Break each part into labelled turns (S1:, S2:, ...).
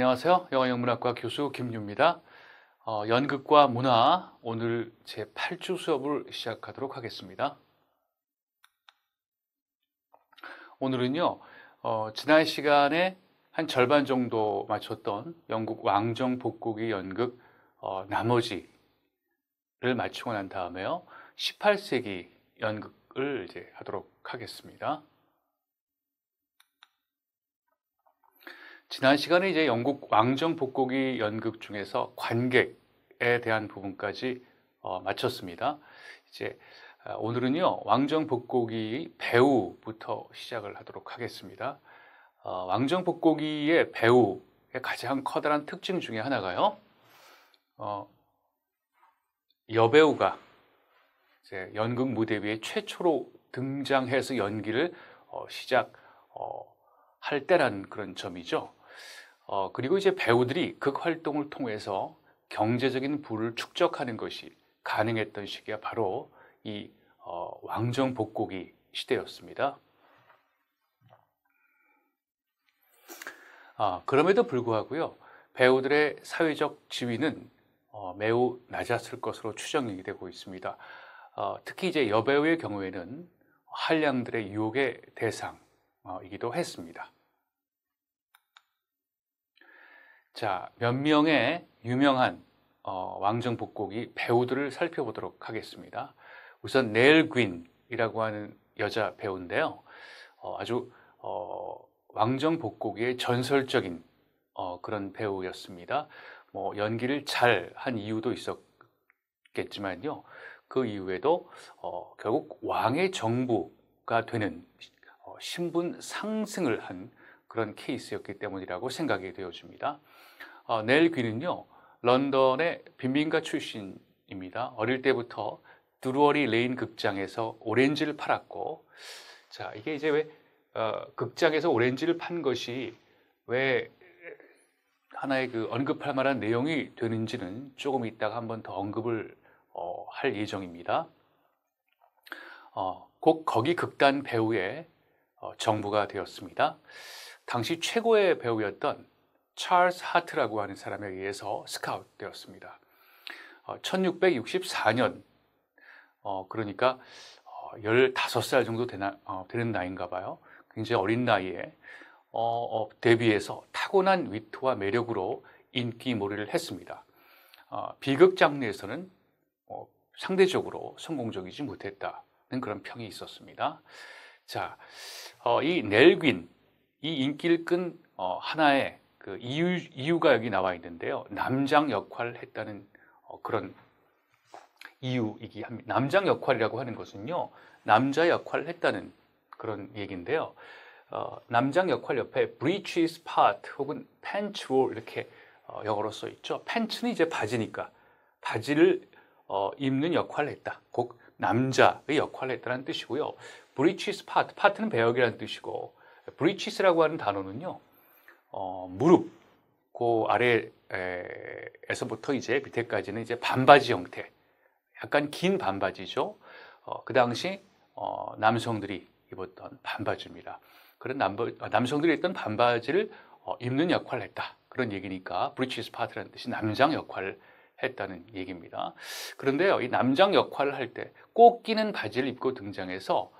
S1: 안녕하세요. 영어영문학과 교수 김유입니다. 연극과 문화 오늘 제8주 수업을 시작하도록 하겠습니다. 오늘은요, 지난 시간에 한 절반 정도 마쳤던 영국 왕정 복고기 연극 나머지를 마치고 난 다음에요, 18세기 연극을 이제 하도록 하겠습니다. 지난 시간에 이제 영국 왕정 복고기 연극 중에서 관객에 대한 부분까지 마쳤습니다. 이제 오늘은요, 왕정 복고기 배우부터 시작을 하도록 하겠습니다. 왕정 복고기의 배우의 가장 커다란 특징 중에 하나가요, 여배우가 이제 연극 무대 위에 최초로 등장해서 연기를 시작할 때란 그런 점이죠. 그리고 이제 배우들이 극 활동을 통해서 경제적인 부를 축적하는 것이 가능했던 시기가 바로 이 왕정 복고기 시대였습니다. 그럼에도 불구하고요, 배우들의 사회적 지위는 매우 낮았을 것으로 추정이 되고 있습니다. 특히 이제 여배우의 경우에는 한량들의 유혹의 대상이기도 했습니다. 자, 몇 명의 유명한 왕정 복고기 배우들을 살펴보도록 하겠습니다. 우선 넬 gwyn이라고 하는 여자 배우인데요, 아주 왕정 복고기의 전설적인 그런 배우였습니다. 뭐 연기를 잘 한 이유도 있었겠지만요, 그 이후에도 결국 왕의 정부가 되는 신분 상승을 한 그런 케이스였기 때문이라고 생각이 되어집니다. 넬 gwyn은요, 런던의 빈민가 출신입니다. 어릴 때부터 드루어리 레인 극장에서 오렌지를 팔았고, 자, 이게 이제 왜 극장에서 오렌지를 판 것이 왜 하나의 그 언급할 만한 내용이 되는지는 조금 이따가 한번 더 언급을 할 예정입니다. 곧 거기 극단 배우의 정부가 되었습니다. 당시 최고의 배우였던 찰스 하트라고 하는 사람에 의해서 스카우트 되었습니다. 1664년, 그러니까 15살 정도 되는 나이인가 봐요. 굉장히 어린 나이에 데뷔해서 타고난 위트와 매력으로 인기몰이를 했습니다. 비극 장르에서는 상대적으로 성공적이지 못했다는 그런 평이 있었습니다. 자, 이 넬 gwyn, 이 인기를 끈 하나의 그 이유가 여기 나와 있는데요, 남장 역할을 했다는 그런 이유이기 합니다. 남장 역할이라고 하는 것은요, 남자 역할을 했다는 그런 얘기인데요, 남장 역할 옆에 breeches part 혹은 pants role 이렇게 영어로 써 있죠. 팬츠는 이제 바지니까 바지를 입는 역할을 했다, 곧 남자의 역할을 했다는 뜻이고요. breeches part, part는 배역이라는 뜻이고, breeches라고 하는 단어는요, 무릎 그 아래에서부터 이제 밑에까지는 이제 반바지 형태, 약간 긴 반바지죠. 그 당시 남성들이 입었던 반바지입니다. 그런 남성들이 입던 반바지를 입는 역할을 했다, 그런 얘기니까 breeches part라는 뜻이 남장 역할을 했다는 얘기입니다. 그런데요, 이 남장 역할을 할 때 꼭 끼는 바지를 입고 등장해서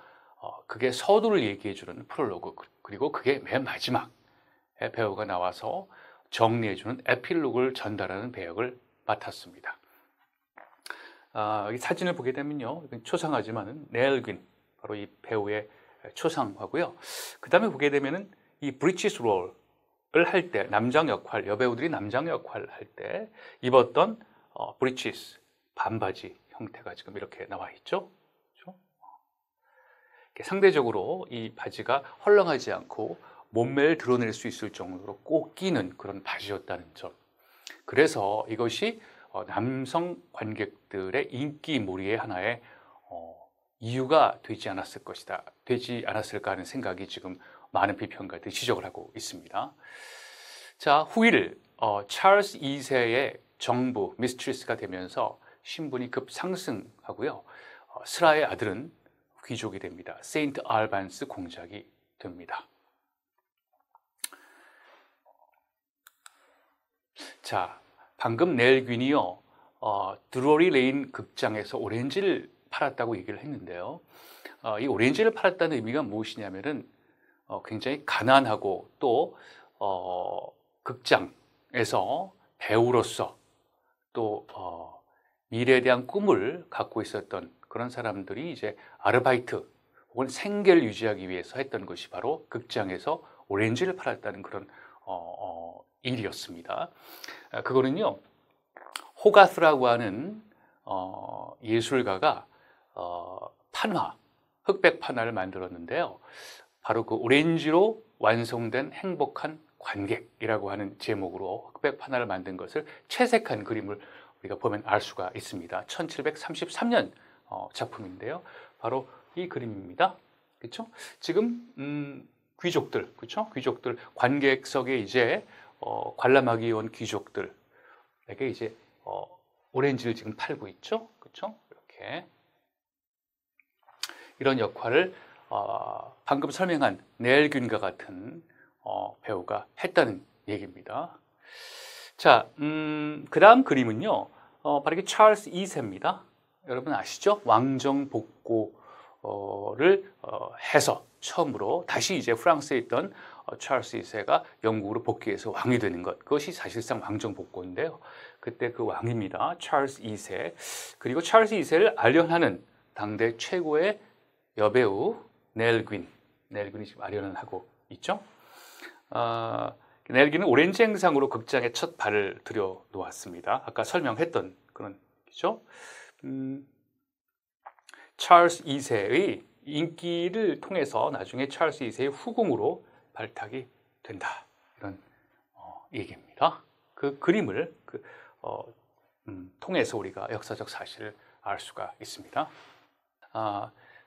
S1: 그게 서두를 얘기해주는 프롤로그, 그리고 그게 맨 마지막에 배우가 나와서 정리해주는 에필로그를 전달하는 배역을 맡았습니다. 이 사진을 보게 되면요, 초상하지만은 넬 gwyn, 바로 이 배우의 초상화고요. 그 다음에 보게 되면은 이 breeches role을 할 때, 남장 역할, 여배우들이 남장 역할을 할 때 입었던 breeches, 반바지 형태가 지금 이렇게 나와 있죠. 그렇죠? 상대적으로 이 바지가 헐렁하지 않고 몸매를 드러낼 수 있을 정도로 꼭 끼는 그런 바지였다는 점. 그래서 이것이 남성 관객들의 인기몰이의 하나의 이유가 되지 않았을까 하는 생각이 지금 많은 비평가들이 지적을 하고 있습니다. 자, 후일 찰스 2세의 정부 미스트리스가 되면서 신분이 급상승하고요, 스라의 아들은 귀족이 됩니다. 세인트 알반스 공작이 됩니다. 자, 방금 넬 귄이요, 드루어리 레인 극장에서 오렌지를 팔았다고 얘기를 했는데요. 이 오렌지를 팔았다는 의미가 무엇이냐면은 굉장히 가난하고 또 극장에서 배우로서 또 미래에 대한 꿈을 갖고 있었던 그런 사람들이 이제 아르바이트 혹은 생계를 유지하기 위해서 했던 것이 바로 극장에서 오렌지를 팔았다는 그런 일이었습니다. 그거는요, 호가스라고 하는 예술가가 판화, 흑백 판화를 만들었는데요. 바로 그 오렌지로 완성된 행복한 관객이라고 하는 제목으로 흑백 판화를 만든 것을 채색한 그림을 우리가 보면 알 수가 있습니다. 1733년 작품인데요. 바로 이 그림입니다. 그렇죠? 지금 귀족들, 그렇죠? 귀족들 관객석에 이제 관람하기 온 귀족들에게 이제 오렌지를 지금 팔고 있죠. 그렇죠? 이렇게 이런 역할을 방금 설명한 넬 균과 같은 배우가 했다는 얘기입니다. 자, 그 다음 그림은요, 바로 이게 찰스 2세입니다. 여러분 아시죠? 왕정복고를 해서 처음으로 다시 이제 프랑스에 있던 찰스 2세가 영국으로 복귀해서 왕이 되는 것, 그것이 사실상 왕정복고인데요. 그때 그 왕입니다. 찰스 2세. 그리고 찰스 2세를 아련하는 당대 최고의 여배우 넬 귄. 넬 귄이 지금 아련을 하고 있죠. 넬 귄은 오렌지 행상으로 극장에 첫 발을 들여 놓았습니다. 아까 설명했던 그런 얘기죠. 찰스 2세의 인기를 통해서 나중에 찰스 2세의 후궁으로 발탁이 된다. 이런 얘기입니다. 그 그림을 통해서 우리가 역사적 사실을 알 수가 있습니다.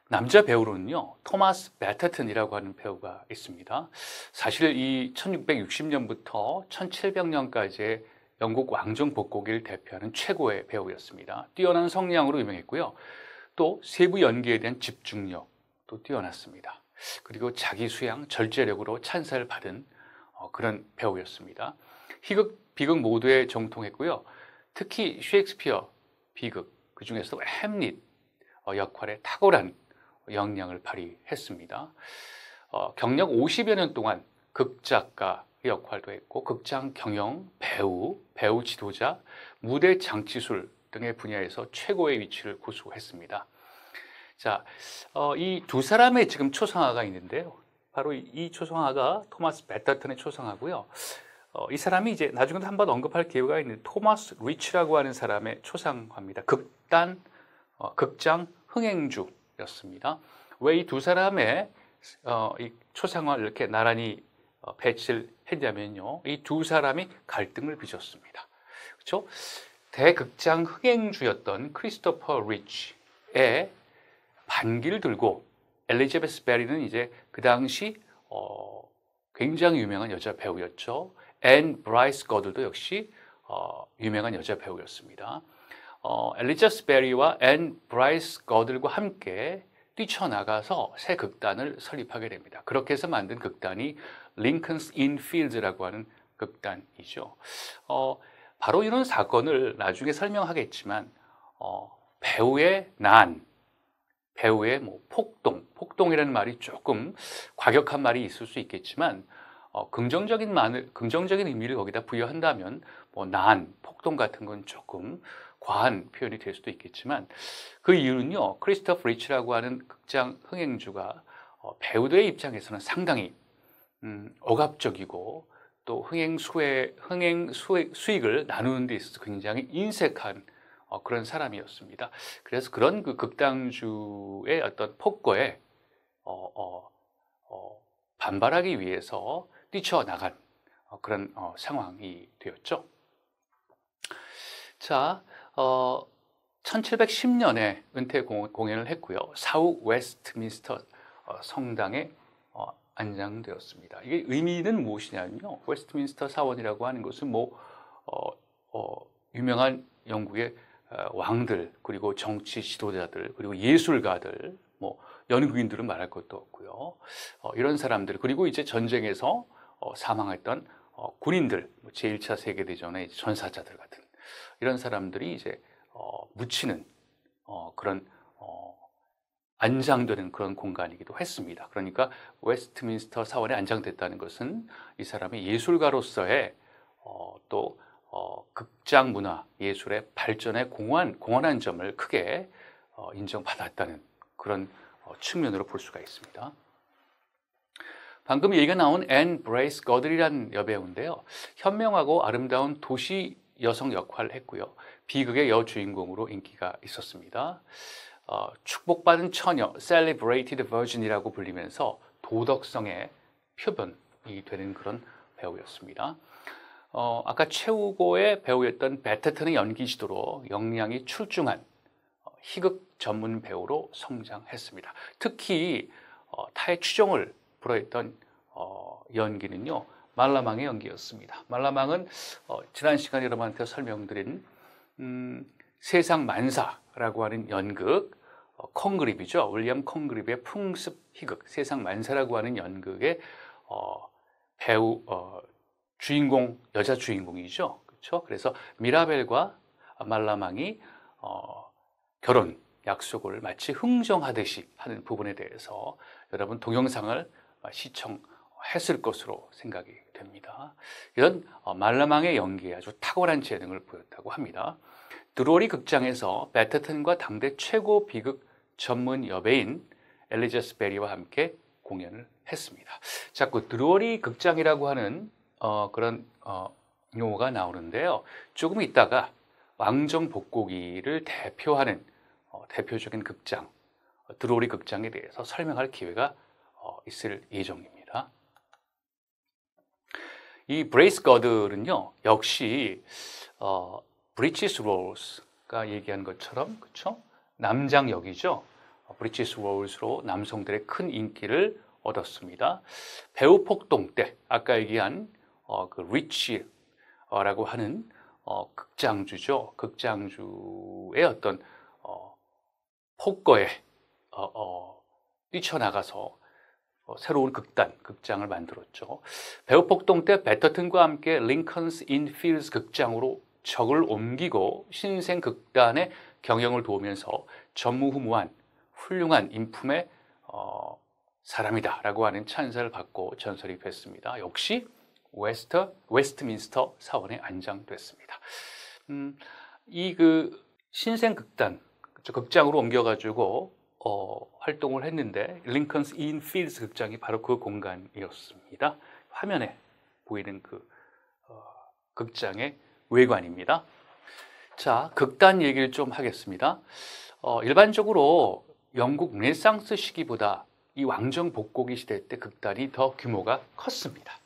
S1: 남자 배우로는요, 토마스 베터튼이라고 하는 배우가 있습니다. 사실 이 1660년부터 1700년까지의 영국 왕정복고기를 대표하는 최고의 배우였습니다. 뛰어난 성량으로 유명했고요. 또 세부 연기에 대한 집중력도 뛰어났습니다. 그리고 자기 수양, 절제력으로 찬사를 받은 그런 배우였습니다. 희극, 비극 모두에 정통했고요. 특히 셰익스피어 비극, 그 중에서도 햄릿 역할에 탁월한 역량을 발휘했습니다. 경력 50여 년 동안 극작가 역할도 했고 극장 경영, 배우 지도자, 무대 장치술 등의 분야에서 최고의 위치를 구수했습니다. 자, 이 두 사람의 지금 초상화가 있는데요. 바로 이 초상화가 토마스 베터튼의 초상화고요. 이 사람이 이제 나중에도 한번 언급할 기회가 있는 토마스 리치라고 하는 사람의 초상화입니다. 극장 흥행주였습니다. 왜 이 두 사람의 이 초상화를 이렇게 나란히 배치를 했냐면요, 이 두 사람이 갈등을 빚었습니다. 그렇죠? 대극장 흥행주였던 크리스토퍼 리치의 반기를 들고 엘리자베스 베리는 이제 그 당시 굉장히 유명한 여자 배우였죠. 앤 브라이스 거들도 역시 유명한 여자 배우였습니다. 엘리자베스 베리와 앤 브라이스 거들과 함께 뛰쳐나가서 새 극단을 설립하게 됩니다. 그렇게 해서 만든 극단이 링컨스 인 필드라고 하는 극단이죠. 바로 이런 사건을 나중에 설명하겠지만 배우의 난, 배우의 폭동이라는 말이 조금 과격한 말이 있을 수 있겠지만 긍정적인 의미를 거기다 부여한다면 폭동 같은 건 조금 과한 표현이 될 수도 있겠지만 그 이유는요, 크리스토퍼 리치라고 하는 극장 흥행주가 배우들의 입장에서는 상당히 억압적이고 또 흥행 수익을 나누는 데 있어서 굉장히 인색한 그런 사람이었습니다. 그래서 그런 그 극당주의 어떤 폭거에 반발하기 위해서 뛰쳐나간 그런 상황이 되었죠. 자, 1710년에 은퇴 공연을 했고요. 사우 웨스트민스터 성당에 안장되었습니다. 이게 의미는 무엇이냐면요, 웨스트민스터 사원이라고 하는 것은 유명한 영국의 왕들, 그리고 정치 지도자들, 그리고 예술가들, 연구인들은 말할 것도 없고요. 이런 사람들, 그리고 이제 전쟁에서 사망했던 군인들, 제1차 세계대전의 전사자들 같은 이런 사람들이 이제 묻히는 그런 안장되는 그런 공간이기도 했습니다. 그러니까 웨스트민스터 사원에 안장됐다는 것은 이 사람이 예술가로서의 또 극장 문화 예술의 발전에 공헌한 점을 크게 인정받았다는 그런 측면으로 볼 수가 있습니다. 방금 얘기가 나온 앤 브레이스 거들이라는 여배우인데요. 현명하고 아름다운 도시 여성 역할을 했고요. 비극의 여주인공으로 인기가 있었습니다. 축복받은 처녀, Celebrated Virgin이라고 불리면서 도덕성의 표본이 되는 그런 배우였습니다. 아까 최우고의 배우였던 배터튼의 연기 지도로 역량이 출중한 희극 전문 배우로 성장했습니다. 특히 타의 추종을 불허했던 연기는요, 말라망의 연기였습니다. 말라망은 지난 시간에 여러분한테 설명드린 세상 만사라고 하는 연극, 콩그립이죠. 윌리엄 콩그립의 풍습 희극, 세상 만사라고 하는 연극의 배우 주인공, 여자 주인공이죠. 그렇죠? 그래서 미라벨과 말라망이 결혼 약속을 마치 흥정하듯이 하는 부분에 대해서 여러분 동영상을 시청했을 것으로 생각이 됩니다. 이런 말라망의 연기에 아주 탁월한 재능을 보였다고 합니다. 드로리 극장에서 배터튼과 당대 최고 비극 전문 여배인 엘리자스 베리와 함께 공연을 했습니다. 자꾸 드로리 극장이라고 하는 그런 용어가 나오는데요. 조금 있다가 왕정복고기를 대표하는 대표적인 극장, 드로리 극장에 대해서 설명할 기회가 있을 예정입니다. 이 브레이스 거들은요, 역시 브리치스 롤스가 얘기한 것처럼, 그렇죠? 남장 역이죠. 브리치스 롤스로 남성들의 큰 인기를 얻었습니다. 배우 폭동 때 아까 얘기한 그 리치라고 하는 극장주죠. 극장주의 어떤 폭거에 뛰쳐나가서 새로운 극장을 만들었죠. 배우 폭동 때 배터튼과 함께 링컨스 인 필드 극장으로 적을 옮기고 신생 극단의 경영을 도우면서 전무후무한 훌륭한 인품의 사람이다라고 하는 찬사를 받고 전설이 됐습니다. 역시 웨스트민스터 사원에 안장됐습니다. 이 신생 극단 극장으로 옮겨가지고 활동을 했는데 링컨스 인 필드 극장이 바로 그 공간이었습니다. 화면에 보이는 극장의 외관입니다. 자, 극단 얘기를 좀 하겠습니다. 일반적으로 영국 르네상스 시기보다 이 왕정복고기 시대 때 극단이 더 규모가 컸습니다.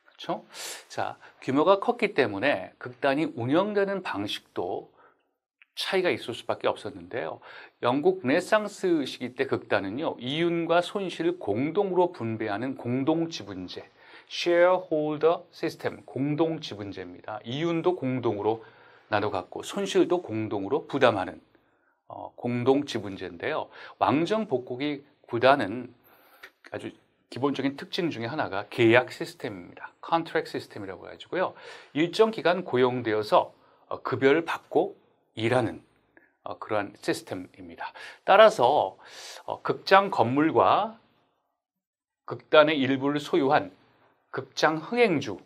S1: 그렇죠? 자, 규모가 컸기 때문에 극단이 운영되는 방식도 차이가 있을 수밖에 없었는데요. 영국 르네상스 시기 때 극단은요, 이윤과 손실을 공동으로 분배하는 공동지분제, shareholder system, 공동지분제입니다. 이윤도 공동으로 나눠 갖고 손실도 공동으로 부담하는 공동지분제인데요. 왕정복고기 구단은 아주 기본적인 특징 중에 하나가 계약 시스템입니다. contract 시스템이라고 해가지고요. 일정 기간 고용되어서 급여를 받고 일하는 그러한 시스템입니다. 따라서 극장 건물과 극단의 일부를 소유한 극장 흥행주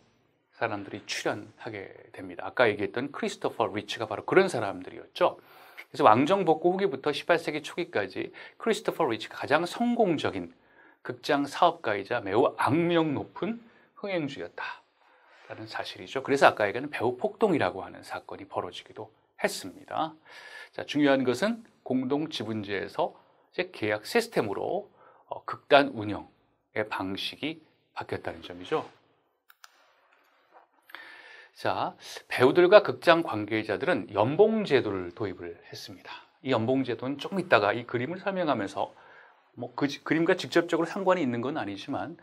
S1: 사람들이 출연하게 됩니다. 아까 얘기했던 크리스토퍼 리치가 바로 그런 사람들이었죠. 그래서 왕정복고 후기부터 18세기 초기까지 크리스토퍼 리치가 가장 성공적인 극장 사업가이자 매우 악명 높은 흥행주였다라는 사실이죠. 그래서 아까 얘기하는 배우 폭동이라고 하는 사건이 벌어지기도 했습니다. 자, 중요한 것은 공동지분제에서 이제 계약 시스템으로 극단 운영의 방식이 바뀌었다는 점이죠. 자, 배우들과 극장 관계자들은 연봉제도를 도입을 했습니다. 이 연봉제도는 조금 있다가 이 그림을 설명하면서 그 그림과 직접적으로 상관이 있는 건 아니지만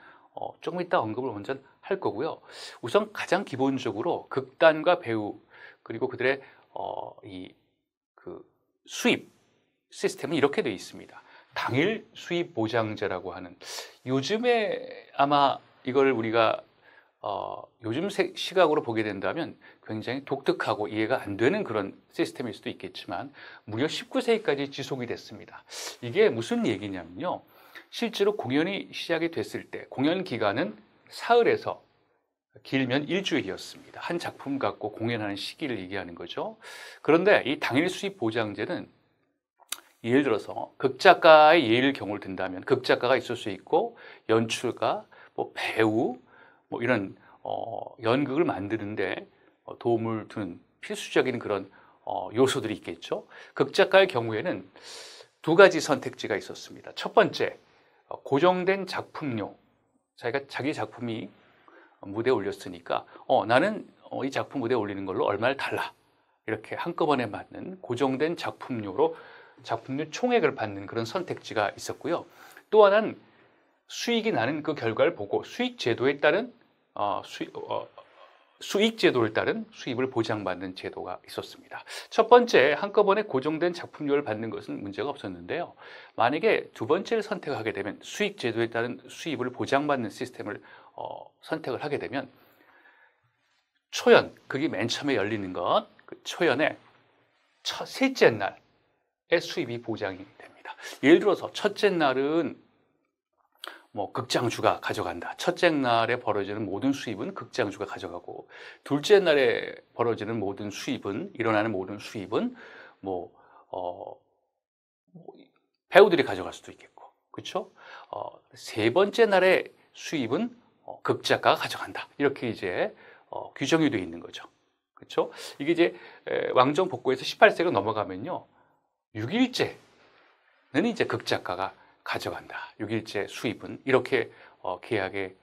S1: 조금 이따 언급을 먼저 할 거고요. 우선 가장 기본적으로 극단과 배우 그리고 그들의 수입 시스템은 이렇게 되어 있습니다. 당일 수입 보장제라고 하는 요즘에 아마 이걸 우리가 요즘 시각으로 보게 된다면 굉장히 독특하고 이해가 안 되는 그런 시스템일 수도 있겠지만 무려 19세기까지 지속이 됐습니다. 이게 무슨 얘기냐면요. 실제로 공연이 시작이 됐을 때 공연 기간은 사흘에서 길면 일주일이었습니다. 한 작품 갖고 공연하는 시기를 얘기하는 거죠. 그런데 이 당일 수입 보장제는 예를 들어서 극작가의 예를 경우를 든다면 극작가가 있을 수 있고 연출가, 뭐 배우, 뭐 이런 연극을 만드는데 도움을 주는 필수적인 그런 요소들이 있겠죠. 극작가의 경우에는 두 가지 선택지가 있었습니다. 첫 번째, 고정된 작품료. 자기 작품이 무대에 올렸으니까 나는 이 작품 무대에 올리는 걸로 얼마를 달라. 이렇게 한꺼번에 받는 고정된 작품료로 작품료 총액을 받는 그런 선택지가 있었고요. 또 하나는 수익이 나는 그 결과를 보고 수익 제도에 따른 수익 제도를 따른 수입을 보장받는 제도가 있었습니다. 첫 번째, 한꺼번에 고정된 작품료를 받는 것은 문제가 없었는데요. 만약에 두 번째를 선택하게 되면 수익 제도에 따른 수입을 보장받는 시스템을 선택을 하게 되면 초연, 그게 맨 처음에 열리는 것, 그 초연의 셋째 날의 수입이 보장이 됩니다. 예를 들어서 첫째 날은 뭐 극장주가 가져간다. 첫째 날에 벌어지는 모든 수입은 극장주가 가져가고, 둘째 날에 벌어지는 모든 수입은, 일어나는 모든 수입은 뭐 배우들이 가져갈 수도 있겠고, 그렇죠? 세 번째 날의 수입은 극작가가 가져간다. 이렇게 이제 규정이 되어 있는 거죠. 그렇죠? 이게 이제 왕정 복고에서 18세가 넘어가면요, 6일째는 이제 극작가가 가져간다. 6일째 수입은 이렇게 계약에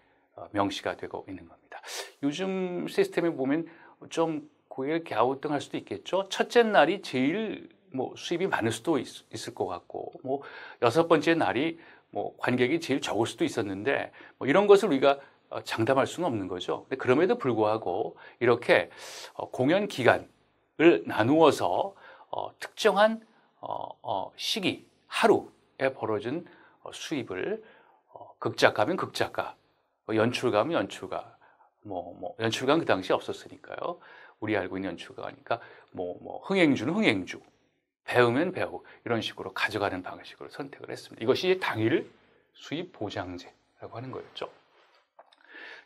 S1: 명시가 되고 있는 겁니다. 요즘 시스템에 보면 좀 고개를 갸우뚱할 수도 있겠죠. 첫째 날이 제일 뭐 수입이 많을 수도 있을 것 같고, 뭐 여섯 번째 날이 뭐 관객이 제일 적을 수도 있었는데, 뭐 이런 것을 우리가 장담할 수는 없는 거죠. 근데 그럼에도 불구하고 이렇게 공연 기간을 나누어서 특정한 시기, 하루에 벌어진 수입을 극작가면 극작가, 연출가면 연출가, 연출가는 그 당시에 없었으니까요. 우리 알고 있는 연출가니까 흥행주는 흥행주, 배우면 배우, 이런 식으로 가져가는 방식으로 선택을 했습니다. 이것이 당일 수입 보장제라고 하는 거였죠.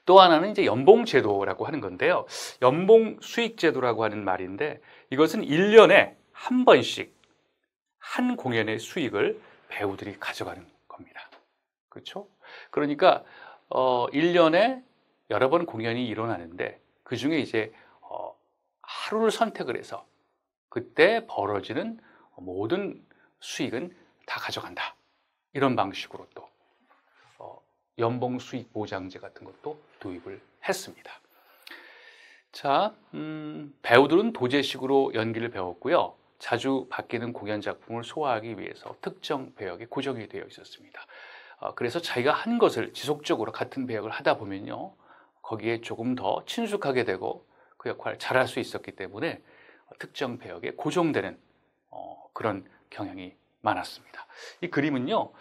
S1: 또 하나는 이제 연봉제도라고 하는 건데요. 연봉 수익제도라고 하는 말인데, 이것은 1년에 한 번씩 한 공연의 수익을 배우들이 가져가는 겁니다. 그렇죠? 그러니까 1년에 여러 번 공연이 일어나는데, 그 중에 이제 하루를 선택을 해서 그때 벌어지는 모든 수익은 다 가져간다. 이런 방식으로 또 연봉 수익 보장제 같은 것도 도입을 했습니다. 자, 배우들은 도제식으로 연기를 배웠고요. 자주 바뀌는 공연 작품을 소화하기 위해서 특정 배역에 고정이 되어 있었습니다. 그래서 자기가 한 것을 지속적으로 같은 배역을 하다 보면요, 거기에 조금 더 친숙하게 되고 그 역할을 잘할 수 있었기 때문에 특정 배역에 고정되는 그런 경향이 많았습니다. 이 그림은요,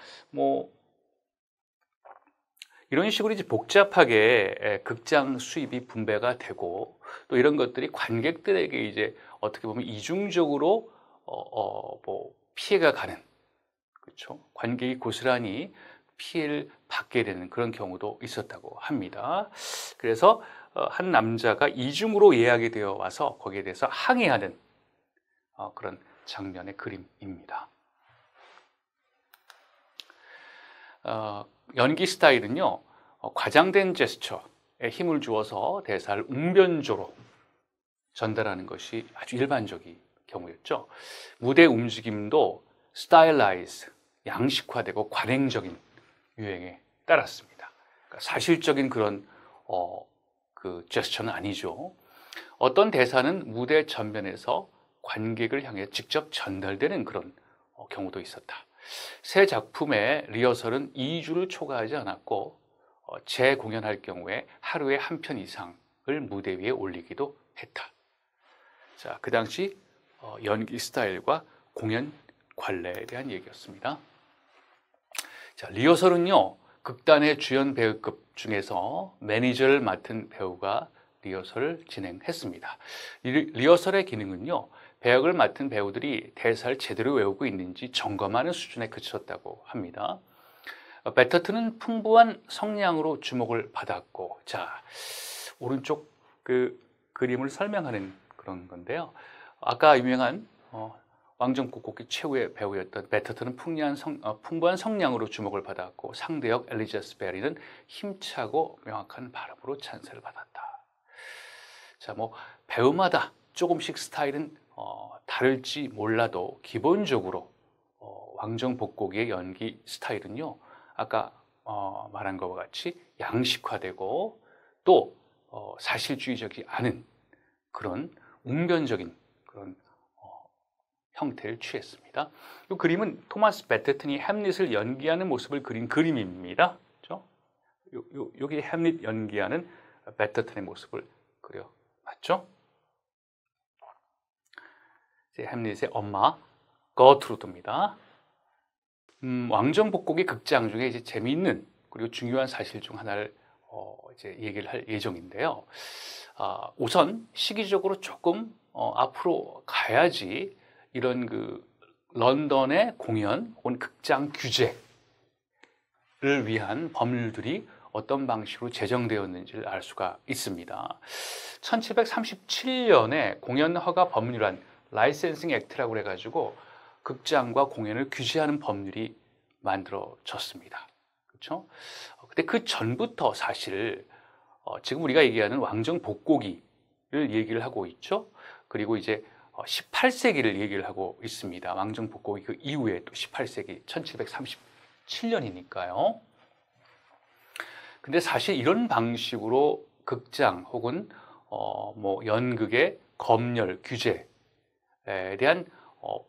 S1: 이런 식으로 이제 복잡하게 극장 수입이 분배가 되고, 또 이런 것들이 관객들에게 이제 어떻게 보면 이중적으로 피해가 가는, 그렇죠? 관객이 고스란히 피해를 받게 되는 그런 경우도 있었다고 합니다. 그래서 한 남자가 이중으로 예약이 되어 와서 거기에 대해서 항의하는 그런 장면의 그림입니다. 연기 스타일은요, 과장된 제스처에 힘을 주어서 대사를 웅변조로 전달하는 것이 아주 일반적인 경우였죠. 무대 움직임도 스타일라이즈, 양식화되고 관행적인 유행에 따랐습니다. 그러니까 사실적인 그런 그 제스처는 아니죠. 어떤 대사는 무대 전면에서 관객을 향해 직접 전달되는 그런 경우도 있었다. 새 작품의 리허설은 2주를 초과하지 않았고, 재공연할 경우에 하루에 한 편 이상을 무대 위에 올리기도 했다. 자, 그 당시 연기 스타일과 공연 관례에 대한 얘기였습니다. 자, 리허설은요, 극단의 주연 배우급 중에서 매니저를 맡은 배우가 리허설을 진행했습니다. 리허설의 기능은요, 배역을 맡은 배우들이 대사를 제대로 외우고 있는지 점검하는 수준에 그쳤다고 합니다. 배터튼은 풍부한 성량으로 주목을 받았고, 자, 오른쪽 그 그림을 설명하는 그런 건데요. 아까 유명한 왕정국곡기 최후의 배우였던 배터튼은 풍부한 성량으로 주목을 받았고, 상대역 엘리자베스 베리는 힘차고 명확한 발음으로 찬사를 받았다. 자, 뭐 배우마다 조금씩 스타일은 다를지 몰라도 기본적으로 왕정복고기의 연기 스타일은요, 아까 말한 것과 같이 양식화되고 또 사실주의적이 않은 그런 웅변적인 그런 형태를 취했습니다. 이 그림은 토마스 배터튼이 햄릿을 연기하는 모습을 그린 그림입니다. 그렇죠? 여기 햄릿 연기하는 배터튼의 모습을 그려봤죠. 이제 햄릿의 엄마 거트루드입니다. 왕정복고기 극장 중에 이제 재미있는 그리고 중요한 사실 중 하나를 이제 얘기를 할 예정인데요. 우선 시기적으로 조금 앞으로 가야지 이런 그 런던의 공연 혹은 극장 규제를 위한 법률들이 어떤 방식으로 제정되었는지를 알 수가 있습니다. 1737년에 공연 허가 법률안 라이센싱 액트라고 해가지고 극장과 공연을 규제하는 법률이 만들어졌습니다. 그렇죠? 근데 그 전부터 사실 지금 우리가 얘기하는 왕정복고기를 얘기를 하고 있죠. 그리고 이제 18세기를 얘기를 하고 있습니다. 왕정복고기 그 이후에 또 18세기 1737년이니까요. 근데 사실 이런 방식으로 극장 혹은 뭐 연극의 검열 규제에 대한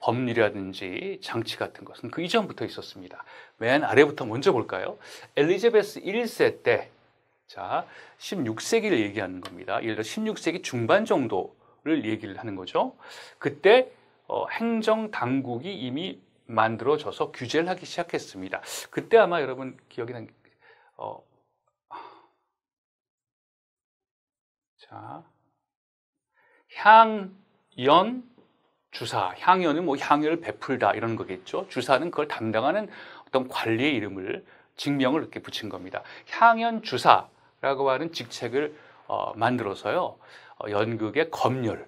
S1: 법률이라든지 장치 같은 것은 그 이전부터 있었습니다. 맨 아래부터 먼저 볼까요? 엘리자베스 1세 때, 자, 16세기를 얘기하는 겁니다. 예를 들어 16세기 중반 정도를 얘기를 하는 거죠. 그때 행정 당국이 이미 만들어져서 규제를 하기 시작했습니다. 그때 아마 여러분 기억이 난 자, 향연 주사, 향연은 뭐 향연을 베풀다 이런 거겠죠. 주사는 그걸 담당하는 어떤 관리의 이름을 직명을 이렇게 붙인 겁니다. 향연 주사라고 하는 직책을 만들어서요, 연극의 검열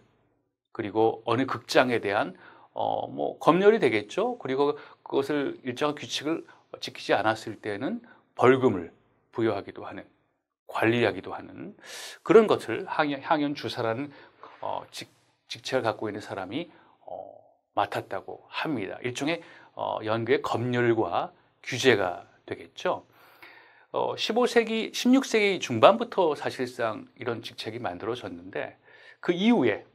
S1: 그리고 어느 극장에 대한 뭐 검열이 되겠죠. 그리고 그것을 일정한 규칙을 지키지 않았을 때는 벌금을 부여하기도 하는, 관리하기도 하는 그런 것을 향연 주사라는 직책을 갖고 있는 사람이 맡았다고 합니다. 일종의 연극의 검열과 규제가 되겠죠. 15세기, 16세기 중반부터 사실상 이런 직책이 만들어졌는데 그 이후에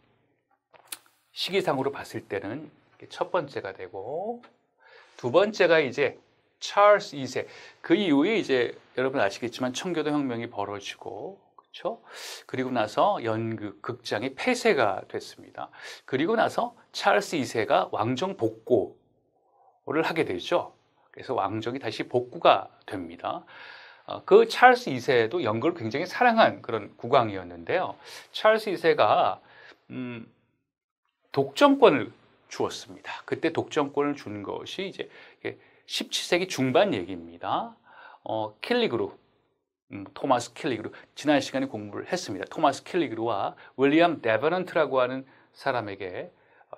S1: 시기상으로 봤을 때는 첫 번째가 되고 두 번째가 이제 찰스 2세. 그 이후에 이제 여러분 아시겠지만 청교도 혁명이 벌어지고 그렇죠? 그리고 나서 연극 극장이 폐쇄가 됐습니다. 그리고 나서 찰스 2세가 왕정 복고를 하게 되죠. 그래서 왕정이 다시 복구가 됩니다. 그 찰스 2세도 연극을 굉장히 사랑한 그런 국왕이었는데요. 찰스 2세가 독점권을 주었습니다. 그때 독점권을 준 것이 이제 17세기 중반 얘기입니다. 킬리그루, 토마스 킬리그루, 지난 시간에 공부를 했습니다. 토마스 킬리그루와 윌리엄 데버넌트라고 하는 사람에게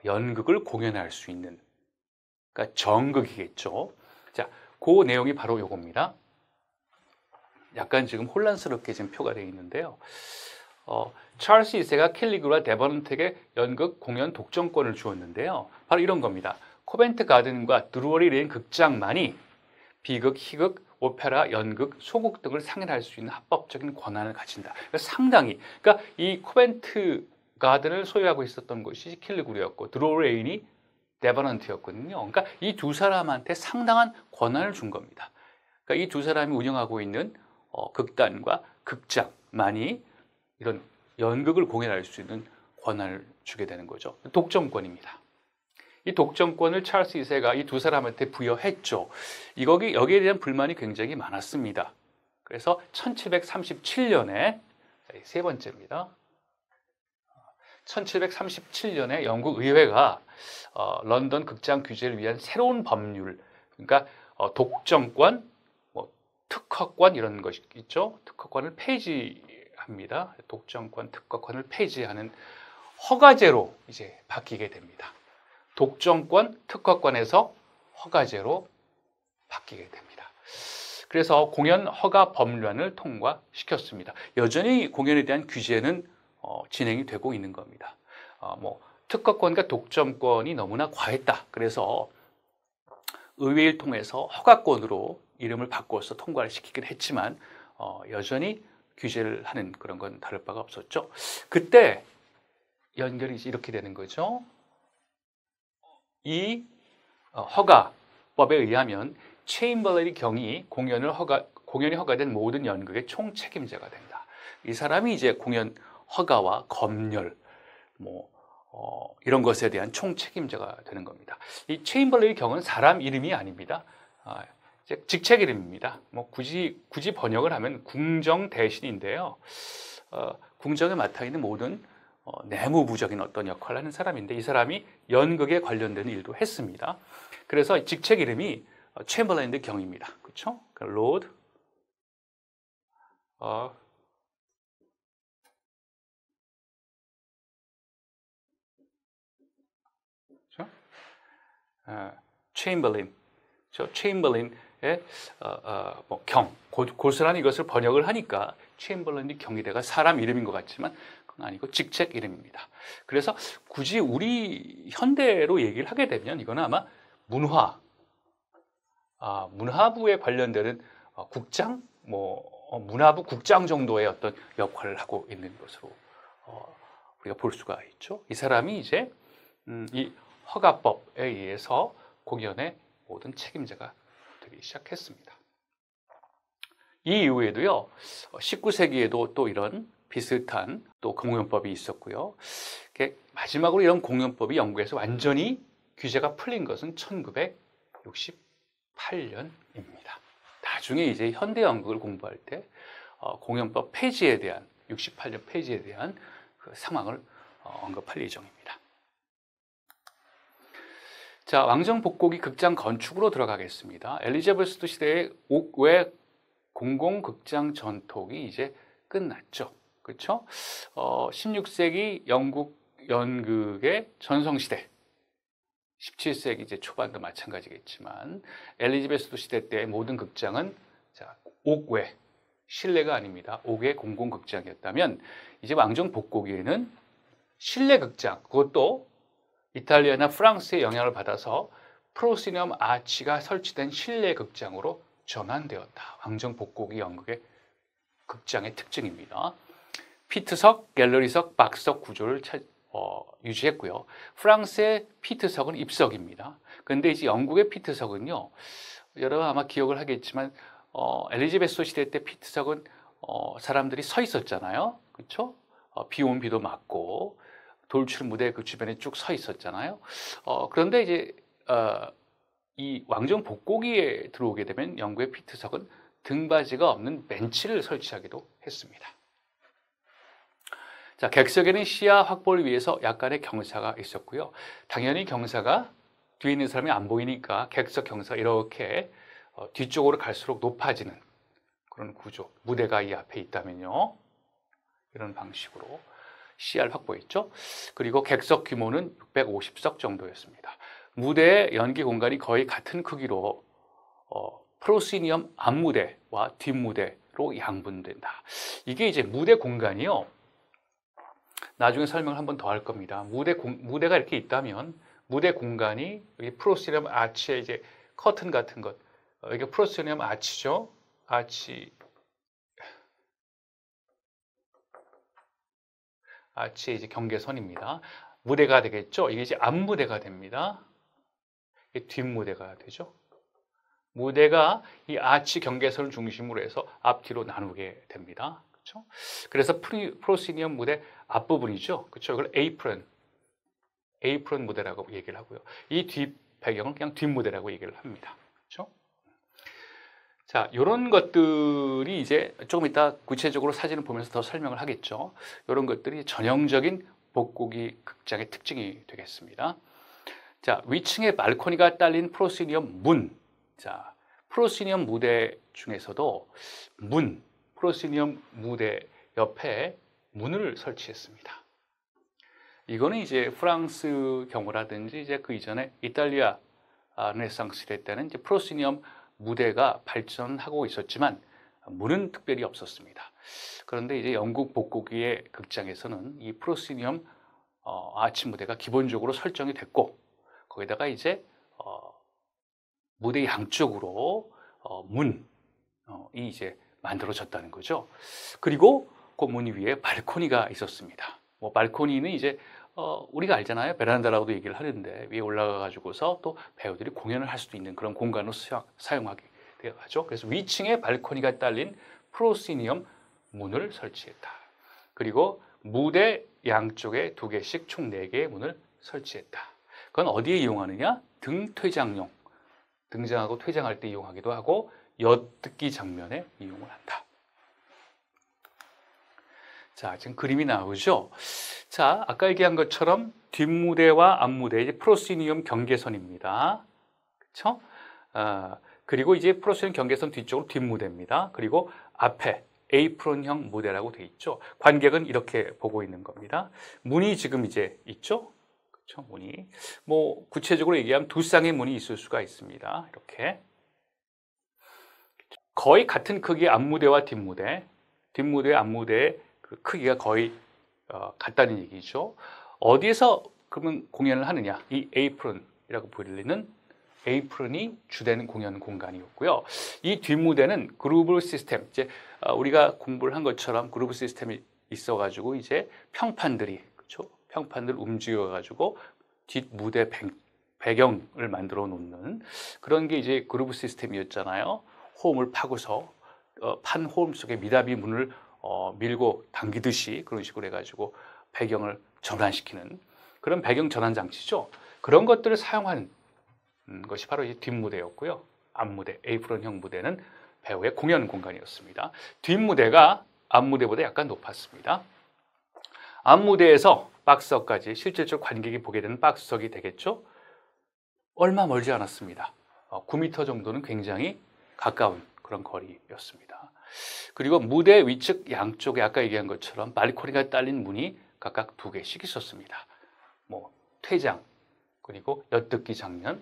S1: 연극을 공연할 수 있는, 그러니까 정극이겠죠. 자, 그 내용이 바로 요겁니다. 약간 지금 혼란스럽게 지금 표가 되어 있는데요. 찰스 2세가 킬리그루와 데버넌트에게 연극 공연 독점권을 주었는데요. 바로 이런 겁니다. 코벤트 가든과 드루어리 레인 극장만이 비극, 희극, 오페라, 연극, 소극 등을 상연할 수 있는 합법적인 권한을 가진다. 그러니까 상당히, 그러니까 이 코벤트 가든을 소유하고 있었던 것이 킬리그루였고 드루어리 레인이 데버넌트였거든요. 그러니까 이 두 사람한테 상당한 권한을 준 겁니다. 그러니까 이 두 사람이 운영하고 있는 극단과 극장만이 이런 연극을 공연할 수 있는 권한을 주게 되는 거죠. 독점권입니다. 이 독점권을 찰스 2세가 이 두 사람한테 부여했죠. 여기에 대한 불만이 굉장히 많았습니다. 그래서 1737년에 세 번째입니다. 1737년에 영국 의회가 런던 극장 규제를 위한 새로운 법률, 그러니까 독점권, 뭐 특허권 이런 것이 있죠. 특허권을 폐지합니다. 독점권, 특허권을 폐지하는 허가제로 이제 바뀌게 됩니다. 독점권, 특허권에서 허가제로 바뀌게 됩니다. 그래서 공연 허가 법률안을 통과시켰습니다. 여전히 공연에 대한 규제는 진행이 되고 있는 겁니다. 뭐 특허권과 독점권이 너무나 과했다. 그래서 의회를 통해서 허가권으로 이름을 바꿔서 통과를 시키긴 했지만 여전히 규제를 하는 그런 건 다를 바가 없었죠. 그때 연결이 이렇게 되는 거죠. 이 허가법에 의하면 체인벌리 경이 공연이 허가된 모든 연극의 총 책임자가 된다. 이 사람이 이제 공연 허가와 검열, 이런 것에 대한 총 책임자가 되는 겁니다. 이 체인벌리 경은 사람 이름이 아닙니다. 직책 이름입니다. 굳이 번역을 하면 궁정 대신인데요. 궁정에 맡아 있는 모든 내무부적인 어떤 역할을 하는 사람인데 이 사람이 연극에 관련된 일도 했습니다. 그래서 직책 이름이 체인벌레인 경입니다. 그렇죠? 로드 체인벌린, 체인벌린의 경, 고스란히 이것을 번역을 하니까 체인벌린의 경이대가 사람 이름인 것 같지만 그건 아니고 직책 이름입니다. 그래서 굳이 우리 현대로 얘기를 하게 되면 이거는 아마 문화부에 관련되는 국장, 문화부 국장 정도의 어떤 역할을 하고 있는 것으로 우리가 볼 수가 있죠. 이 사람이 이제 이 허가법에 의해서 공연의 모든 책임자가 되기 시작했습니다. 이 이후에도요, 19세기에도 또 이런 비슷한 또 공연법이 있었고요. 마지막으로 이런 공연법이 영국에서 완전히 규제가 풀린 것은 1968년입니다. 나중에 이제 현대 연극을 공부할 때 공연법 폐지에 대한 68년 폐지에 대한 그 상황을 언급할 예정입니다. 자, 왕정복고기 극장 건축으로 들어가겠습니다. 엘리자베스 시대의 옥외 공공극장 전통이 이제 끝났죠. 그렇죠? 16세기 영국 연극의 전성시대, 17세기 이제 초반도 마찬가지겠지만 엘리자베스 시대 때의 모든 극장은 옥외, 실내가 아닙니다. 옥외 공공극장이었다면 이제 왕정복고기에는 실내 극장, 그것도 이탈리아나 프랑스의 영향을 받아서 프로시니엄 아치가 설치된 실내 극장으로 전환되었다. 왕정복고기 연극의 극장의 특징입니다. 피트석, 갤러리석, 박석 구조를 유지했고요. 프랑스의 피트석은 입석입니다. 그런데 이제 영국의 피트석은요, 여러분 아마 기억을 하겠지만 엘리자베스 시대 때 피트석은 사람들이 서 있었잖아요. 그렇죠? 비 오면 비도 맞고 돌출 무대 그 주변에 쭉 서 있었잖아요. 그런데 이제 이 왕정복고기에 들어오게 되면 영국의 피트석은 등받이가 없는 벤치를 설치하기도 했습니다. 자, 객석에는 시야 확보를 위해서 약간의 경사가 있었고요. 당연히 경사가 뒤에 있는 사람이 안 보이니까 객석 경사가 이렇게 뒤쪽으로 갈수록 높아지는 그런 구조. 무대가 이 앞에 있다면요. 이런 방식으로 시야를 확보했죠. 그리고 객석 규모는 650석 정도였습니다. 무대의 연기 공간이 거의 같은 크기로 프로시니엄 앞무대와 뒷무대로 양분된다. 이게 이제 무대 공간이요. 나중에 설명을 한 번 더 할 겁니다. 무대가 이렇게 있다면 무대 공간이 여기 프로시니엄 아치의 이제 커튼 같은 것, 이게 프로시니엄 아치죠. 아치의 이제 경계선입니다. 무대가 되겠죠. 이게 이제 앞무대가 됩니다. 이게 뒷무대가 되죠. 무대가 이 아치 경계선을 중심으로 해서 앞뒤로 나누게 됩니다. 그렇죠? 그래서 프로시니엄 무대 앞부분이죠. 그렇죠? 이걸 에이프런, 에이프런 무대라고 얘기를 하고요. 이 뒷 배경은 그냥 뒷무대라고 얘기를 합니다. 그렇죠? 자, 이런 것들이 이제 조금 이따 구체적으로 사진을 보면서 더 설명을 하겠죠. 이런 것들이 전형적인 복고기 극장의 특징이 되겠습니다. 자, 위층에 발코니가 딸린 프로시니엄 문. 자, 프로시니엄 무대 중에서도 프로시니엄 무대 옆에 문을 설치했습니다. 이거는 이제 프랑스 경우라든지 이제 그 이전에 이탈리아 르네상스 시대 때는 이제 프로시니엄 무대가 발전하고 있었지만 문은 특별히 없었습니다. 그런데 이제 영국 복고기의 극장에서는 이 프로시니엄 아치 무대가 기본적으로 설정이 됐고 거기다가 이제 무대 양쪽으로 문이 이제 만들어졌다는 거죠. 그리고 그 문 위에 발코니가 있었습니다. 뭐 발코니는 이제 우리가 알잖아요. 베란다라고도 얘기를 하는데 위에 올라가 가지고서 또 배우들이 공연을 할 수도 있는 그런 공간으로 사용하게 되어가죠. 그래서 위층에 발코니가 딸린 프로시니엄 문을 설치했다. 그리고 무대 양쪽에 2개씩 총 4개의 문을 설치했다. 그건 어디에 이용하느냐? 등퇴장용. 등장하고 퇴장할 때 이용하기도 하고 엿듣기 장면에 이용을 한다. 자, 지금 그림이 나오죠? 자, 아까 얘기한 것처럼 뒷무대와 앞무대, 이제 프로시니엄 경계선입니다. 그쵸? 그리고 이제 프로시니엄 경계선 뒤쪽으로 뒷무대입니다. 그리고 앞에 에이프론형 무대라고 돼 있죠. 관객은 이렇게 보고 있는 겁니다. 문이 지금 이제 있죠? 그쵸? 문이. 뭐, 구체적으로 얘기하면 2쌍의 문이 있을 수가 있습니다. 이렇게. 거의 같은 크기의 앞무대와 뒷무대와 앞무대의 그 크기가 거의 같다는 얘기죠. 어디에서 그러면 공연을 하느냐? 이 에이프론이라고 불리는 에이프론이 주된 공연 공간이었고요. 이 뒷무대는 그루브 시스템, 이제 우리가 공부를 한 것처럼 그루브 시스템이 있어가지고 이제 평판들이 그렇죠? 평판들 움직여가지고 뒷무대 배경을 만들어 놓는 그런 게 이제 그루브 시스템이었잖아요. 호흡을 파고서 판 호흡 속에 미닫이 문을 밀고 당기듯이 그런 식으로 해가지고 배경을 전환시키는 그런 배경 전환 장치죠. 그런 것들을 사용한 것이 바로 이 뒷무대였고요. 앞무대, 에이프론형 무대는 배우의 공연 공간이었습니다. 뒷무대가 앞무대보다 약간 높았습니다. 앞무대에서 박스석까지 실질적으로 관객이 보게 되는 박스석이 되겠죠. 얼마 멀지 않았습니다. 9m 정도는 굉장히 가까운 그런 거리였습니다. 그리고 무대 위측 양쪽에 아까 얘기한 것처럼 발코니가 딸린 문이 각각 2개씩 있었습니다. 뭐 퇴장 그리고 엿듣기 장면,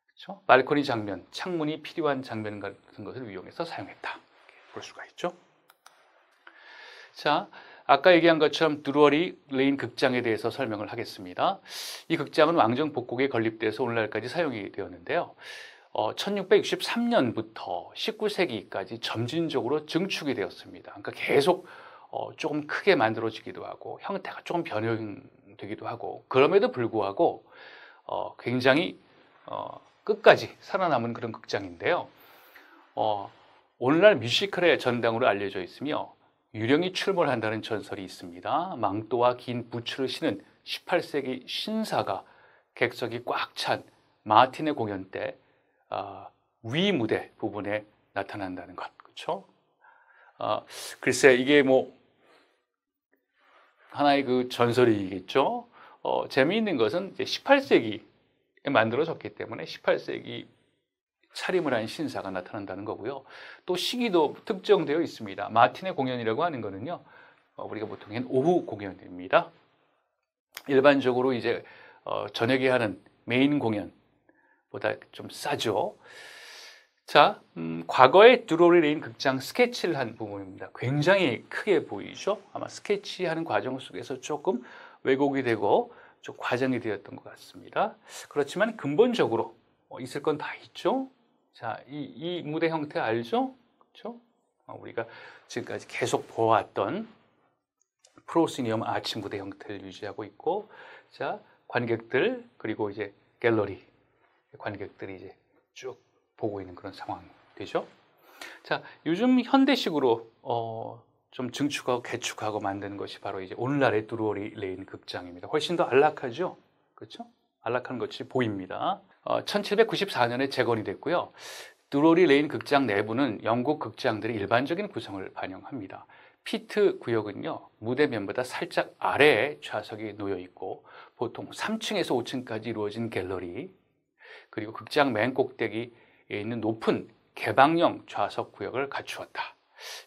S1: 그렇죠? 발코니 장면, 창문이 필요한 장면 같은 것을 이용해서 사용했다. 볼 수가 있죠. 자, 아까 얘기한 것처럼 드루어리 레인 극장에 대해서 설명을 하겠습니다. 이 극장은 왕정 복국에 건립돼서 오늘날까지 사용이 되었는데요. 1663년부터 19세기까지 점진적으로 증축이 되었습니다. 그러니까 계속 조금 크게 만들어지기도 하고 형태가 조금 변형되기도 하고 그럼에도 불구하고 굉장히 끝까지 살아남은 그런 극장인데요. 오늘날 뮤지컬의 전당으로 알려져 있으며 유령이 출몰한다는 전설이 있습니다. 망토와 긴 부츠를 신은 18세기 신사가 객석이 꽉 찬 마틴의 공연 때 위 무대 부분에 나타난다는 것, 그렇죠? 글쎄 이게 뭐 하나의 그 전설이겠죠. 재미있는 것은 이제 18세기에 만들어졌기 때문에 18세기 차림을 한 신사가 나타난다는 거고요. 또 시기도 특정되어 있습니다. 마틴의 공연이라고 하는 거는요, 우리가 보통 오후 공연입니다. 일반적으로 이제 저녁에 하는 메인 공연보다 좀 싸죠. 자, 과거에 드루어리 레인 극장 스케치를 한 부분입니다. 굉장히 크게 보이죠? 아마 스케치하는 과정 속에서 조금 왜곡이 되고 좀 과장이 되었던 것 같습니다. 그렇지만 근본적으로 있을 건 다 있죠? 자, 이 무대 형태 알죠? 그렇죠? 우리가 지금까지 계속 보았던 프로시니엄 아치 무대 형태를 유지하고 있고, 자, 관객들, 그리고 이제 갤러리 관객들이 이제 쭉 보고 있는 그런 상황이 되죠. 자, 요즘 현대식으로 좀 증축하고 개축하고 만드는 것이 바로 이제 오늘날의 드루어리 레인 극장입니다. 훨씬 더 안락하죠, 그렇죠? 안락한 것이 보입니다. 1794년에 재건이 됐고요. 드루어리 레인 극장 내부는 영국 극장들의 일반적인 구성을 반영합니다. 피트 구역은요, 무대 면보다 살짝 아래에 좌석이 놓여 있고 보통 3층에서 5층까지 이루어진 갤러리, 그리고 극장 맨 꼭대기에 있는 높은 개방형 좌석 구역을 갖추었다.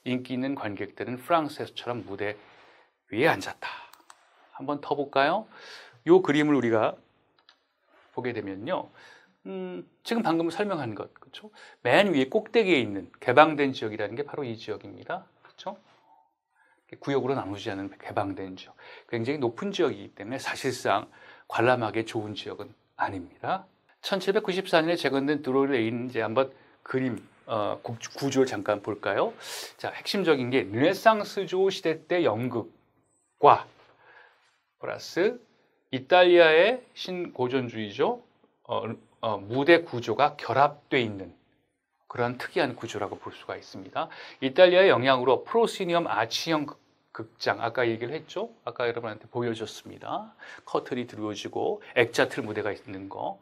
S1: 인기 있는 관객들은 프랑스에서처럼 무대 위에 앉았다. 한번 더 볼까요? 이 그림을 우리가 보게 되면요, 지금 방금 설명한 것, 그렇죠? 맨 위에 꼭대기에 있는 개방된 지역이라는 게 바로 이 지역입니다. 그렇죠? 구역으로 나누지 않은 개방된 지역, 굉장히 높은 지역이기 때문에 사실상 관람하기 좋은 지역은 아닙니다. 1794년에 재건된 드루어리 레인, 이제 한번 그림 구조를 잠깐 볼까요? 자, 핵심적인 게 르네상스조 시대 때 연극과 플러스 이탈리아의 신고전주의죠. 무대 구조가 결합되어 있는 그런 특이한 구조라고 볼 수가 있습니다. 이탈리아의 영향으로 프로시니엄 아치형 극장, 아까 얘기를 했죠? 아까 여러분한테 보여줬습니다. 커튼이 들어오지고 액자틀 무대가 있는 거.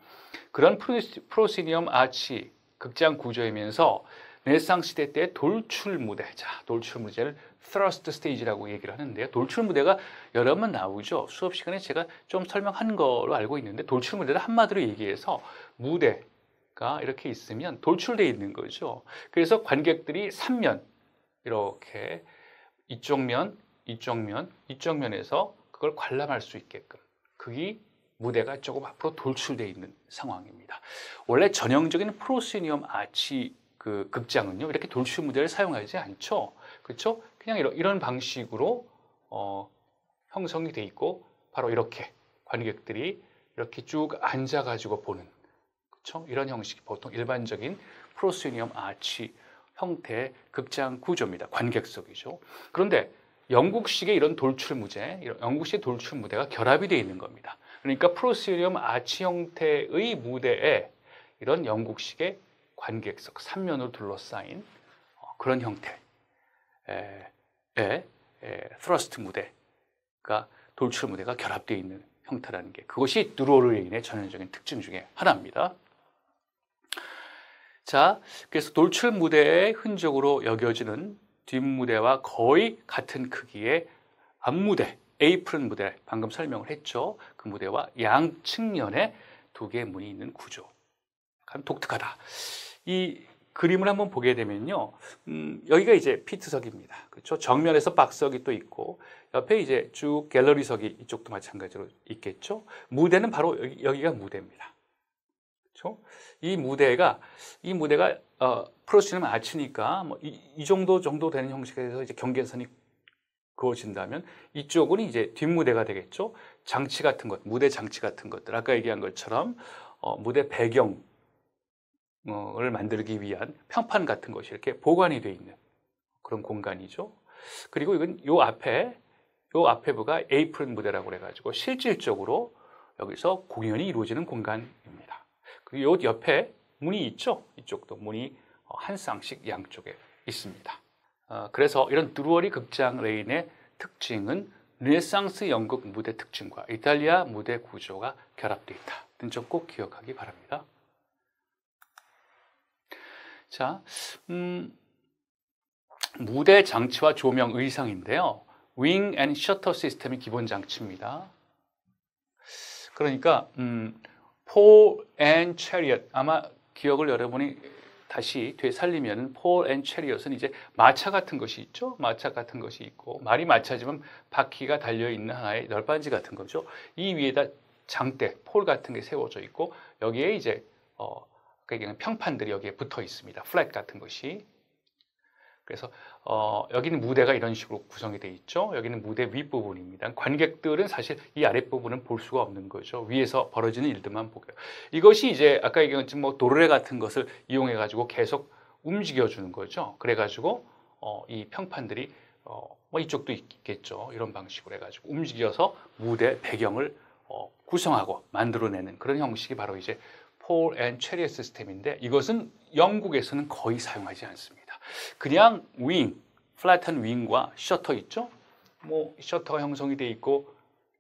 S1: 그런 프로시니엄 아치 극장 구조이면서 르네상스 시대 때 돌출 무대, 자, 돌출 무대를 thrust stage라고 얘기를 하는데요. 돌출 무대가 여러 번 나오죠. 수업 시간에 제가 좀 설명한 거로 알고 있는데, 돌출 무대를 한마디로 얘기해서 무대가 이렇게 있으면 돌출되어 있는 거죠. 그래서 관객들이 3면 이렇게 이쪽 면, 이쪽 면, 이쪽 면에서 그걸 관람할 수 있게끔, 그게 무대가 조금 앞으로 돌출되어 있는 상황입니다. 원래 전형적인 프로시니엄 아치 그 극장은요, 이렇게 돌출 무대를 사용하지 않죠. 그렇죠? 그냥 이런 방식으로 형성이 돼 있고, 바로 이렇게 관객들이 이렇게 쭉 앉아가지고 보는, 그렇죠? 이런 형식이 보통 일반적인 프로시니엄 아치 형태의 극장 구조입니다. 관객석이죠. 그런데 영국식의 이런 돌출 무대, 영국식 돌출 무대가 결합이 되어 있는 겁니다. 그러니까 프로시니엄 아치 형태의 무대에 이런 영국식의 관객석 3면으로 둘러싸인 그런 형태의 트러스트 무대가, 돌출 무대가 결합되어 있는 형태라는 게, 그것이 드루어리 레인의 전형적인 특징 중에 하나입니다. 자, 그래서 돌출 무대의 흔적으로 여겨지는 뒷무대와 거의 같은 크기의 앞무대, 에이프런 무대, 방금 설명을 했죠. 그 무대와 양측면에 두 개의 문이 있는 구조, 참 독특하다. 이 그림을 한번 보게 되면요, 여기가 이제 피트석입니다. 그렇죠? 정면에서 박석이 또 있고, 옆에 이제 쭉 갤러리석이 이쪽도 마찬가지로 있겠죠. 무대는 바로 여기가 무대입니다. 그렇죠? 이 무대가 프로시니엄 아치니까 뭐 이 정도 되는 형식에서 이제 경계선이 그어진다면, 이쪽은 이제 뒷무대가 되겠죠. 장치 같은 것, 무대 장치 같은 것들, 아까 얘기한 것처럼 무대 배경을 만들기 위한 평판 같은 것이 이렇게 보관이 되어 있는 그런 공간이죠. 그리고 이건 요 앞에 부가 에이프런 무대라고 해가지고 실질적으로 여기서 공연이 이루어지는 공간입니다. 그리고 요 옆에 문이 있죠. 이쪽도 문이 한 쌍씩 양쪽에 있습니다. 그래서 이런 드루어리 극장 레인의 특징은 르네상스 영국 무대 특징과 이탈리아 무대 구조가 결합되어 있다. 는 점 꼭 기억하기 바랍니다. 자, 무대 장치와 조명, 의상인데요. 윙 앤 셔터 시스템이 기본 장치입니다. 그러니까 폴 앤 체리엇, 아마 기억을 여러분이 다시 되살리면 폴 앤 체리엇은 이제 마차 같은 것이 있죠. 마차 같은 것이 있고, 말이 마차지만 바퀴가 달려있는 하나의 널빤지 같은 거죠. 이 위에다 장대, 폴 같은 게 세워져 있고, 여기에 이제 평판들이 여기에 붙어 있습니다. 플랫 같은 것이. 그래서 여기는 무대가 이런 식으로 구성이 되어 있죠. 여기는 무대 윗부분입니다. 관객들은 사실 이 아랫부분은 볼 수가 없는 거죠. 위에서 벌어지는 일들만 보고요. 이것이 이제 아까 얘기한 뭐 도르래 같은 것을 이용해 가지고 계속 움직여 주는 거죠. 그래 가지고 이 평판들이 뭐 이쪽도 있겠죠. 이런 방식으로 해 가지고 움직여서 무대 배경을 구성하고 만들어내는 그런 형식이 바로 이제 폴 앤 체리엇 시스템인데, 이것은 영국에서는 거의 사용하지 않습니다. 그냥 윙, 플랫한 윙과 셔터 있죠? 뭐 셔터가 형성이 돼 있고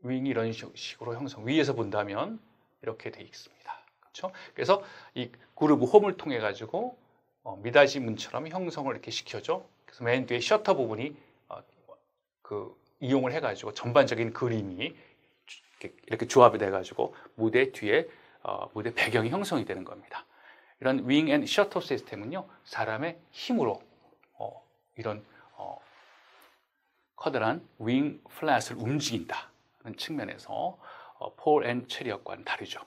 S1: 윙이 이런 식으로 형성, 위에서 본다면 이렇게 돼 있습니다. 그렇죠? 그래서 이 그루브 홈을 통해 가지고 미닫이 문처럼 형성을 이렇게 시켜줘. 그래서 맨 뒤에 셔터 부분이 이용을 해가지고 전반적인 그림이 이렇게 조합이 돼가지고 무대 뒤에 무대 배경이 형성이 되는 겁니다. 이런 윙 앤 셔터 시스템은요, 사람의 힘으로 이런 커다란 윙 플랫을 움직인다는 측면에서 폴 앤 체리엇과는 다르죠.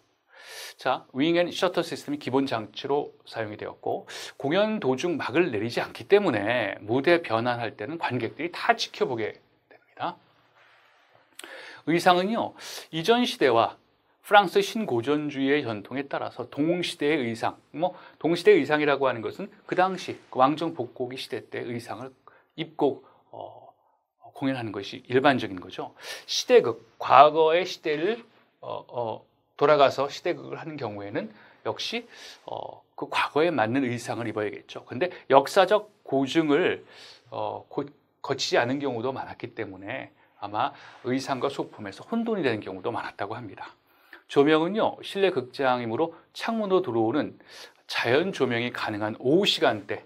S1: 자, 윙 앤 셔터 시스템이 기본 장치로 사용이 되었고, 공연 도중 막을 내리지 않기 때문에 무대 변환할 때는 관객들이 다 지켜보게 됩니다. 의상은요, 이전 시대와 프랑스 신고전주의의 전통에 따라서 동시대의 의상, 동시대의 의상이라고 하는 것은 그 당시 왕정 복고기 시대 때 의상을 입고 공연하는 것이 일반적인 거죠. 시대극, 과거의 시대를 돌아가서 시대극을 하는 경우에는 역시 그 과거에 맞는 의상을 입어야겠죠. 근데 역사적 고증을 거치지 않은 경우도 많았기 때문에 아마 의상과 소품에서 혼돈이 되는 경우도 많았다고 합니다. 조명은요, 실내 극장이므로 창문으로 들어오는 자연 조명이 가능한 오후 시간대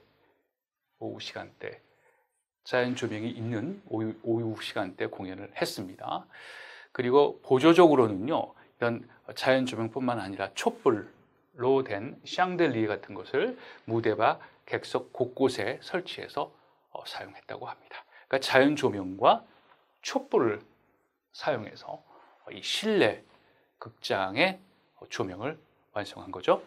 S1: 자연 조명이 있는 오후 시간대 공연을 했습니다. 그리고 보조적으로는요, 이런 자연 조명뿐만 아니라 촛불로 된 샹들리에 같은 것을 무대와 객석 곳곳에 설치해서 사용했다고 합니다. 그러니까 자연 조명과 촛불을 사용해서 이 실내 극장의 조명을 완성한 거죠.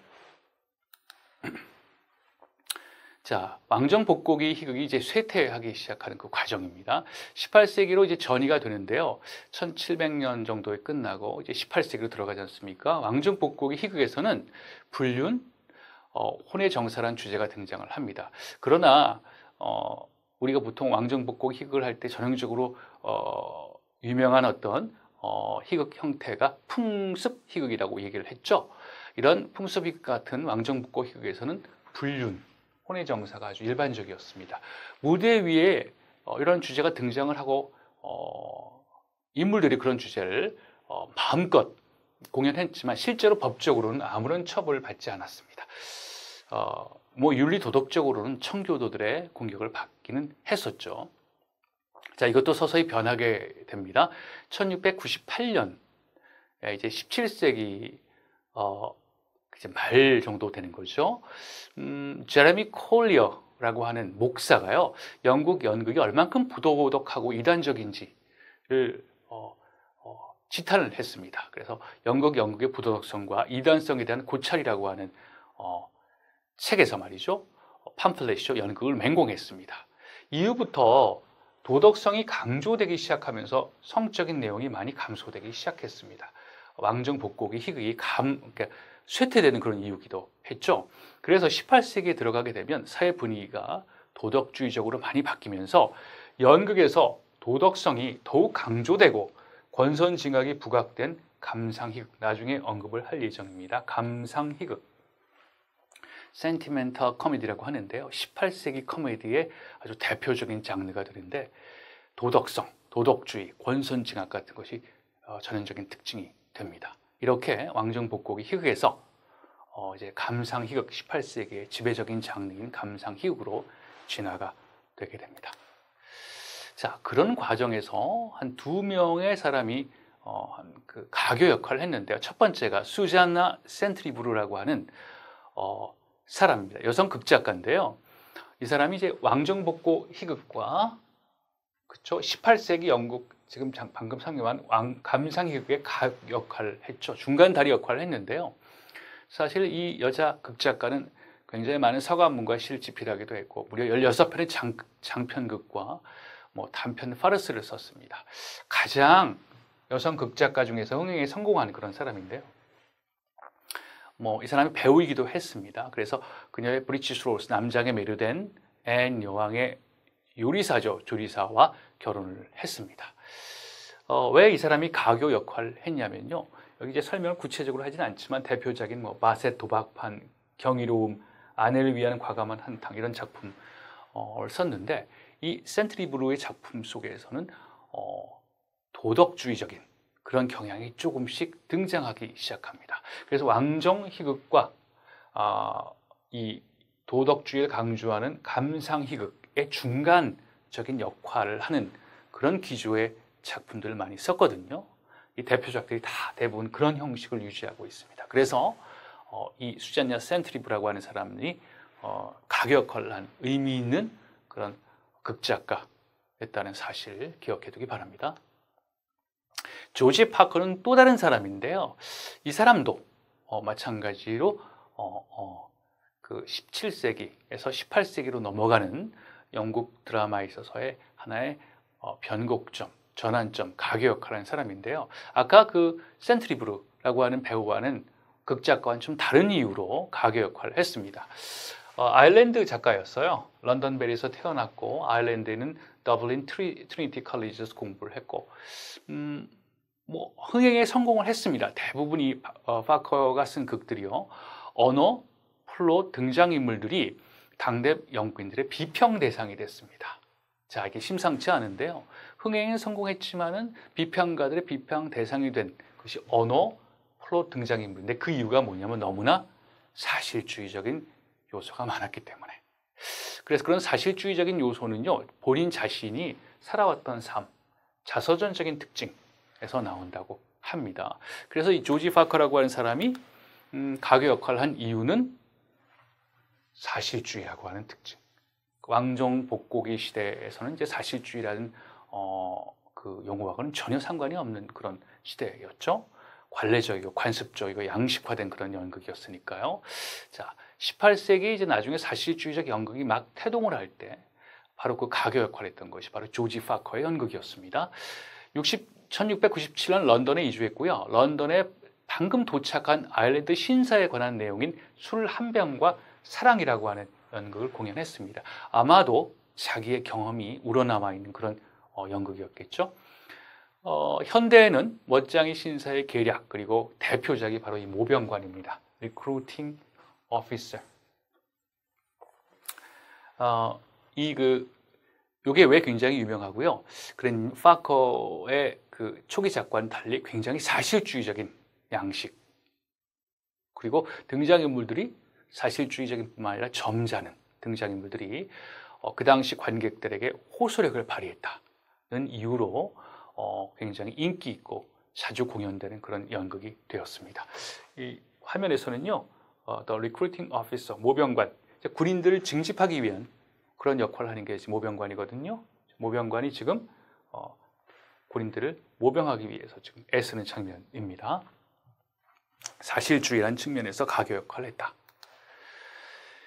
S1: 자, 왕정 복고기 희극이 이제 쇠퇴하기 시작하는 그 과정입니다. 18세기로 이제 전이가 되는데요. 1700년 정도에 끝나고 이제 18세기로 들어가지 않습니까? 왕정 복고기 희극에서는 불륜, 혼의 정사란 주제가 등장을 합니다. 그러나 우리가 보통 왕정 복고기 희극을 할 때 전형적으로 유명한 어떤 희극 형태가 풍습 희극이라고 얘기를 했죠. 이런 풍습 희극 같은 왕정 복고 희극에서는 불륜, 혼의 정사가 아주 일반적이었습니다. 무대 위에 이런 주제가 등장을 하고 인물들이 그런 주제를 마음껏 공연했지만 실제로 법적으로는 아무런 처벌을 받지 않았습니다. 윤리 도덕적으로는 청교도들의 공격을 받기는 했었죠. 자, 이것도 서서히 변하게 됩니다. 1698년, 이제 17세기 이제 말 정도 되는 거죠. 제레미 콜리어라고 하는 목사가요, 영국 연극이 얼만큼 부도덕하고 이단적인지를 지탄을 했습니다. 그래서 연극의 부도덕성과 이단성에 대한 고찰이라고 하는 책에서 말이죠, 팜플렛이죠, 연극을 맹공했습니다. 이후부터 도덕성이 강조되기 시작하면서 성적인 내용이 많이 감소되기 시작했습니다. 왕정 복고기 희극이 그러니까 쇠퇴되는 그런 이유기도 했죠. 그래서 18세기에 들어가게 되면 사회 분위기가 도덕주의적으로 많이 바뀌면서 연극에서 도덕성이 더욱 강조되고 권선징악이 부각된 감상희극, 나중에 언급을 할 예정입니다. 감상희극, 센티멘탈 코미디라고 하는데요, 18세기 코미디의 아주 대표적인 장르가 되는데 도덕성, 도덕주의, 권선징악 같은 것이 전형적인 특징이 됩니다. 이렇게 왕정 복고기 희극에서 이제 감상희극, 18세기의 지배적인 장르인 감상희극으로 진화가 되게 됩니다. 자, 그런 과정에서 한 2명의 사람이 그 가교 역할을 했는데요. 첫 번째가 수잔나 센트리브루라고 하는 사람입니다. 여성 극작가인데요. 이 사람이 이제 왕정 복고 희극과, 그쵸, 18세기 영국 지금 방금 상영한 감상희극의 가 역할을 했죠. 중간 다리 역할을 했는데요. 사실 이 여자 극작가는 굉장히 많은 서간문과 시를 집필하기도 했고 무려 16편의 장편극과 단편 파르스를 썼습니다. 가장 여성 극작가 중에서 흥행에 성공한 그런 사람인데요. 이 사람이 배우이기도 했습니다. 그래서 그녀의 브리치스로스, 남장에 매료된 앤 여왕의 요리사죠. 조리사와 결혼을 했습니다. 왜 이 사람이 가교 역할을 했냐면요, 여기 이제 설명을 구체적으로 하진 않지만 대표적인 마셋 도박판, 경이로움, 아내를 위한 과감한 한탕 이런 작품을 썼는데, 이 센트리 브루의 작품 속에서는 도덕주의적인 그런 경향이 조금씩 등장하기 시작합니다. 그래서 왕정 희극과 이 도덕주의를 강조하는 감상 희극의 중간적인 역할을 하는 그런 기조의 작품들을 많이 썼거든요. 이 대표작들이 다 대부분 그런 형식을 유지하고 있습니다. 그래서 이 수잔냐 센트리브라고 하는 사람이 가격을 의미 있는 그런 극작가였다는 사실 기억해두기 바랍니다. 조지 파커는 또 다른 사람인데요. 이 사람도 마찬가지로 그 17세기에서 18세기로 넘어가는 영국 드라마에 있어서의 하나의 변곡점, 전환점, 가교 역할을 하는 사람인데요. 아까 그 센트리브르라고 하는 배우와는 극작가와는 좀 다른 이유로 가교 역할을 했습니다. 아일랜드 작가였어요. 런던베리에서 태어났고 아일랜드에는 더블린 트리니티 컬리지에서 공부를 했고 뭐 흥행에 성공을 했습니다. 대부분 이 파커가 쓴 극들이요. 언어, 플롯, 등장인물들이 당대 영국인들의 비평 대상이 됐습니다. 자, 이게 심상치 않은데요. 흥행에 성공했지만은 비평가들의 비평 대상이 된 것이 언어, 플롯, 등장인물인데 그 이유가 뭐냐면 너무나 사실주의적인 요소가 많았기 때문에. 그래서 그런 사실주의적인 요소는요, 본인 자신이 살아왔던 삶, 자서전적인 특징에서 나온다고 합니다. 그래서 이 조지 파커라고 하는 사람이 가교 역할을 한 이유는 사실주의라고 하는 특징. 왕정 복고기 시대에서는 이제 사실주의라는 그 용어와는 전혀 상관이 없는 그런 시대였죠. 관례적이고 관습적이고 양식화된 그런 연극이었으니까요. 자, 18세기 이제 나중에 사실주의적 연극이 막 태동을 할 때 바로 그 가교 역할을 했던 것이 바로 조지 파커의 연극이었습니다. 1697년 런던에 이주했고요. 런던에 방금 도착한 아일랜드 신사에 관한 내용인 술 한 병과 사랑이라고 하는 연극을 공연했습니다. 아마도 자기의 경험이 우러남아 있는 그런 연극이었겠죠. 현대에는 멋쟁이 신사의 계략 그리고 대표작이 바로 이 모병관입니다. Recruiting Officer. 이게 왜 굉장히 유명하고요. 그런 파커의 그 초기작과는 달리 굉장히 사실주의적인 양식 그리고 등장인물들이 사실주의적인 뿐만 아니라 점잖은 등장인물들이 그 당시 관객들에게 호소력을 발휘했다는 이유로 굉장히 인기 있고 자주 공연되는 그런 연극이 되었습니다. 이 화면에서는요, The Recruiting Officer, 모병관, 군인들을 징집하기 위한 그런 역할을 하는 게 모병관이거든요. 모병관이 지금 군인들을 모병하기 위해서 지금 애쓰는 장면입니다. 사실주의라는 측면에서 가교 역할을 했다.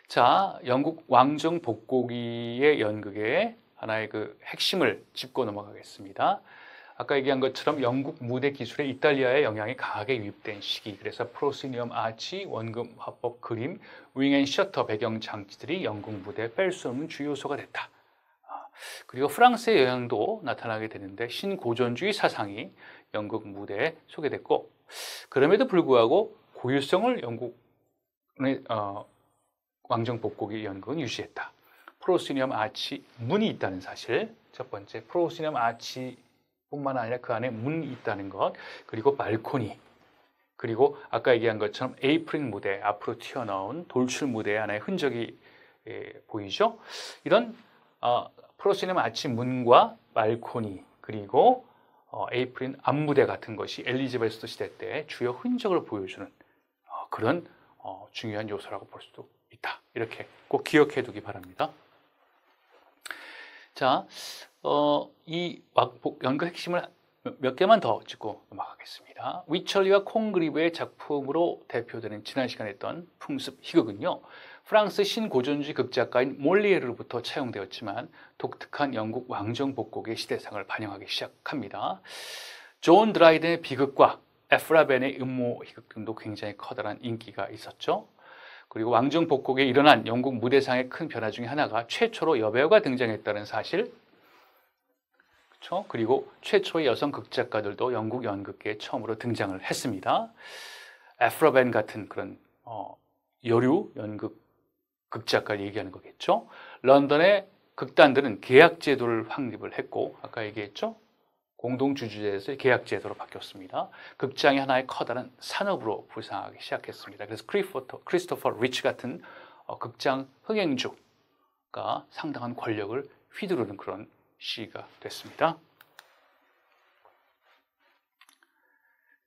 S1: 자, 영국 왕정 복고기의 연극의 하나의 그 핵심을 짚고 넘어가겠습니다. 아까 얘기한 것처럼 영국 무대 기술에 이탈리아의 영향이 강하게 유입된 시기, 그래서 프로시니엄 아치, 원금 화법 그림, 윙 앤 셔터 배경 장치들이 영국 무대에 뺄 수 없는 주요 요소가 됐다. 그리고 프랑스의 영향도 나타나게 되는데 신고전주의 사상이 영국 무대에 소개됐고, 그럼에도 불구하고 고유성을 영국의 왕정 복고기 연극은 유지했다. 프로시니엄 아치 문이 있다는 사실, 첫 번째 프로시니엄 아치 뿐만 아니라 그 안에 문이 있다는 것, 그리고 발코니, 그리고 아까 얘기한 것처럼 에이프린 무대, 앞으로 튀어나온 돌출 무대의 하나의 흔적이 보이죠? 이런 프로시니엄 아치 문과 발코니, 그리고 에이프린 앞무대 같은 것이 엘리자베스 시대 때 주요 흔적을 보여주는 그런 중요한 요소라고 볼 수도 있다. 이렇게 꼭 기억해 두기 바랍니다. 자, 이 연극 핵심을 몇 개만 더 짚고 넘어가겠습니다. 위철리와 콩그리브의 작품으로 대표되는 지난 시간에 했던 풍습 희극은요, 프랑스 신고전주의 극작가인 몰리에르로부터 차용되었지만 독특한 영국 왕정 복고기의 시대상을 반영하기 시작합니다. 존 드라이덴의 비극과 에프라벤의 음모 희극 등도 굉장히 커다란 인기가 있었죠. 그리고 왕정 복고기에 일어난 영국 무대상의 큰 변화 중에 하나가 최초로 여배우가 등장했다는 사실, 그렇죠? 그리고 최초의 여성 극작가들도 영국 연극계에 처음으로 등장을 했습니다. 에프라벤 같은 그런 여류 연극 극작가를 얘기하는 거겠죠. 런던의 극단들은 계약제도를 확립을 했고, 아까 얘기했죠? 공동주주제에서 계약제도로 바뀌었습니다. 극장이 하나의 커다란 산업으로 부상하기 시작했습니다. 그래서 크리스토퍼 리치 같은 극장 흥행주가 상당한 권력을 휘두르는 그런 시기가 됐습니다.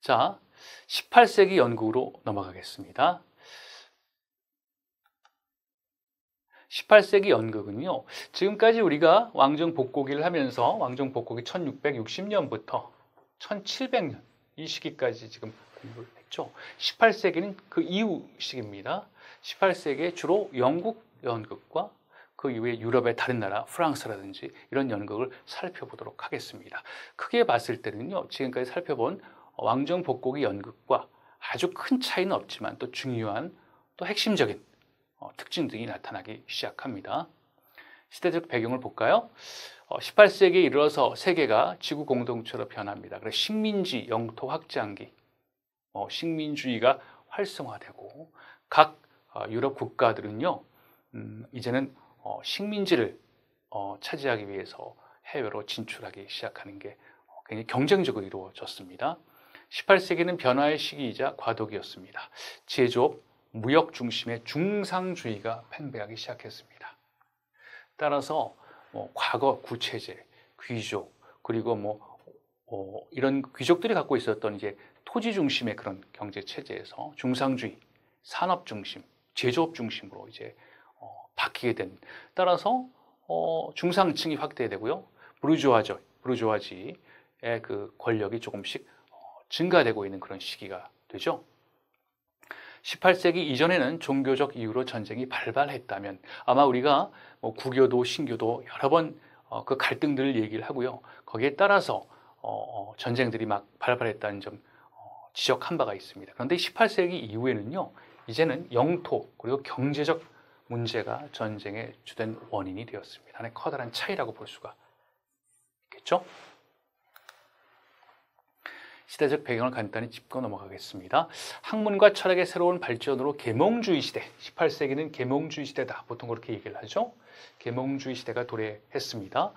S1: 자, 18세기 연극으로 넘어가겠습니다. 18세기 연극은요, 지금까지 우리가 왕정복고기를 하면서 왕정복고기 1660년부터 1700년 이 시기까지 지금 공부를 했죠. 18세기는 그 이후 시기입니다. 18세기에 주로 영국 연극과 그 이후에 유럽의 다른 나라, 프랑스라든지 이런 연극을 살펴보도록 하겠습니다. 크게 봤을 때는요, 지금까지 살펴본 왕정복고기 연극과 아주 큰 차이는 없지만 또 중요한 또 핵심적인 특징 등이 나타나기 시작합니다. 시대적 배경을 볼까요? 18세기에 이르러서 세계가 지구 공동체로 변합니다. 그래서 식민지 영토 확장기, 식민주의가 활성화되고 각 유럽 국가들은요, 이제는 식민지를 차지하기 위해서 해외로 진출하기 시작하는 게 굉장히 경쟁적으로 이루어졌습니다. 18세기는 변화의 시기이자 과도기였습니다. 제조업, 무역 중심의 중상주의가 팽배하기 시작했습니다. 따라서 과거 구체제, 귀족, 그리고 이런 귀족들이 갖고 있었던 이제 토지 중심의 그런 경제 체제에서 중상주의, 산업 중심, 제조업 중심으로 이제 바뀌게 된. 따라서 중상층이 확대되고요, 부르주아지의 그 권력이 조금씩 증가되고 있는 그런 시기가 되죠. 18세기 이전에는 종교적 이유로 전쟁이 발발했다면 아마 우리가 구교도 신교도 여러 번 그 갈등들을 얘기를 하고요, 거기에 따라서 전쟁들이 막 발발했다는 점 지적한 바가 있습니다. 그런데 18세기 이후에는요, 이제는 영토 그리고 경제적 문제가 전쟁의 주된 원인이 되었습니다. 하나의 커다란 차이라고 볼 수가 있겠죠. 시대적 배경을 간단히 짚고 넘어가겠습니다. 학문과 철학의 새로운 발전으로 계몽주의 시대, 18세기는 계몽주의 시대다, 보통 그렇게 얘기를 하죠. 계몽주의 시대가 도래했습니다.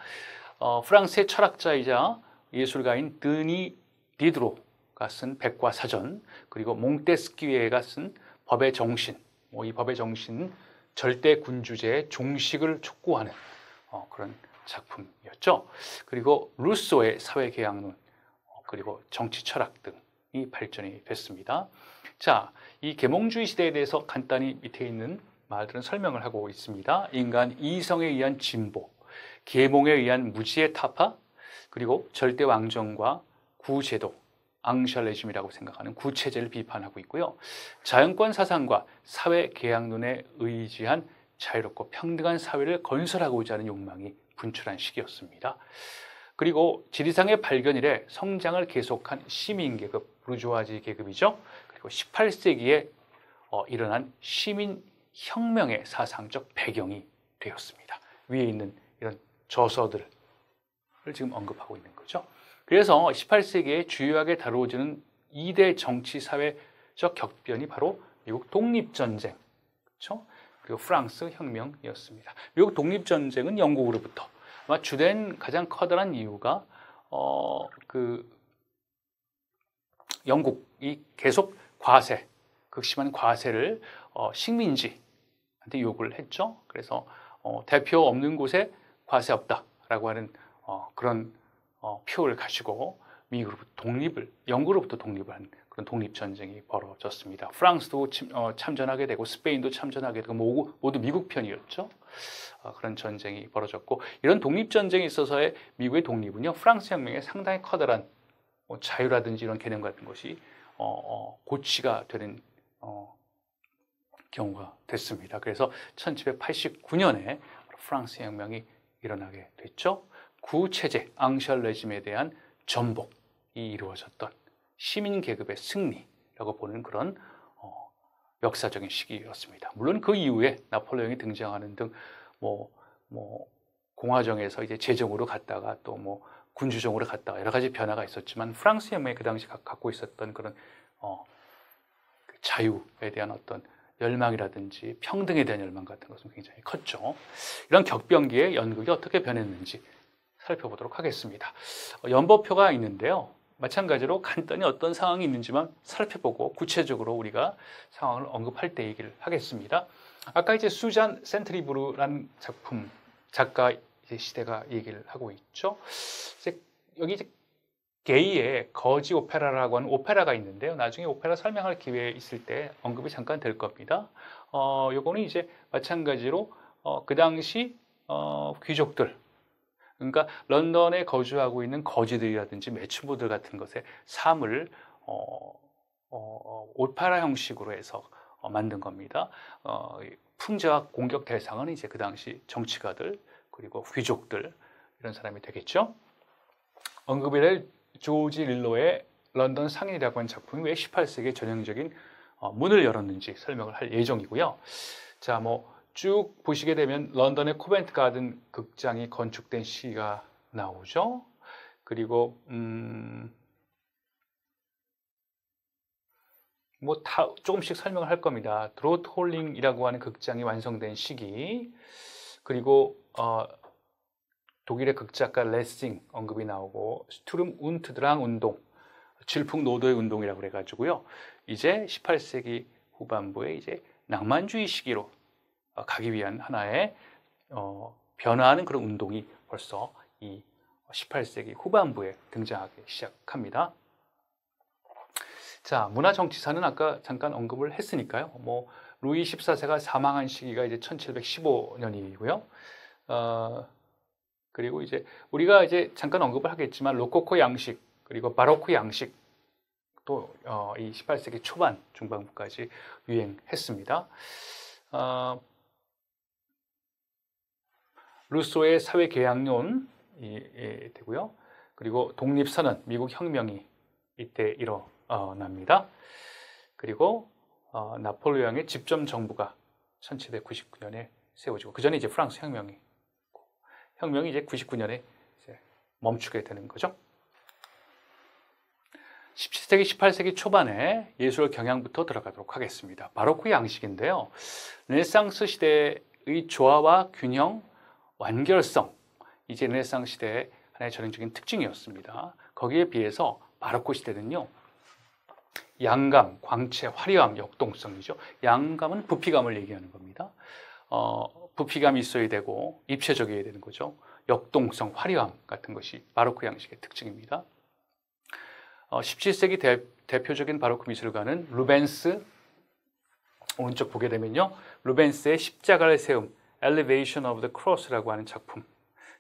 S1: 프랑스의 철학자이자 예술가인 드니 디드로가 쓴 백과사전, 그리고 몽테스키에가 쓴 법의 정신, 이 법의 정신은 절대 군주제의 종식을 촉구하는 그런 작품이었죠. 그리고 루소의 사회계약론, 그리고 정치 철학 등이 발전이 됐습니다. 자, 이 계몽주의 시대에 대해서 간단히 밑에 있는 말들은 설명을 하고 있습니다. 인간 이성에 의한 진보, 계몽에 의한 무지의 타파, 그리고 절대 왕정과 구제도, 앙샬레즘이라고 생각하는 구체제를 비판하고 있고요. 자연권 사상과 사회 계약론에 의지한 자유롭고 평등한 사회를 건설하고자 하는 욕망이 분출한 시기였습니다. 그리고 지리상의 발견 이래 성장을 계속한 시민계급, 부르주아지 계급이죠. 그리고 18세기에 일어난 시민혁명의 사상적 배경이 되었습니다. 위에 있는 이런 저서들을 지금 언급하고 있는 거죠. 그래서 18세기에 주요하게 다루어지는 2대 정치, 사회적 격변이 바로 미국 독립전쟁, 그렇죠? 그리고 프랑스 혁명이었습니다. 미국 독립전쟁은 영국으로부터 아마 주된 가장 커다란 이유가 영국이 계속 과세, 극심한 과세를 식민지한테 요구를 했죠. 그래서 대표 없는 곳에 과세 없다라고 하는 그런 표를 가지고 영국으로부터 독립을 한 그런 독립전쟁이 벌어졌습니다. 프랑스도 참전하게 되고 스페인도 참전하게 되고 모두 미국 편이었죠. 그런 전쟁이 벌어졌고, 이런 독립전쟁에 있어서의 미국의 독립은요, 프랑스 혁명에 상당히 커다란 자유라든지 이런 개념 같은 것이 고취가 되는 경우가 됐습니다. 그래서 1789년에 프랑스 혁명이 일어나게 됐죠. 구체제, 앙샬레즘에 대한 전복이 이루어졌던 시민계급의 승리라고 보는 그런 역사적인 시기였습니다. 물론 그 이후에 나폴레옹이 등장하는 등 공화정에서 이제 제정으로 갔다가 또 군주정으로 갔다가 여러 가지 변화가 있었지만, 프랑스 혁명이 그 당시 갖고 있었던 그런 자유에 대한 어떤 열망이라든지 평등에 대한 열망 같은 것은 굉장히 컸죠. 이런 격변기의 연극이 어떻게 변했는지 살펴보도록 하겠습니다. 연보표가 있는데요. 마찬가지로 간단히 어떤 상황이 있는지만 살펴보고 구체적으로 우리가 상황을 언급할 때 얘기를 하겠습니다. 아까 이제 수잔 센트리브르라는 작품 작가 이제 시대가 얘기를 하고 있죠. 이제 여기 이제 게이의 거지 오페라라고 하는 오페라가 있는데요. 나중에 오페라 설명할 기회 있을 때 언급이 잠깐 될 겁니다. 요거는 이제 마찬가지로 그 당시 귀족들, 그러니까 런던에 거주하고 있는 거지들이라든지 매춘부들 같은 것의 삶을 오페라 형식으로 해서 만든 겁니다. 풍자와 공격 대상은 이제 그 당시 정치가들 그리고 귀족들 이런 사람이 되겠죠. 언급이 될 조지 릴로의 런던 상인이라고 하는 작품이 왜 18세기의 전형적인 문을 열었는지 설명을 할 예정이고요. 자, 뭐 쭉 보시게 되면 런던의 코벤트 가든 극장이 건축된 시기가 나오죠. 그리고 뭐 다 조금씩 설명을 할 겁니다. 드로트 홀링이라고 하는 극장이 완성된 시기, 그리고 독일의 극작가 레싱 언급이 나오고 스투름 운트 드랑 운동, 질풍노도의 운동이라고 그래가지고요. 이제 18세기 후반부에 이제 낭만주의 시기로 가기 위한 하나의 변화하는 그런 운동이 벌써 이 18세기 후반부에 등장하기 시작합니다. 자, 문화정치사는 아까 잠깐 언급을 했으니까요. 뭐 루이 14세가 사망한 시기가 이제 1715년이고요. 그리고 이제 우리가 이제 잠깐 언급을 하겠지만 로코코 양식 그리고 바로크 양식 또 이 18세기 초반 중반부까지 유행했습니다. 루소의 사회계약론이 되고요. 그리고 독립선언, 미국 혁명이 이때 일어납니다. 그리고 나폴레옹의 집점 정부가 1799년에 세워지고 그 전에 이제 프랑스 혁명이 이제 99년에 이제 멈추게 되는 거죠. 17세기, 18세기 초반에 예술 경향부터 들어가도록 하겠습니다. 바로크 양식인데요. 르네상스 시대의 조화와 균형, 완결성, 이제 르네상스 시대의 하나의 전형적인 특징이었습니다. 거기에 비해서 바로크 시대는요, 양감, 광채, 화려함, 역동성이죠. 양감은 부피감을 얘기하는 겁니다. 부피감이 있어야 되고 입체적이어야 되는 거죠. 역동성, 화려함 같은 것이 바로크 양식의 특징입니다. 17세기 대표적인 바로크 미술가는 루벤스, 오른쪽 보게 되면요, 루벤스의 십자가를 세움, Elevation of the Cross라고 하는 작품.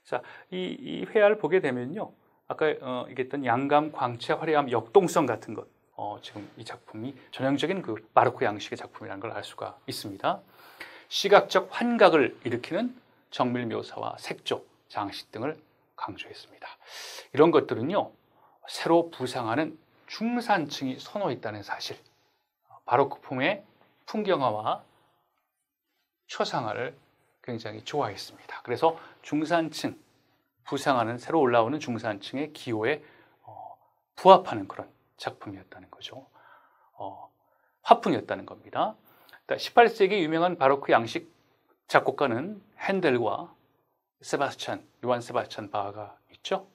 S1: 자, 이 회화를 보게 되면요, 아까 얘기했던 양감, 광채, 화려함, 역동성 같은 것, 지금 이 작품이 전형적인 그 바로크 양식의 작품이라는 걸 알 수가 있습니다. 시각적 환각을 일으키는 정밀 묘사와 색조, 장식 등을 강조했습니다. 이런 것들은요, 새로 부상하는 중산층이 선호했다는 사실, 바로크풍의 풍경화와 초상화를 굉장히 좋아했습니다. 그래서 중산층, 부상하는 새로 올라오는 중산층의 기호에 부합하는 그런 작품이었다는 거죠. 화풍이었다는 겁니다. 18세기 유명한 바로크 양식 작곡가는 핸델과 요한 세바스찬 바하가 있죠.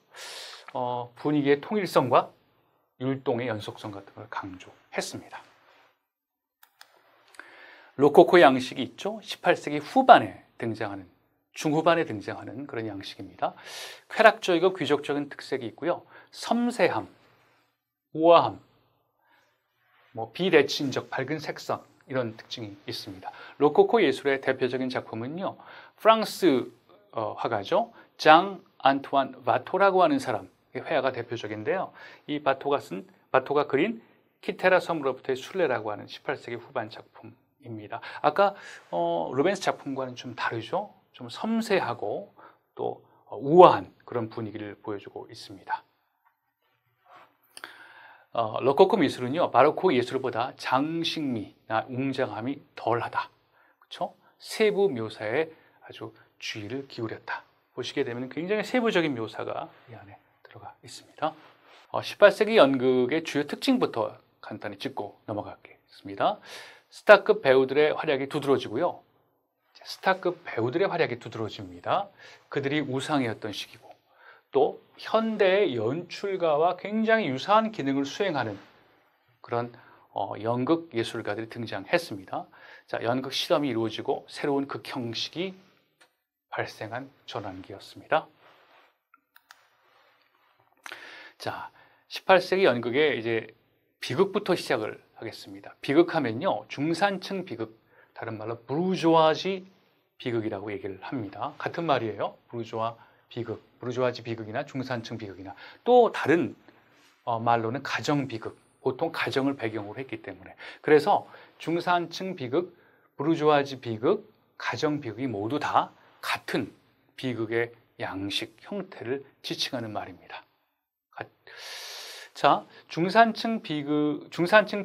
S1: 분위기의 통일성과 율동의 연속성 같은 걸 강조했습니다. 로코코 양식이 있죠. 18세기 후반에 등장하는, 중후반에 등장하는 그런 양식입니다. 쾌락적이고 귀족적인 특색이 있고요. 섬세함, 우아함, 비대칭적 밝은 색상, 이런 특징이 있습니다. 로코코 예술의 대표적인 작품은요, 프랑스 화가죠. 장 안투안 바토라고 하는 사람, 회화가 대표적인데요. 이 바토가 그린 키테라 섬으로부터의 순례라고 하는 18세기 후반 작품입니다. 아까 루벤스 작품과는 좀 다르죠. 좀 섬세하고 또 우아한 그런 분위기를 보여주고 있습니다. 로코코 미술은요, 바로크 예술보다 장식미나 웅장함이 덜하다. 그렇죠? 세부 묘사에 아주 주의를 기울였다. 보시게 되면 굉장히 세부적인 묘사가 이 안에 들어가 있습니다. 18세기 연극의 주요 특징부터 간단히 짚고 넘어가겠습니다. 스타급 배우들의 활약이 두드러지고요. 스타급 배우들의 활약이 두드러집니다. 그들이 우상이었던 시기고 또 현대의 연출가와 굉장히 유사한 기능을 수행하는 그런 연극 예술가들이 등장했습니다. 자, 연극 실험이 이루어지고 새로운 극 형식이 발생한 전환기였습니다. 자, 18세기 연극의 이제 비극부터 시작을 하겠습니다. 비극하면요, 중산층 비극, 다른 말로 부르주아지 비극이라고 얘기를 합니다. 같은 말이에요. 부르주아 비극, 부르주아지 비극이나 중산층 비극이나 또 다른 말로는 가정 비극, 보통 가정을 배경으로 했기 때문에. 그래서 중산층 비극, 부르주아지 비극, 가정 비극이 모두 다 같은 비극의 양식, 형태를 지칭하는 말입니다. 자, 중산층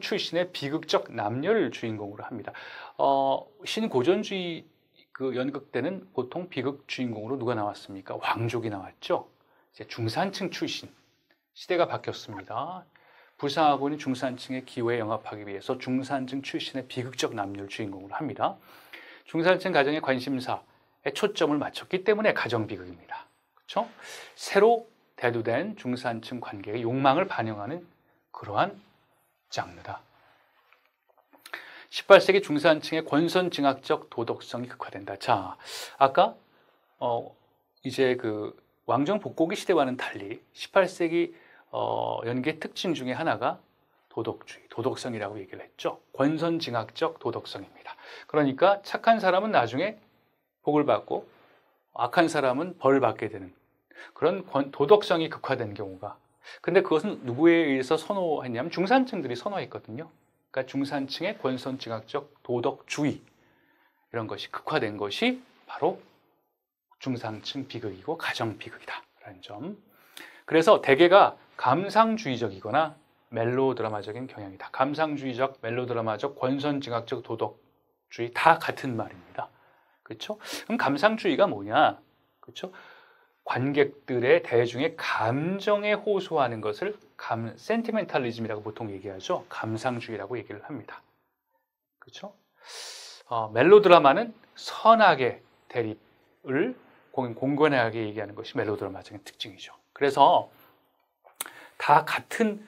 S1: 출신의 비극적 남녀를 주인공으로 합니다. 신고전주의 그 연극 때는 보통 비극 주인공으로 누가 나왔습니까? 왕족이 나왔죠. 이제 중산층 출신. 시대가 바뀌었습니다. 부상하고는 중산층의 기호에 영합하기 위해서 중산층 출신의 비극적 남녀를 주인공으로 합니다. 중산층 가정의 관심사에 초점을 맞췄기 때문에 가정 비극입니다. 그렇죠? 새로 대두된 중산층 관계의 욕망을 반영하는 그러한 장르다. 18세기 중산층의 권선징악적 도덕성이 극화된다. 자, 아까 이제 그 왕정 복고기 시대와는 달리 18세기 연기의 특징 중에 하나가 도덕주의, 도덕성이라고 얘기를 했죠. 권선징악적 도덕성입니다. 그러니까 착한 사람은 나중에 복을 받고 악한 사람은 벌을 받게 되는 그런 도덕성이 극화된 경우가. 근데 그것은 누구에 의해서 선호했냐면 중산층들이 선호했거든요. 그러니까 중산층의 권선징악적 도덕주의, 이런 것이 극화된 것이 바로 중산층 비극이고 가정 비극이다라는 점. 그래서 대개가 감상주의적이거나 멜로드라마적인 경향이다. 감상주의적, 멜로드라마적, 권선징악적 도덕주의 다 같은 말입니다. 그렇죠? 그럼 감상주의가 뭐냐? 그렇죠? 관객들의 대중의 감정에 호소하는 것을 센티멘탈리즘이라고 보통 얘기하죠. 감상주의라고 얘기를 합니다. 그렇죠? 멜로드라마는 선악의 대립을 공건하게 얘기하는 것이 멜로드라마적인 특징이죠. 그래서 다 같은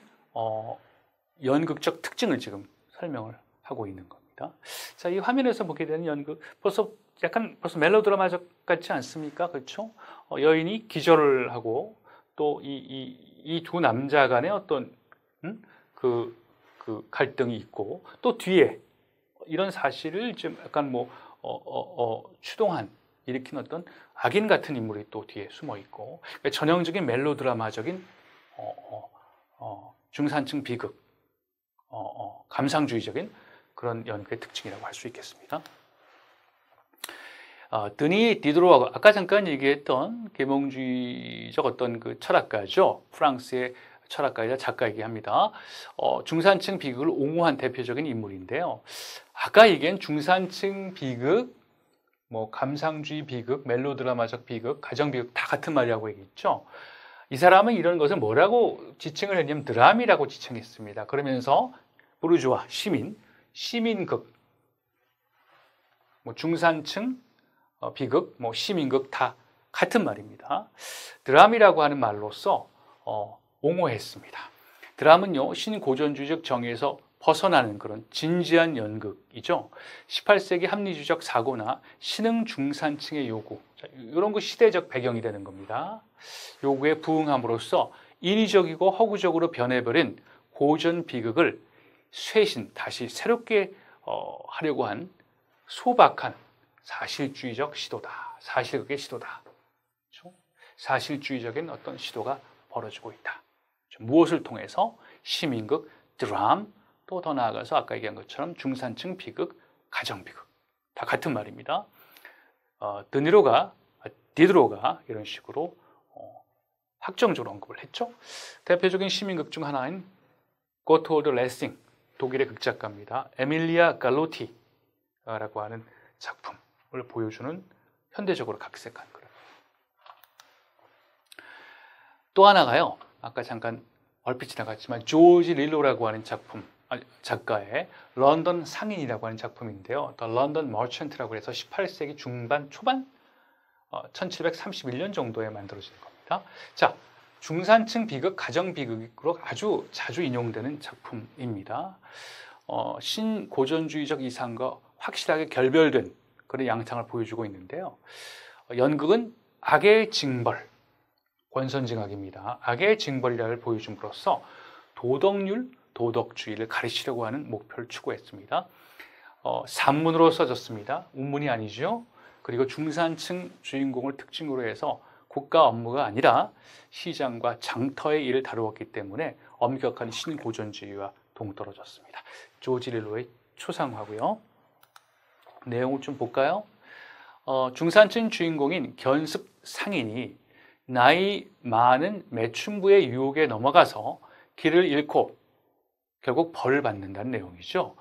S1: 연극적 특징을 지금 설명을 하고 있는 겁니다. 자, 이 화면에서 보게 되는 연극, 벌써 멜로드라마적 같지 않습니까? 그렇죠? 여인이 기절을 하고 또 이 두 남자 간의 어떤 그 갈등이 있고 또 뒤에 이런 사실을 좀 약간 일으킨 어떤 악인 같은 인물이 또 뒤에 숨어 있고, 그러니까 전형적인 멜로드라마적인 중산층 비극, 감상주의적인 그런 연극의 특징이라고 할 수 있겠습니다. 드니 디드로가 아까 잠깐 얘기했던 계몽주의적 어떤 그 철학가죠. 프랑스의 철학가이자 작가이기도 합니다. 중산층 비극을 옹호한 대표적인 인물인데요. 아까 얘기한 중산층 비극, 감상주의 비극, 멜로드라마적 비극, 가정 비극 다 같은 말이라고 얘기했죠. 이 사람은 이런 것을 뭐라고 지칭을 했냐면 드람이라고 지칭했습니다. 그러면서 부르주아, 시민극, 중산층 비극, 시민극 다 같은 말입니다. 드람이라고 하는 말로서 옹호했습니다. 드람은요, 신고전주의적 정의에서 벗어나는 그런 진지한 연극이죠. 18세기 합리주의적 사고나 신흥 중산층의 요구, 이런 거 시대적 배경이 되는 겁니다. 요구에 부응함으로써 인위적이고 허구적으로 변해버린 고전 비극을 다시 새롭게 하려고 한 소박한 사실주의적 시도다. 사실극의 시도다. 그렇죠? 사실주의적인 어떤 시도가 벌어지고 있다. 무엇을 통해서? 시민극, 드람, 또 더 나아가서 아까 얘기한 것처럼 중산층 비극, 가정 비극 다 같은 말입니다. 디드로가 이런 식으로 확정적으로 언급을 했죠. 대표적인 시민극 중 하나인 고토드 레싱, 독일의 극작가입니다. 에밀리아 갈로티라고 하는 작품을 보여주는 현대적으로 각색한 그런. 또 하나가요, 아까 잠깐 얼핏 지나갔지만 조지 릴로라고 하는 작품, 작가의 런던 상인이라고 하는 작품인데요. The London Merchant라고 해서 18세기 중반 초반 1731년 정도에 만들어진 겁니다. 자, 중산층 비극, 가정 비극으로 아주 자주 인용되는 작품입니다. 신고전주의적 이상과 확실하게 결별된 그런 양상을 보여주고 있는데요. 연극은 악의 징벌, 권선징악입니다. 악의 징벌이라를 보여줌으로써 도덕률, 도덕주의를 가르치려고 하는 목표를 추구했습니다. 산문으로 써졌습니다. 운문이 아니죠. 그리고 중산층 주인공을 특징으로 해서 국가 업무가 아니라 시장과 장터의 일을 다루었기 때문에 엄격한 신고전주의와 동떨어졌습니다. 조지 릴로의 초상화고요. 내용을 좀 볼까요? 중산층 주인공인 견습 상인이 나이 많은 매춘부의 유혹에 넘어가서 길을 잃고 결국 벌을 받는다는 내용이죠.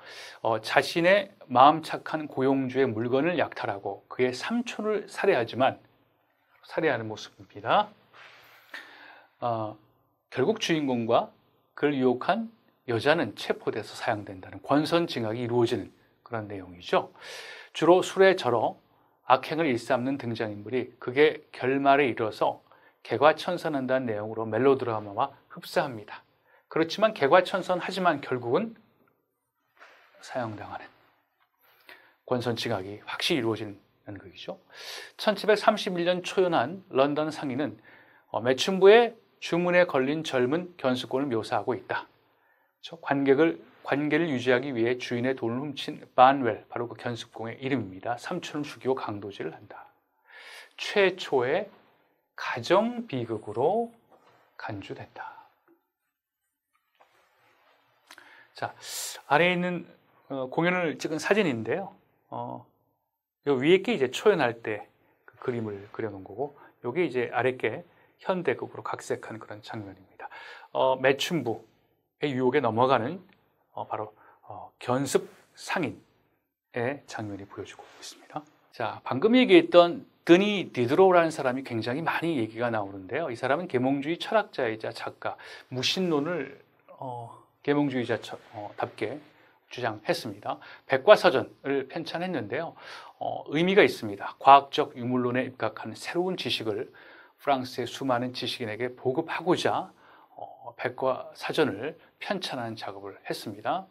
S1: 자신의 마음 착한 고용주의 물건을 약탈하고 그의 삼촌을 살해하는 모습입니다. 결국 주인공과 그를 유혹한 여자는 체포돼서 사형된다는 권선징악이 이루어지는 그런 내용이죠. 주로 술에 절어 악행을 일삼는 등장인물이 그게 결말에 이르러서 개과천선한다는 내용으로 멜로드라마와 흡사합니다. 그렇지만 개과천선하지만 결국은 사형당하는 권선징악이 확실히 이루어지는 연극이죠. 1731년 초연한 런던 상인은 매춘부의 주문에 걸린 젊은 견습꾼을 묘사하고 있다. 관계를 유지하기 위해 주인의 돈을 훔친 반웰, 바로 그 견습공의 이름입니다. 삼촌을 죽이고 강도질을 한다. 최초의 가정 비극으로 간주된다. 자, 아래에 있는 공연을 찍은 사진인데요. 요 위에 게 이제 초연할 때 그 그림을 그려놓은 거고, 요게 이제 아래 게 현대극으로 각색한 그런 장면입니다. 매춘부의 유혹에 넘어가는 바로 견습 상인의 장면이 보여주고 있습니다. 자, 방금 얘기했던 드니 디드로라는 사람이 굉장히 많이 얘기가 나오는데요. 이 사람은 계몽주의 철학자이자 작가, 무신론을 계몽주의자답게 주장했습니다. 백과사전을 편찬했는데요. 의미가 있습니다. 과학적 유물론에 입각한 새로운 지식을 프랑스의 수많은 지식인에게 보급하고자 백과사전을 편찬하는 작업을 했습니다.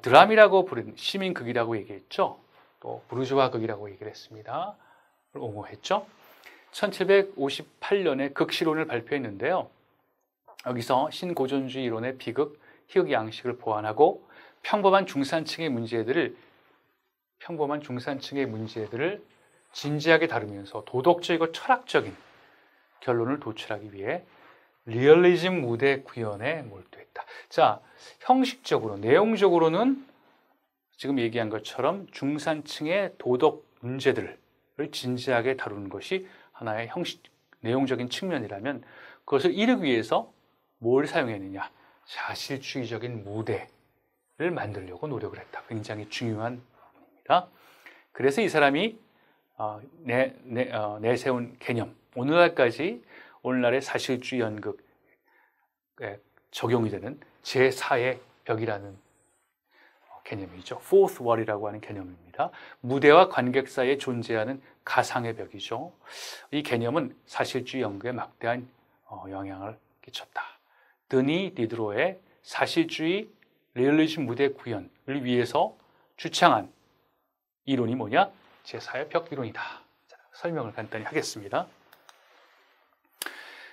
S1: 드람이라고 부른 시민극이라고 얘기했죠. 또 부르주아극이라고 얘기를 했습니다. 옹호했죠. 1758년에 극시론을 발표했는데요. 여기서 신고전주의 이론의 비극, 희극 양식을 보완하고 평범한 중산층의 문제들을 진지하게 다루면서 도덕적이고 철학적인 결론을 도출하기 위해 리얼리즘 무대 구현에 몰두했다. 자, 형식적으로, 내용적으로는 지금 얘기한 것처럼 중산층의 도덕 문제들을 진지하게 다루는 것이 하나의 내용적인 측면이라면, 그것을 이루기 위해서 뭘 사용했느냐? 자실주의적인 무대를 만들려고 노력을 했다. 굉장히 중요한 부분입니다. 그래서 이 사람이 내세운 개념, 오늘날의 사실주의 연극에 적용이 되는 제4의 벽이라는 개념이죠. Fourth Wall이라고 하는 개념입니다. 무대와 관객 사이에 존재하는 가상의 벽이죠. 이 개념은 사실주의 연극에 막대한 영향을 끼쳤다. 드니 디드로의 사실주의 리얼리즘 무대 구현을 위해서 주창한 이론이 뭐냐? 제4의 벽 이론이다. 자, 설명을 간단히 하겠습니다.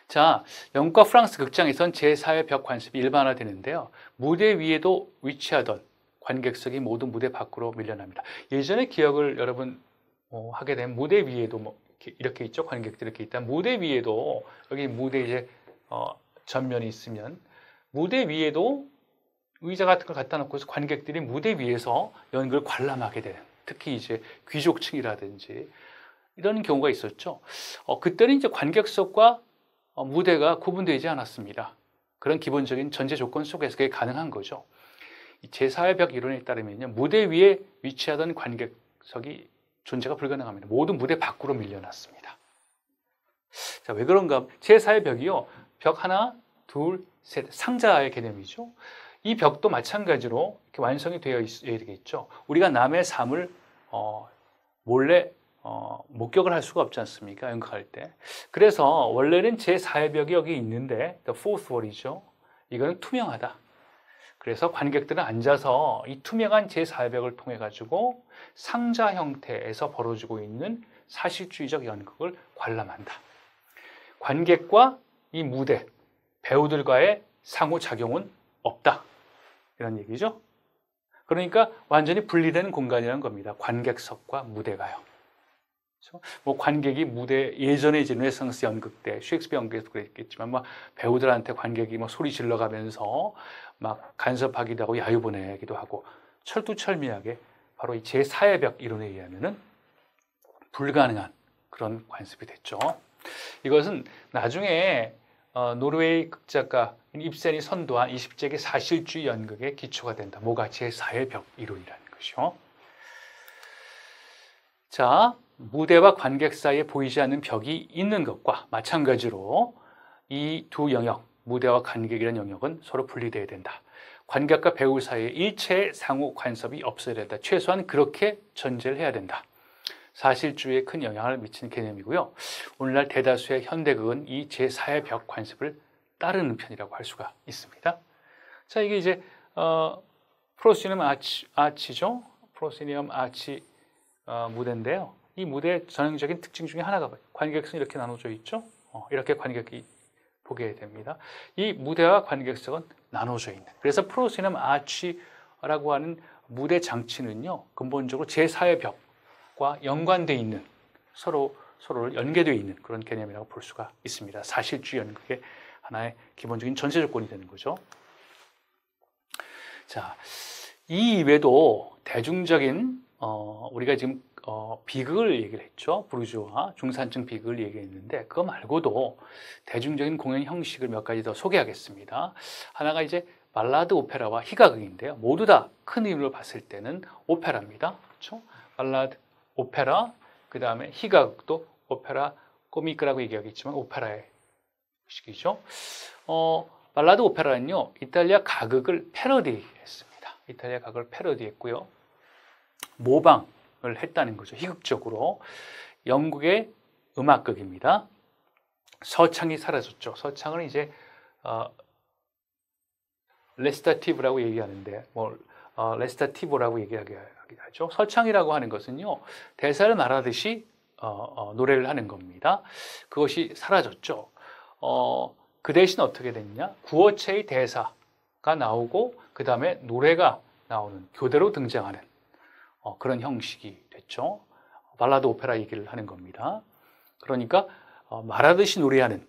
S1: 자, 영국과 프랑스 극장에선 제4의 벽 관습이 일반화되는데요. 무대 위에도 위치하던 관객석이 모두 무대 밖으로 밀려납니다. 예전의 기억을 여러분 하게 되면 무대 위에도 이렇게 있죠. 관객들이 이렇게 있다. 무대 위에도 여기 무대 이제 전면이 있으면 무대 위에도 의자 같은 걸 갖다 놓고서 관객들이 무대 위에서 연극을 관람하게 되는, 특히 이제 귀족층이라든지 이런 경우가 있었죠. 그때는 이제 관객석과 무대가 구분되지 않았습니다. 그런 기본적인 전제 조건 속에서 그게 가능한 거죠. 제4의 벽 이론에 따르면요, 무대 위에 위치하던 관객석이 존재가 불가능합니다. 모두 무대 밖으로 밀려났습니다. 자, 왜 그런가? 제4의 벽이요, 벽 하나, 둘, 셋, 상자의 개념이죠. 이 벽도 마찬가지로 이렇게 완성이 되어 있어야 되겠죠. 우리가 남의 삶을 몰래 목격을 할 수가 없지 않습니까? 연극할 때. 그래서 원래는 제4의 벽이 여기 있는데 the fourth wall이죠. 이거는 투명하다. 그래서 관객들은 앉아서 이 투명한 제4의 벽을 통해 가지고 상자 형태에서 벌어지고 있는 사실주의적 연극을 관람한다. 관객과 이 무대, 배우들과의 상호작용은 없다. 이런 얘기죠. 그러니까 완전히 분리되는 공간이라는 겁니다. 관객석과 무대가요. 그렇죠? 뭐 관객이 무대, 예전에 이제 르네상스 연극 때 셰익스피어 연극에도 그랬겠지만 뭐 배우들한테 관객이 뭐 소리 질러가면서 막 간섭하기도 하고 야유 보내기도 하고 철두철미하게 바로 이 제4의 벽 이론에 의하면은 불가능한 그런 관습이 됐죠. 이것은 나중에 노르웨이 극작가 입센이 선도한 20세기 사실주의 연극의 기초가 된다. 뭐가 제4의 벽 이론이라는 것이요. 자, 무대와 관객 사이에 보이지 않는 벽이 있는 것과 마찬가지로 이 두 영역, 무대와 관객이라는 영역은 서로 분리되어야 된다. 관객과 배우 사이에 일체의 상호 간섭이 없어야 된다. 최소한 그렇게 전제를 해야 된다. 사실주의에 큰 영향을 미치는 개념이고요. 오늘날 대다수의 현대극은 이 제4의 벽 관습을 따르는 편이라고 할 수가 있습니다. 자, 이게 이제 프로시니엄 아치죠. 프로시니엄 아치 무대인데요. 이 무대의 전형적인 특징 중에 하나가 관객석이 이렇게 나눠져 있죠. 이렇게 관객이 보게 됩니다. 이 무대와 관객석은 나눠져 있는. 그래서 프로시니엄 아치라고 하는 무대 장치는요, 근본적으로 제4의 벽과 연관되어 있는 서로를 연계되어 있는 그런 개념이라고 볼 수가 있습니다. 사실주의 연극의 하나의 기본적인 전제 조건이 되는 거죠. 자, 이 이외에도 대중적인 우리가 지금 비극을 얘기를 했죠. 부르주아 중산층 비극을 얘기했는데 그거 말고도 대중적인 공연 형식을 몇 가지 더 소개하겠습니다. 하나가 이제 발라드 오페라와 희가극인데요. 모두 다 큰 의미로 봤을 때는 오페라입니다. 그렇죠? 발라드 오페라, 그 다음에 희가극도 오페라 코미크라고 얘기하겠지만 오페라의 식이죠. 발라드 오페라는요, 이탈리아 가극을 패러디했습니다. 이탈리아 가극을 패러디했고요. 모방을 했다는 거죠. 희극적으로. 영국의 음악극입니다. 서창이 사라졌죠. 서창을 이제 레스타티브라고 얘기하는데 레스타티보라고 얘기하게 하죠. 서창이라고 하는 것은요, 대사를 말하듯이 노래를 하는 겁니다. 그것이 사라졌죠. 그 대신 어떻게 됐냐? 구어체의 대사가 나오고 그 다음에 노래가 나오는 교대로 등장하는 그런 형식이 됐죠. 발라드 오페라 얘기를 하는 겁니다. 그러니까 말하듯이 노래하는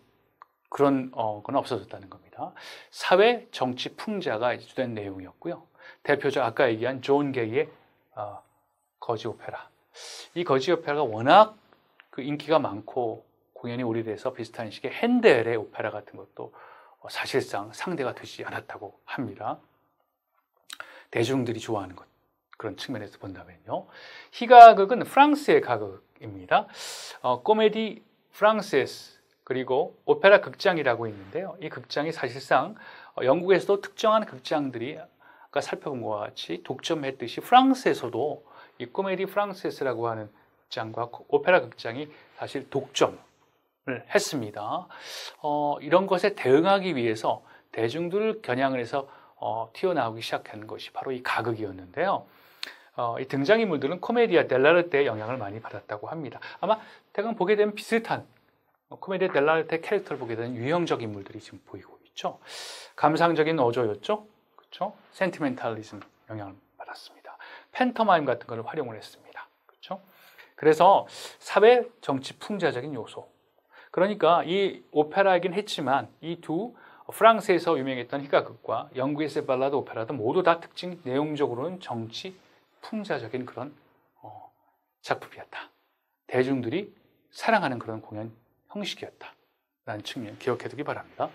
S1: 그런 건 없어졌다는 겁니다. 사회 정치 풍자가 주된 내용이었고요. 대표적 아까 얘기한 존 게이의 거지 오페라. 이 거지 오페라가 워낙 그 인기가 많고 공연이 오래돼서 비슷한 시기에 핸델의 오페라 같은 것도 사실상 상대가 되지 않았다고 합니다. 대중들이 좋아하는 것, 그런 측면에서 본다면요. 희가극은 프랑스의 가극입니다. 코메디 프랑세스 그리고 오페라 극장이라고 있는데요. 이 극장이 사실상 영국에서도 특정한 극장들이 아까 살펴본 것과 같이 독점했듯이 프랑스에서도 이 코메디 프랑세스라고 하는 극장과 오페라 극장이 사실 독점을 했습니다. 이런 것에 대응하기 위해서 대중들을 겨냥을 해서 튀어나오기 시작한 것이 바로 이 가극이었는데요. 이 등장인물들은 코메디아 델라르테의 영향을 많이 받았다고 합니다. 아마 대강 보게 되면 비슷한 코메디아 델라르테 캐릭터를 보게 되는 유형적 인물들이 지금 보이고 있죠. 감상적인 어조였죠. 그렇죠? 센티멘탈리즘 영향을 받았습니다. 팬터마임 같은 걸 활용을 했습니다. 그렇죠? 그래서 사회 정치 풍자적인 요소. 그러니까 이 오페라이긴 했지만 이 두 프랑스에서 유명했던 희가극과 영국에서의 발라드 오페라도 모두 다 특징 내용적으로는 정치 풍자적인 그런 작품이었다. 대중들이 사랑하는 그런 공연 형식이었다. 라는 측면 기억해두기 바랍니다.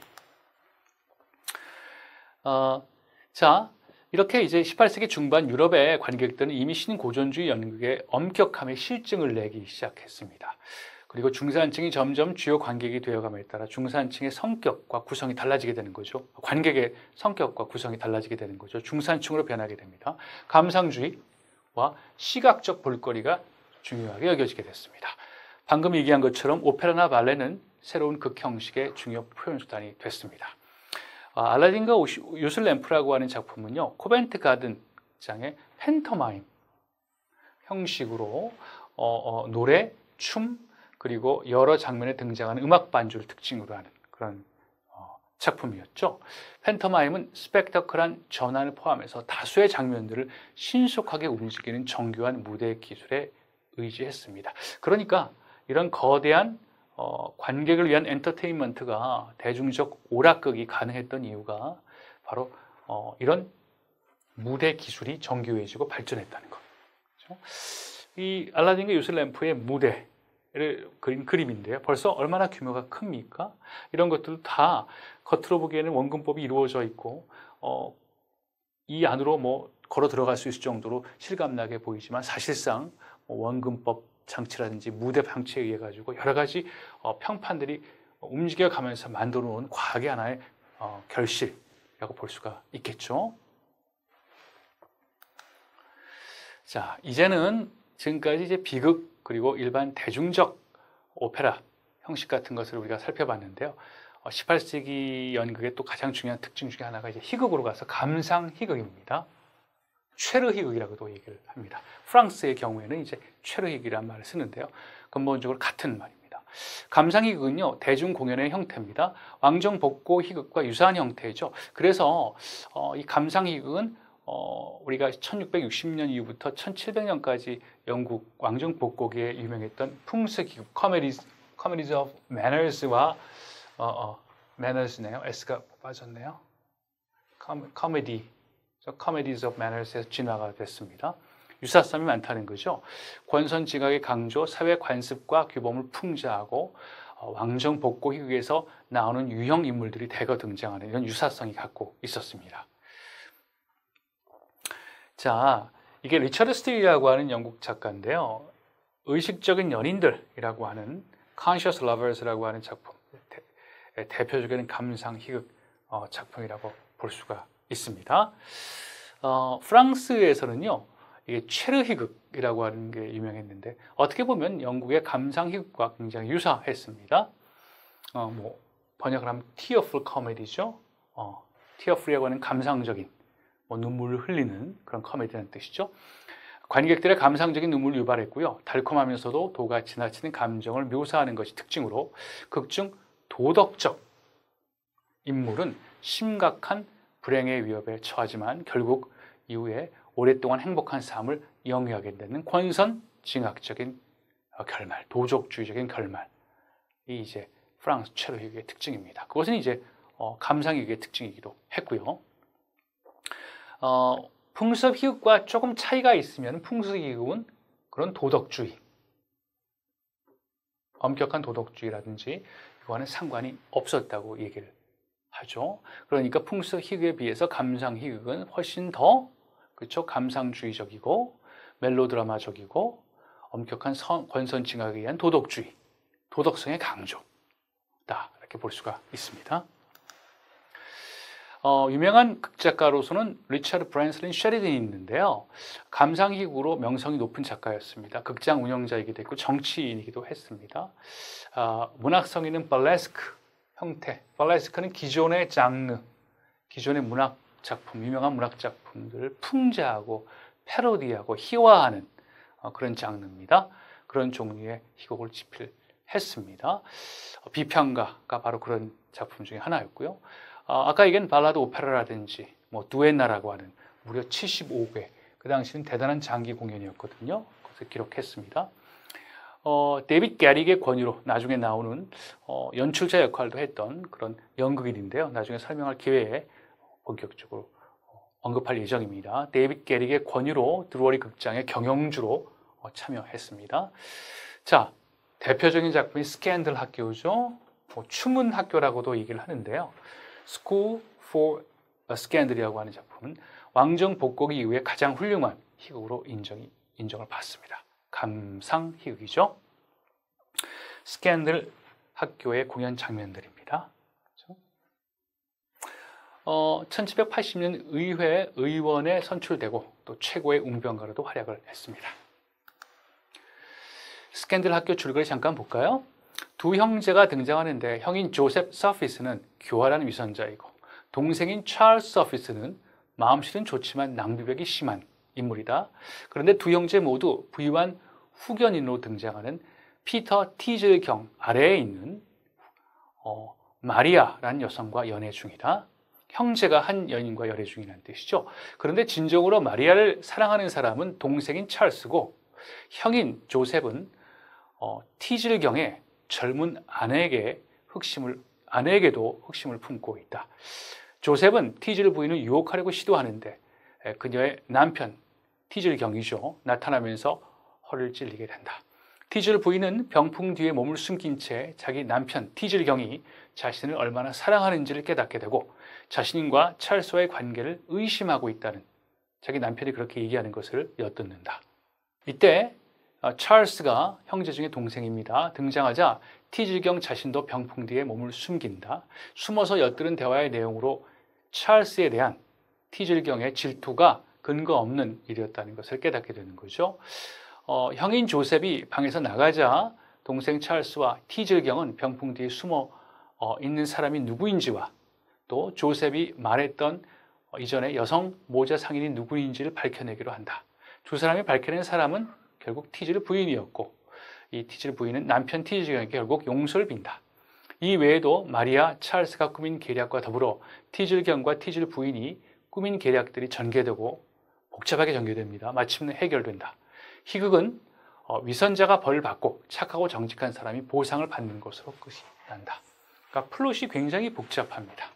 S1: 자, 이렇게 이제 18세기 중반 유럽의 관객들은 이미 신고전주의 연극의 엄격함의 실증을 내기 시작했습니다. 그리고 중산층이 점점 주요 관객이 되어감에 따라 중산층의 성격과 구성이 달라지게 되는 거죠. 관객의 성격과 구성이 달라지게 되는 거죠. 중산층으로 변하게 됩니다. 감상주의와 시각적 볼거리가 중요하게 여겨지게 됐습니다. 방금 얘기한 것처럼 오페라나 발레는 새로운 극 형식의 중요 표현 수단이 됐습니다. 알라딘과 요술 램프라고 하는 작품은요, 코벤트 가든 장의 팬터마임 형식으로 노래, 춤, 그리고 여러 장면에 등장하는 음악 반주를 특징으로 하는 그런 작품이었죠. 팬터마임은 스펙터클한 전환을 포함해서 다수의 장면들을 신속하게 움직이는 정교한 무대 기술에 의지했습니다. 그러니까 이런 거대한 관객을 위한 엔터테인먼트가 대중적 오락극이 가능했던 이유가 바로 이런 무대 기술이 정교해지고 발전했다는 것. 그렇죠? 이 알라딘과 요술 램프의 무대를 그린 그림인데요. 벌써 얼마나 규모가 큽니까? 이런 것들도 다 겉으로 보기에는 원근법이 이루어져 있고 이 안으로 뭐 걸어 들어갈 수 있을 정도로 실감나게 보이지만 사실상 원근법 장치라든지 무대 방치에 의해 가지고 여러 가지 평판들이 움직여가면서 만들어 놓은 과학의 하나의 결실이라고 볼 수가 있겠죠. 자, 이제는 지금까지 이제 비극 그리고 일반 대중적 오페라 형식 같은 것을 우리가 살펴봤는데요. 18세기 연극의 또 가장 중요한 특징 중에 하나가 이제 희극으로 가서 감상 희극입니다. 쉐르 희극이라고도 얘기를 합니다. 프랑스의 경우에는 이제 쉐르 희극이라는 말을 쓰는데요. 근본적으로 같은 말입니다. 감상 희극은요, 대중 공연의 형태입니다. 왕정복고 희극과 유사한 형태죠. 그래서 이 감상 희극은 우리가 1660년 이후부터 1700년까지 영국 왕정복고기에 유명했던 풍습기극 Comedies of Manners와 Manners네요. S가 빠졌네요. Comedies of Manners에서 진화가 됐습니다. 유사성이 많다는 거죠. 권선징악의 강조, 사회 관습과 규범을 풍자하고 왕정복고 희극에서 나오는 유형 인물들이 대거 등장하는 이런 유사성이 갖고 있었습니다. 자, 이게 리처드 스틸이라고 하는 영국 작가인데요. 의식적인 연인들이라고 하는 Conscious Lovers라고 하는 작품, 대표적인 감상 희극 작품이라고 볼 수가 있습니다. 프랑스에서는요, 이게 쉐르 희극이라고 하는 게 유명했는데 어떻게 보면 영국의 감상 희극과 굉장히 유사했습니다. 뭐 번역을 하면 tearful comedy죠. tearful이라고 하는 감상적인 눈물을 흘리는 그런 코미디라는 뜻이죠. 관객들의 감상적인 눈물을 유발했고요. 달콤하면서도 도가 지나치는 감정을 묘사하는 것이 특징으로 극중 도덕적 인물은 심각한 불행의 위협에 처하지만 결국 이후에 오랫동안 행복한 삶을 영위하게 되는 권선징악적인 결말, 도적주의적인 결말이 이제 프랑스 쉐르 희극의 특징입니다. 그것은 이제 감상 희극의 특징이기도 했고요. 풍습 희극과 조금 차이가 있으면 풍습 희극은 그런 도덕주의, 엄격한 도덕주의라든지 이거와는 상관이 없었다고 얘기를 하죠. 그러니까 풍습 희극에 비해서 감상 희극은 훨씬 더 그렇죠. 감상주의적이고 멜로드라마적이고 엄격한 권선징악에 의한 도덕주의, 도덕성의 강조다 이렇게 볼 수가 있습니다. 유명한 극작가로서는 리처드 브랜슬린 셰리든이 있는데요. 감상희극으로 명성이 높은 작가였습니다. 극장 운영자이기도 했고 정치인이기도 했습니다. 문학성에는 벌레스크 형태, 벌레스크는 기존의 장르, 기존의 문학 작품, 유명한 문학 작품들을 풍자하고 패러디하고 희화하는 그런 장르입니다. 그런 종류의 희곡을 집필했습니다. 비평가가 바로 그런 작품 중에 하나였고요. 아까 얘기한 발라드 오페라라든지 뭐 두엔나라고 하는 무려 75회, 그 당시는 대단한 장기 공연이었거든요. 그래서 기록했습니다. 데이빗 게릭의 권유로 나중에 나오는 연출자 역할도 했던 그런 연극인인데요. 나중에 설명할 기회에 본격적으로 언급할 예정입니다. 데이빗 게릭의 권유로 드루어리 극장의 경영주로 참여했습니다. 자, 대표적인 작품이 스캔들 학교죠. 추문 학교라고도 얘기를 하는데요. School for a Scandal이라고 하는 작품은 왕정복고기 이후에 가장 훌륭한 희극으로 인정을 받습니다. 감상 희극이죠. 스캔들 학교의 공연 장면들입니다. 1780년 의회 의원에 선출되고 또 최고의 웅변가로도 활약을 했습니다. 스캔들 학교 줄거리 잠깐 볼까요? 두 형제가 등장하는데 형인 조셉 서피스는 교활한 위선자이고 동생인 찰스 서피스는 마음씨는 좋지만 낭비벽이 심한 인물이다. 그런데 두 형제 모두 부유한 후견인으로 등장하는 피터 티즐 경 아래에 있는 마리아라는 여성과 연애 중이다. 형제가 한 연인과 연애 중이라는 뜻이죠. 그런데 진정으로 마리아를 사랑하는 사람은 동생인 찰스고 형인 조셉은 티즐 경의 젊은 아내에게도 흑심을 품고 있다. 조셉은 티즐 부인을 유혹하려고 시도하는데 그녀의 남편 티즐 경이죠. 나타나면서 허를 찔리게 된다. 티즐 부인은 병풍 뒤에 몸을 숨긴 채 자기 남편 티즐 경이 자신을 얼마나 사랑하는지를 깨닫게 되고 자신과 찰스와의 관계를 의심하고 있다는 자기 남편이 그렇게 얘기하는 것을 엿듣는다. 이때 찰스가 형제 중에 동생입니다. 등장하자 티즐 경 자신도 병풍 뒤에 몸을 숨긴다. 숨어서 엿들은 대화의 내용으로 찰스에 대한 티즐 경의 질투가 근거 없는 일이었다는 것을 깨닫게 되는 거죠. 형인 조셉이 방에서 나가자 동생 찰스와 티즐 경은 병풍 뒤에 숨어 있는 사람이 누구인지와 또 조셉이 말했던 이전에 여성 모자 상인이 누구인지를 밝혀내기로 한다. 두 사람이 밝혀낸 사람은 결국 티즐 부인이었고 이 티즐 부인은 남편 티즐 경에게 결국 용서를 빈다. 이 외에도 마리아, 찰스가 꾸민 계략과 더불어 티즐 경과 티즐 부인이 꾸민 계략들이 전개되고 복잡하게 전개됩니다. 마침내 해결된다. 희극은 위선자가 벌을 받고 착하고 정직한 사람이 보상을 받는 것으로 끝이 난다. 그러니까 플롯이 굉장히 복잡합니다.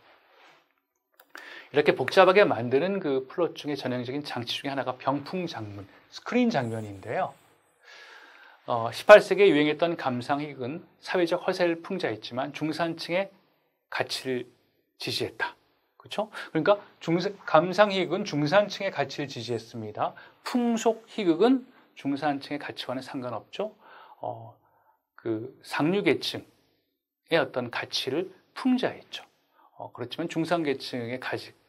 S1: 이렇게 복잡하게 만드는 그 플롯 중에 전형적인 장치 중에 하나가 병풍 장면, 스크린 장면인데요. 18세기에 유행했던 감상희극은 사회적 허세를 풍자했지만 중산층의 가치를 지지했다. 그렇죠? 그러니까 감상희극은 중산층의 가치를 지지했습니다. 풍속희극은 중산층의 가치와는 상관없죠. 그 상류계층의 어떤 가치를 풍자했죠. 그렇지만 중산계층의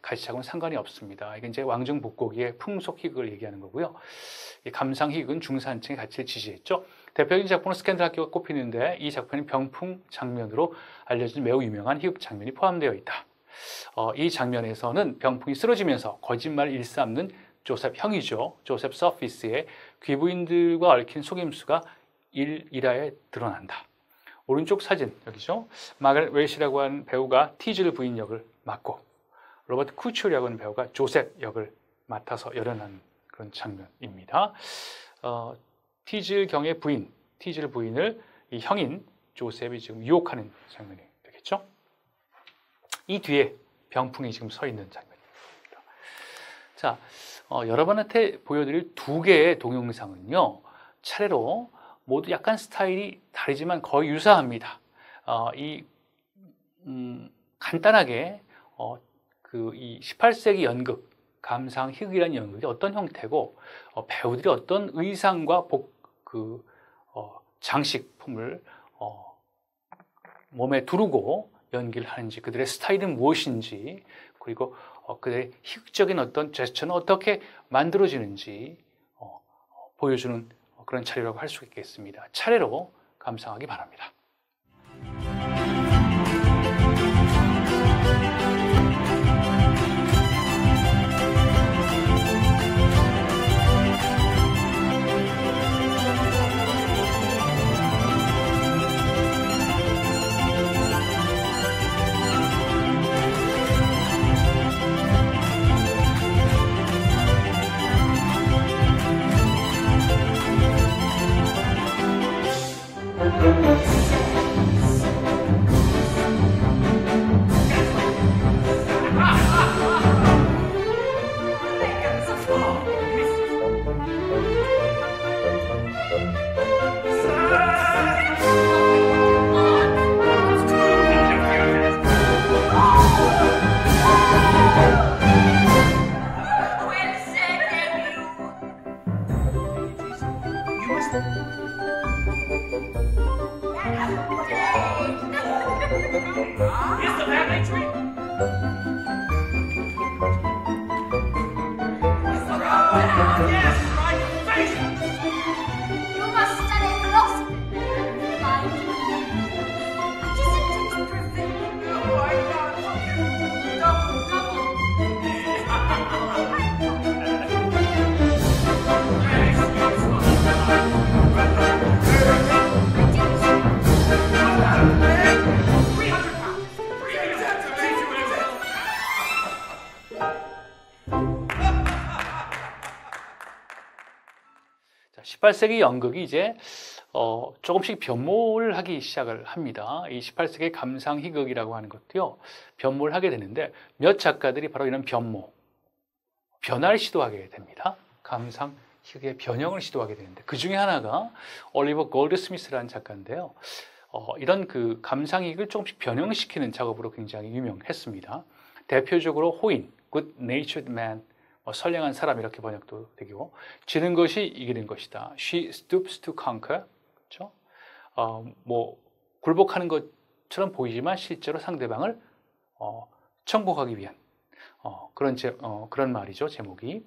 S1: 가치하고는 상관이 없습니다. 이게 이제 왕정복고기의 풍속희극을 얘기하는 거고요. 감상희극은 중산층의 가치를 지지했죠. 대표적인 작품은 스캔들 학교가 꼽히는데 이 작품은 병풍 장면으로 알려진 매우 유명한 희극 장면이 포함되어 있다. 이 장면에서는 병풍이 쓰러지면서 거짓말을 일삼는 조셉 형이죠. 조셉 서피스의 귀부인들과 얽힌 속임수가 일일하에 드러난다. 오른쪽 사진 여기죠. 마가렛 웰시라고 하는 배우가 티즐 부인 역을 맡고 로버트 쿠츄라고 하는 배우가 조셉 역을 맡아서 열연한 그런 장면입니다. 티즐 경의 부인, 티즐 부인을 이 형인 조셉이 지금 유혹하는 장면이 되겠죠. 이 뒤에 병풍이 지금 서 있는 장면입니다. 자, 여러분한테 보여드릴 두 개의 동영상은요, 차례로 모두 약간 스타일이 다르지만 거의 유사합니다. 간단하게 이 18세기 연극, 감상희극이라는 연극이 어떤 형태고 배우들이 어떤 의상과 장식품을 몸에 두르고 연기를 하는지, 그들의 스타일은 무엇인지, 그리고 그들의 희극적인 어떤 제스처는 어떻게 만들어지는지 보여주는 그런 차례라고 할 수 있겠습니다. 차례로 감상하기 바랍니다.
S2: Is the family tree? Yes, right. Face it.
S3: You must study philosophy. Mind. It isn't it perfect?
S2: Oh, I got double, double.
S1: 자, 18세기 연극이 이제 조금씩 변모를 하기 시작을 합니다. 이 18세기 감상 희극이라고 하는 것도요, 변모를 하게 되는데 몇 작가들이 바로 이런 변화를 시도하게 됩니다. 감상 희극의 변형을 시도하게 되는데 그 중에 하나가 올리버 골드스미스라는 작가인데요. 이런 그 감상 희극을 조금씩 변형시키는 작업으로 굉장히 유명했습니다. 대표적으로 호인, Good Natured Man, 선량한 사람 이렇게 번역도 되고, 지는 것이 이기는 것이다. She stoops to conquer. 그렇죠? 굴복하는 것처럼 보이지만 실제로 상대방을 정복하기 위한 그런 말이죠. 제목이.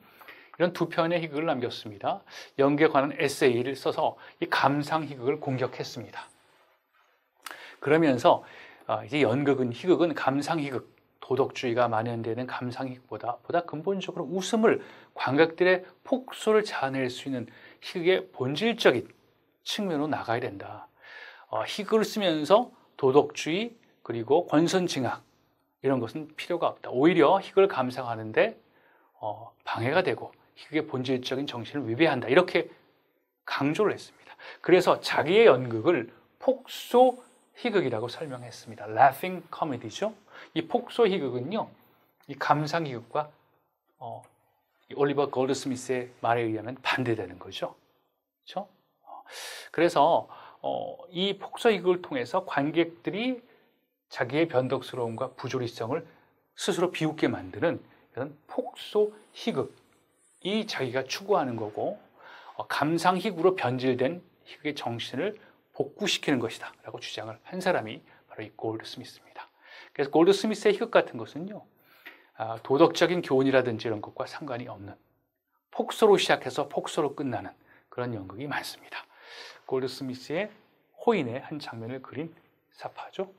S1: 이런 두 편의 희극을 남겼습니다. 연기에 관한 에세이를 써서 이 감상 희극을 공격했습니다. 그러면서 이제 희극은 감상 희극, 도덕주의가 만연되는 감상 희극보다 근본적으로 웃음을, 관객들의 폭소를 자아낼 수 있는 희극의 본질적인 측면으로 나가야 된다. 희극을 쓰면서 도덕주의 그리고 권선징악 이런 것은 필요가 없다. 오히려 희극을 감상하는데 방해가 되고 희극의 본질적인 정신을 위배한다. 이렇게 강조를 했습니다. 그래서 자기의 연극을 폭소 희극이라고 설명했습니다. Laughing comedy죠. 이 폭소 희극은요, 이 감상 희극과 이 올리버 골드스미스의 말에 의하면 반대되는 거죠. 그렇죠? 그래서 이 폭소 희극을 통해서 관객들이 자기의 변덕스러움과 부조리성을 스스로 비웃게 만드는 이런 폭소 희극이 자기가 추구하는 거고, 감상 희극으로 변질된 희극의 정신을 복구시키는 것이다 라고 주장을 한 사람이 바로 이 골드스미스입니다. 그래서 골드스미스의 희극 같은 것은요, 도덕적인 교훈이라든지 이런 것과 상관이 없는, 폭소로 시작해서 폭소로 끝나는 그런 연극이 많습니다. 골드스미스의 호인의 한 장면을 그린 사파죠.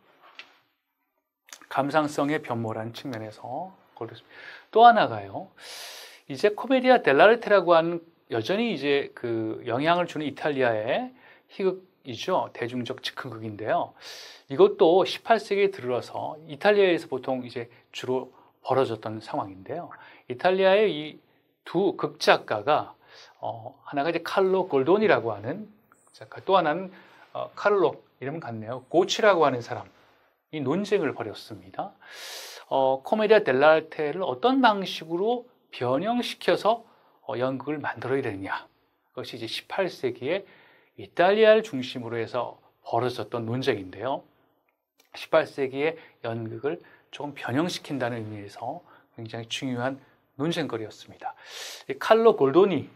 S1: 감상성의 변모라는 측면에서 골드스미스. 또 하나가요, 이제 코메디아 델라르테라고 하는 여전히 이제 그 영향을 주는 이탈리아의 희극이죠. 대중적 즉흥극인데요. 이것도 18세기에 들어서 이탈리아에서 보통 이제 주로 벌어졌던 상황인데요. 이탈리아의 이 두 극작가가 하나가 이제 칼로 골도니라고 하는 작가, 또 하나는 카를로, 이름은 같네요, 고치라고 하는 사람이 논쟁을 벌였습니다. 코메디아 델라르테를 어떤 방식으로 변형시켜서 연극을 만들어야 되느냐. 그것이 이제 18세기에 이탈리아를 중심으로 해서 벌어졌던 논쟁인데요. 18세기의 연극을 조금 변형시킨다는 의미에서 굉장히 중요한 논쟁거리였습니다. 칼로 골도니,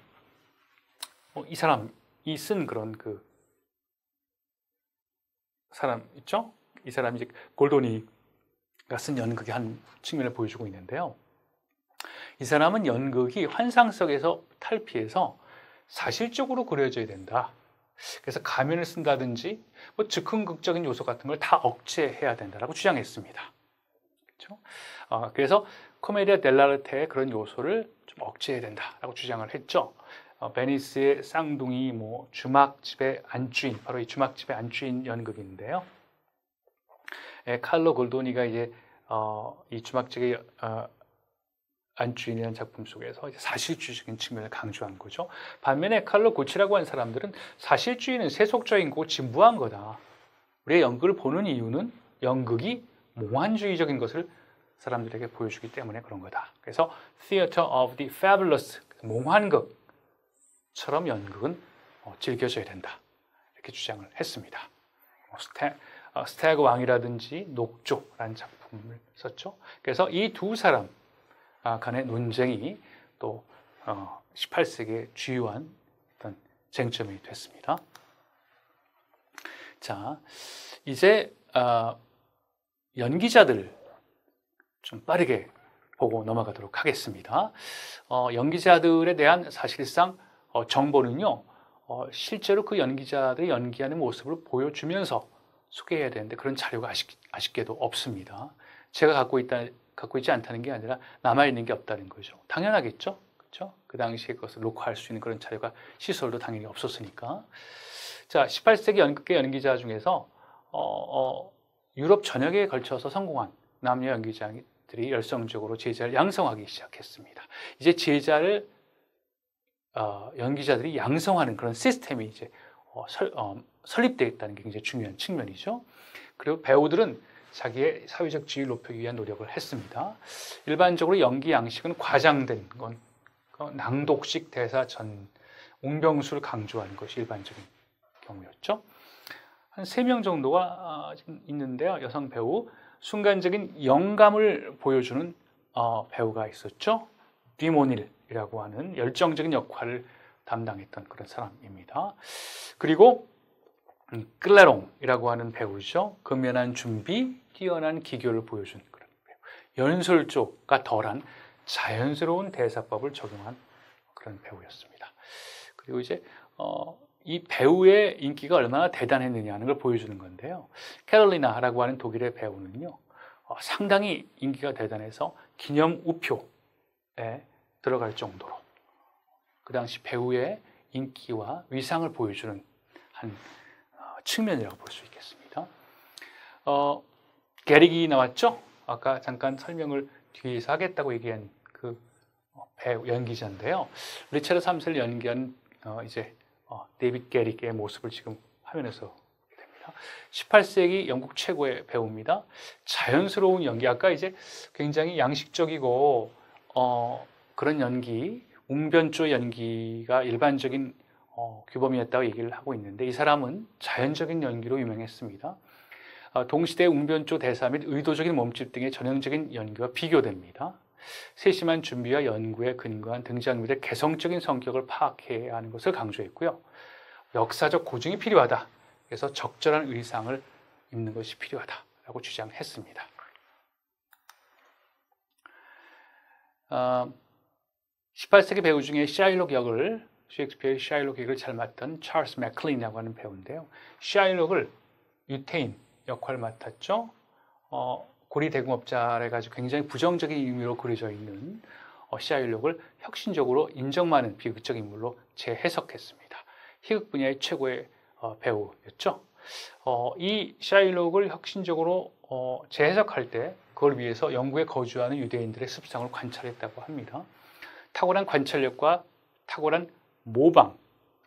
S1: 이 사람이 쓴 그런 그 사람 있죠? 이 사람이 이제 골도니가 쓴 연극의 한 측면을 보여주고 있는데요. 이 사람은 연극이 환상 속에서 탈피해서 사실적으로 그려져야 된다. 그래서 가면을 쓴다든지 즉흥극적인 요소 같은 걸 다 억제해야 된다라고 주장했습니다. 그렇죠? 그래서 코메디아 델라르테의 그런 요소를 좀 억제해야 된다라고 주장을 했죠. 베니스의 쌍둥이, 주막집의 안주인, 바로 이 주막집의 안주인 연극인데요. 칼로 골도니가 이제 이 주막집의 안주인이라는 작품 속에서 사실주의적인 측면을 강조한 거죠. 반면에 칼로 고치라고 하는 사람들은 사실주의는 세속적인 거고 진부한 거다. 우리의 연극을 보는 이유는 연극이 몽환주의적인 것을 사람들에게 보여주기 때문에 그런 거다. 그래서 Theater of the Fabulous, 몽환극처럼 연극은 즐겨져야 된다. 이렇게 주장을 했습니다. 스태그 왕이라든지 녹조라는 작품을 썼죠. 그래서 이 두 사람 간의 논쟁이 또 18세기의 주요한 어떤 쟁점이 됐습니다. 자, 이제 연기자들 좀 빠르게 보고 넘어가도록 하겠습니다. 연기자들에 대한 사실상 정보는요, 실제로 그 연기자들이 연기하는 모습을 보여주면서 소개해야 되는데 그런 자료가 아쉽게도 없습니다. 제가 갖고 있지 않다는 게 아니라 남아있는 게 없다는 거죠. 당연하겠죠? 그렇죠? 그 당시에 그것을 녹화할 수 있는 그런 자료가 시설도 당연히 없었으니까. 자, 18세기 연극계 연기자 중에서 유럽 전역에 걸쳐서 성공한 남녀 연기자들이 열성적으로 제자를 양성하기 시작했습니다. 이제 제자를 연기자들이 양성하는 그런 시스템이 이제 설립되어 있다는 게 굉장히 중요한 측면이죠. 그리고 배우들은 자기의 사회적 지위를 높이기 위한 노력을 했습니다. 일반적으로 연기 양식은 과장된 건 낭독식 대사 전 웅변수를 강조하는 것이 일반적인 경우였죠. 한 3명 정도가 있는데요. 여성 배우, 순간적인 영감을 보여주는 배우가 있었죠. 디모닐이라고 하는 열정적인 역할을 담당했던 그런 사람입니다. 그리고 클레롱이라고 하는 배우죠. 근면한 준비, 뛰어난 기교를 보여준 그런 배우. 연설조가 덜한 자연스러운 대사법을 적용한 그런 배우였습니다. 그리고 이제 이 배우의 인기가 얼마나 대단했느냐 하는 걸 보여주는 건데요. 캐롤리나라고 하는 독일의 배우는요, 상당히 인기가 대단해서 기념 우표에 들어갈 정도로 그 당시 배우의 인기와 위상을 보여주는 한 측면이라고 볼 수 있겠습니다. 게릭이 나왔죠? 아까 잠깐 설명을 뒤에서 하겠다고 얘기한 그 배우 연기자인데요. 리차드 3세를 연기한 데이빗 게릭의 모습을 지금 화면에서 보게 됩니다. 18세기 영국 최고의 배우입니다. 자연스러운 연기, 아까 이제 굉장히 양식적이고 그런 연기, 웅변조 연기가 일반적인 규범이었다고 얘기를 하고 있는데 이 사람은 자연적인 연기로 유명했습니다. 동시대 웅변조 대사 및 의도적인 몸짓 등의 전형적인 연기와 비교됩니다. 세심한 준비와 연구에 근거한 등장 및의 개성적인 성격을 파악해야 하는 것을 강조했고요. 역사적 고증이 필요하다. 그래서 적절한 의상을 입는 것이 필요하다라고 주장했습니다. 18세기 배우 중에 샤일록 역을 셰익스피어의 샤일록 역을 잘 맡던 찰스 맥클린이라고 하는 배우인데요. 샤일록을 유태인 역할을 맡았죠. 고리대공업자라 해가지고 굉장히 부정적인 의미로 그려져 있는 샤일록을 혁신적으로 인정 많은 비극적 인물로 재해석했습니다. 희극 분야의 최고의 배우였죠. 이 샤일록을 혁신적으로 재해석할 때 그걸 위해서 영국에 거주하는 유대인들의 습성을 관찰했다고 합니다. 탁월한 관찰력과 탁월한 모방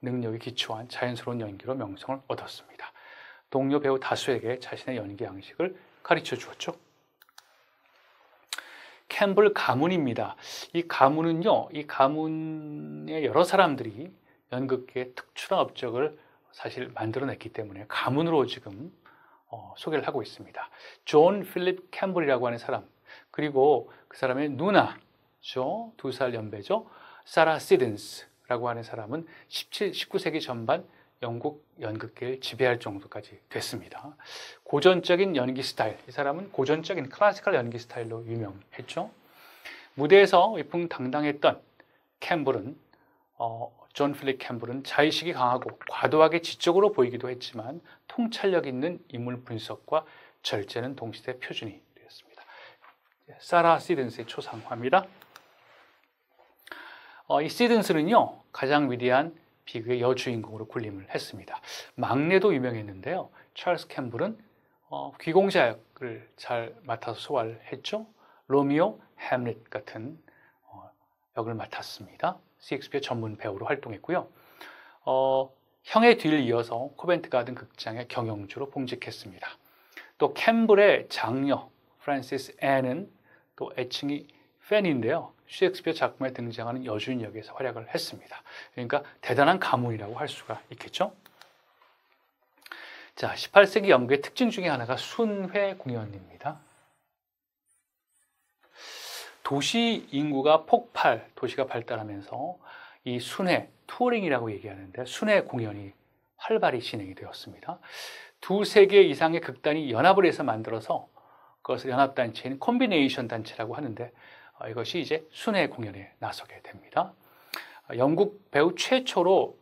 S1: 능력이 기초한 자연스러운 연기로 명성을 얻었습니다. 동료 배우 다수에게 자신의 연기 양식을 가르쳐 주었죠. 캠블 가문입니다. 이 가문은요, 이 가문의 여러 사람들이 연극계의 특출한 업적을 사실 만들어냈기 때문에 가문으로 지금 소개를 하고 있습니다. 존 필립 캠블이라고 하는 사람, 그리고 그 사람의 누나죠, 2살 연배죠, 사라 시든스라고 하는 사람은 19세기 전반 영국 연극계를 지배할 정도까지 됐습니다. 고전적인 연기 스타일, 이 사람은 고전적인 클래시컬 연기 스타일로 유명했죠. 무대에서 위풍당당했던 캠블은 존 필립 캠블은 자의식이 강하고 과도하게 지적으로 보이기도 했지만 통찰력 있는 인물 분석과 절제는 동시대 표준이 되었습니다. 사라 시든스의 초상화입니다. 이 시든스는요, 가장 위대한 비극의 여주인공으로 군림을 했습니다. 막내도 유명했는데요. 찰스 캠블은 귀공자 역을 잘 맡아서 소화를 했죠. 로미오, 햄릿 같은 역을 맡았습니다. 셰익스피어 전문 배우로 활동했고요. 형의 뒤를 이어서 코벤트 가든 극장의 경영주로 봉직했습니다. 또 캠블의 장녀 프란시스 앤은 또 애칭이 팬인데요. 셰익스피어 작품에 등장하는 여주인 역에서 활약을 했습니다. 그러니까 대단한 가문이라고 할 수가 있겠죠. 자, 18세기 연극의 특징 중에 하나가 순회 공연입니다. 도시 인구가 폭발, 도시가 발달하면서 이 순회, 투어링이라고 얘기하는데 순회 공연이 활발히 진행이 되었습니다. 2-3개 이상의 극단이 연합을 해서 만들어서 것을 연합단체인 콤비네이션 단체라고 하는데 이것이 이제 순회 공연에 나서게 됩니다. 영국 배우 최초로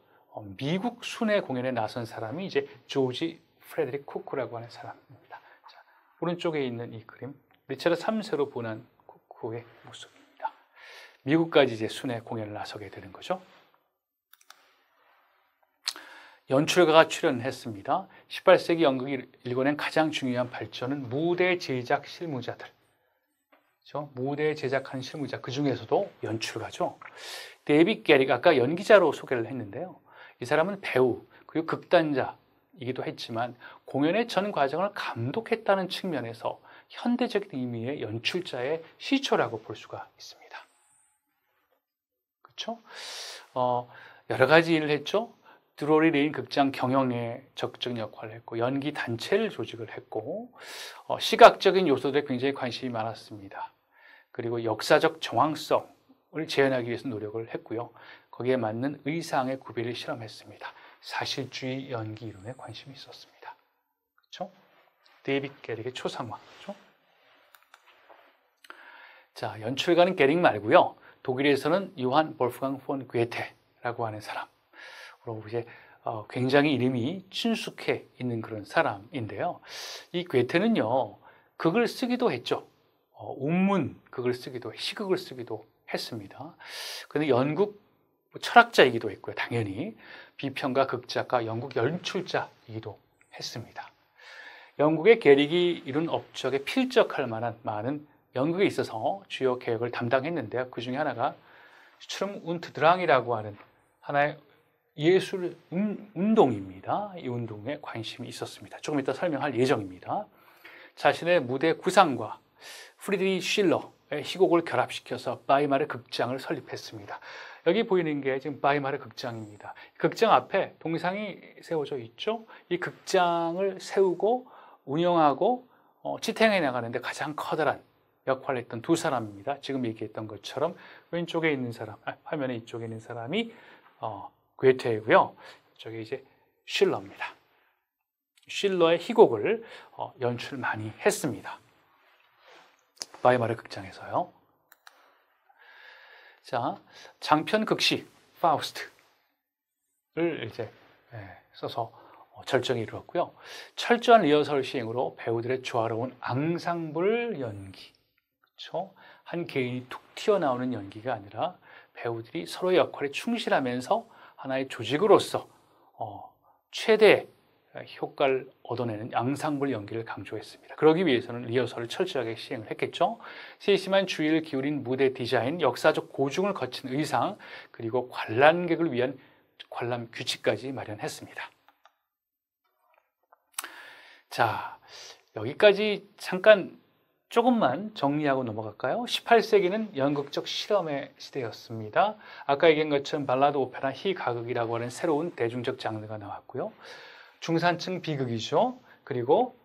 S1: 미국 순회 공연에 나선 사람이 이제 조지 프레드릭 쿠크라고 하는 사람입니다. 자, 오른쪽에 있는 이 그림, 리처드 3세로 보난 쿠크의 모습입니다. 미국까지 이제 순회 공연을 나서게 되는 거죠. 연출가가 출연했습니다. 18세기 연극이 일궈낸 가장 중요한 발전은 무대 제작 실무자들. 그렇죠? 무대 제작한 실무자, 그 중에서도 연출가죠. 데이빗 게릭, 아까 연기자로 소개를 했는데요. 이 사람은 배우, 그리고 극단자이기도 했지만 공연의 전 과정을 감독했다는 측면에서 현대적인 의미의 연출자의 시초라고 볼 수가 있습니다. 그렇죠? 여러 가지 일을 했죠. 드로리 레인 극장 경영에 적극적인 역할을 했고, 연기 단체를 조직을 했고, 시각적인 요소들에 굉장히 관심이 많았습니다. 그리고 역사적 정황성을 재현하기 위해서 노력을 했고요. 거기에 맞는 의상의 구비를 실험했습니다. 사실주의 연기 이론에 관심이 있었습니다. 그렇죠? 데이빗 게릭의 초상화. 그렇죠? 자, 연출가는 게릭 말고요. 독일에서는 요한 볼프강 폰 괴테라고 하는 사람. 이제 굉장히 이름이 친숙해 있는 그런 사람인데요. 이 괴테는요, 극을 쓰기도 했죠. 운문 극을 쓰기도, 시극을 쓰기도 했습니다. 그런데 영국 철학자이기도 했고요. 당연히 비평가, 극작가, 영국 연출자이기도 했습니다. 영국의 게릭이 이룬 업적에 필적할 만한 많은 연극에 있어서 주요 개혁을 담당했는데요. 그 중에 하나가 슈트름 운트 드랑이라고 하는 하나의 예술 운동입니다. 이 운동에 관심이 있었습니다. 조금 이따 설명할 예정입니다. 자신의 무대 구상과 프리드리히 실러의 희곡을 결합시켜서 바이마르 극장을 설립했습니다. 여기 보이는 게 지금 바이마르 극장입니다. 극장 앞에 동상이 세워져 있죠. 이 극장을 세우고 운영하고 지탱해 나가는데 가장 커다란 역할을 했던 두 사람입니다. 지금 얘기했던 것처럼 왼쪽에 있는 사람, 화면에 이쪽에 있는 사람이 괴테이고요. 저게 이제 실러입니다. 실러의 희곡을 연출 많이 했습니다. 바이마르 극장에서요. 자, 장편 극시 파우스트를 이제 써서 절정이 이루었고요. 철저한 리허설 시행으로 배우들의 조화로운 앙상블 연기, 그렇죠? 한 개인이 툭 튀어나오는 연기가 아니라 배우들이 서로의 역할에 충실하면서 하나의 조직으로서 최대 효과를 얻어내는 앙상블 연기를 강조했습니다. 그러기 위해서는 리허설을 철저하게 시행을 했겠죠. 세심한 주의를 기울인 무대 디자인, 역사적 고증을 거친 의상, 그리고 관람객을 위한 관람 규칙까지 마련했습니다. 자, 여기까지 잠깐 조금만 정리하고 넘어갈까요? 18세기는 연극적 실험의 시대였습니다. 아까 얘기한 것처럼 발라드, 오페라, 희가극이라고 하는 새로운 대중적 장르가 나왔고요. 중산층 비극이죠. 그리고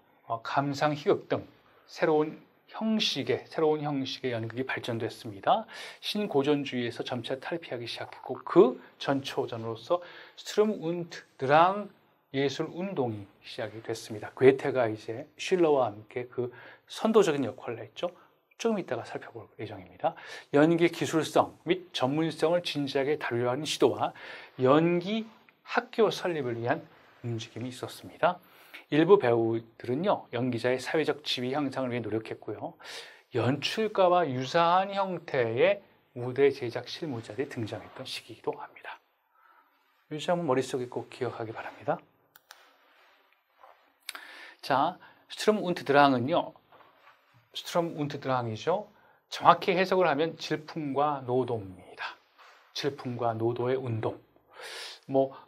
S1: 감상, 희극 등 새로운 형식의 연극이 발전됐습니다. 신고전주의에서 점차 탈피하기 시작했고, 그 전초전으로서 스트름 운트 드랑 예술 운동이 시작이 됐습니다. 괴테가 이제 실러와 함께 그 선도적인 역할을 했죠. 조금 이따가 살펴볼 예정입니다. 연기 기술성 및 전문성을 진지하게 다루려 하는 시도와 연기 학교 설립을 위한 움직임이 있었습니다. 일부 배우들은요, 연기자의 사회적 지위 향상을 위해 노력했고요. 연출가와 유사한 형태의 무대 제작 실무자들이 등장했던 시기이기도 합니다. 이 점은 머릿속에 꼭 기억하기 바랍니다. 자, 스트름 운트 드랑은요, 스트름 운트 드랑이죠. 정확히 해석을 하면 질풍과 노도입니다. 질풍과 노도의 운동.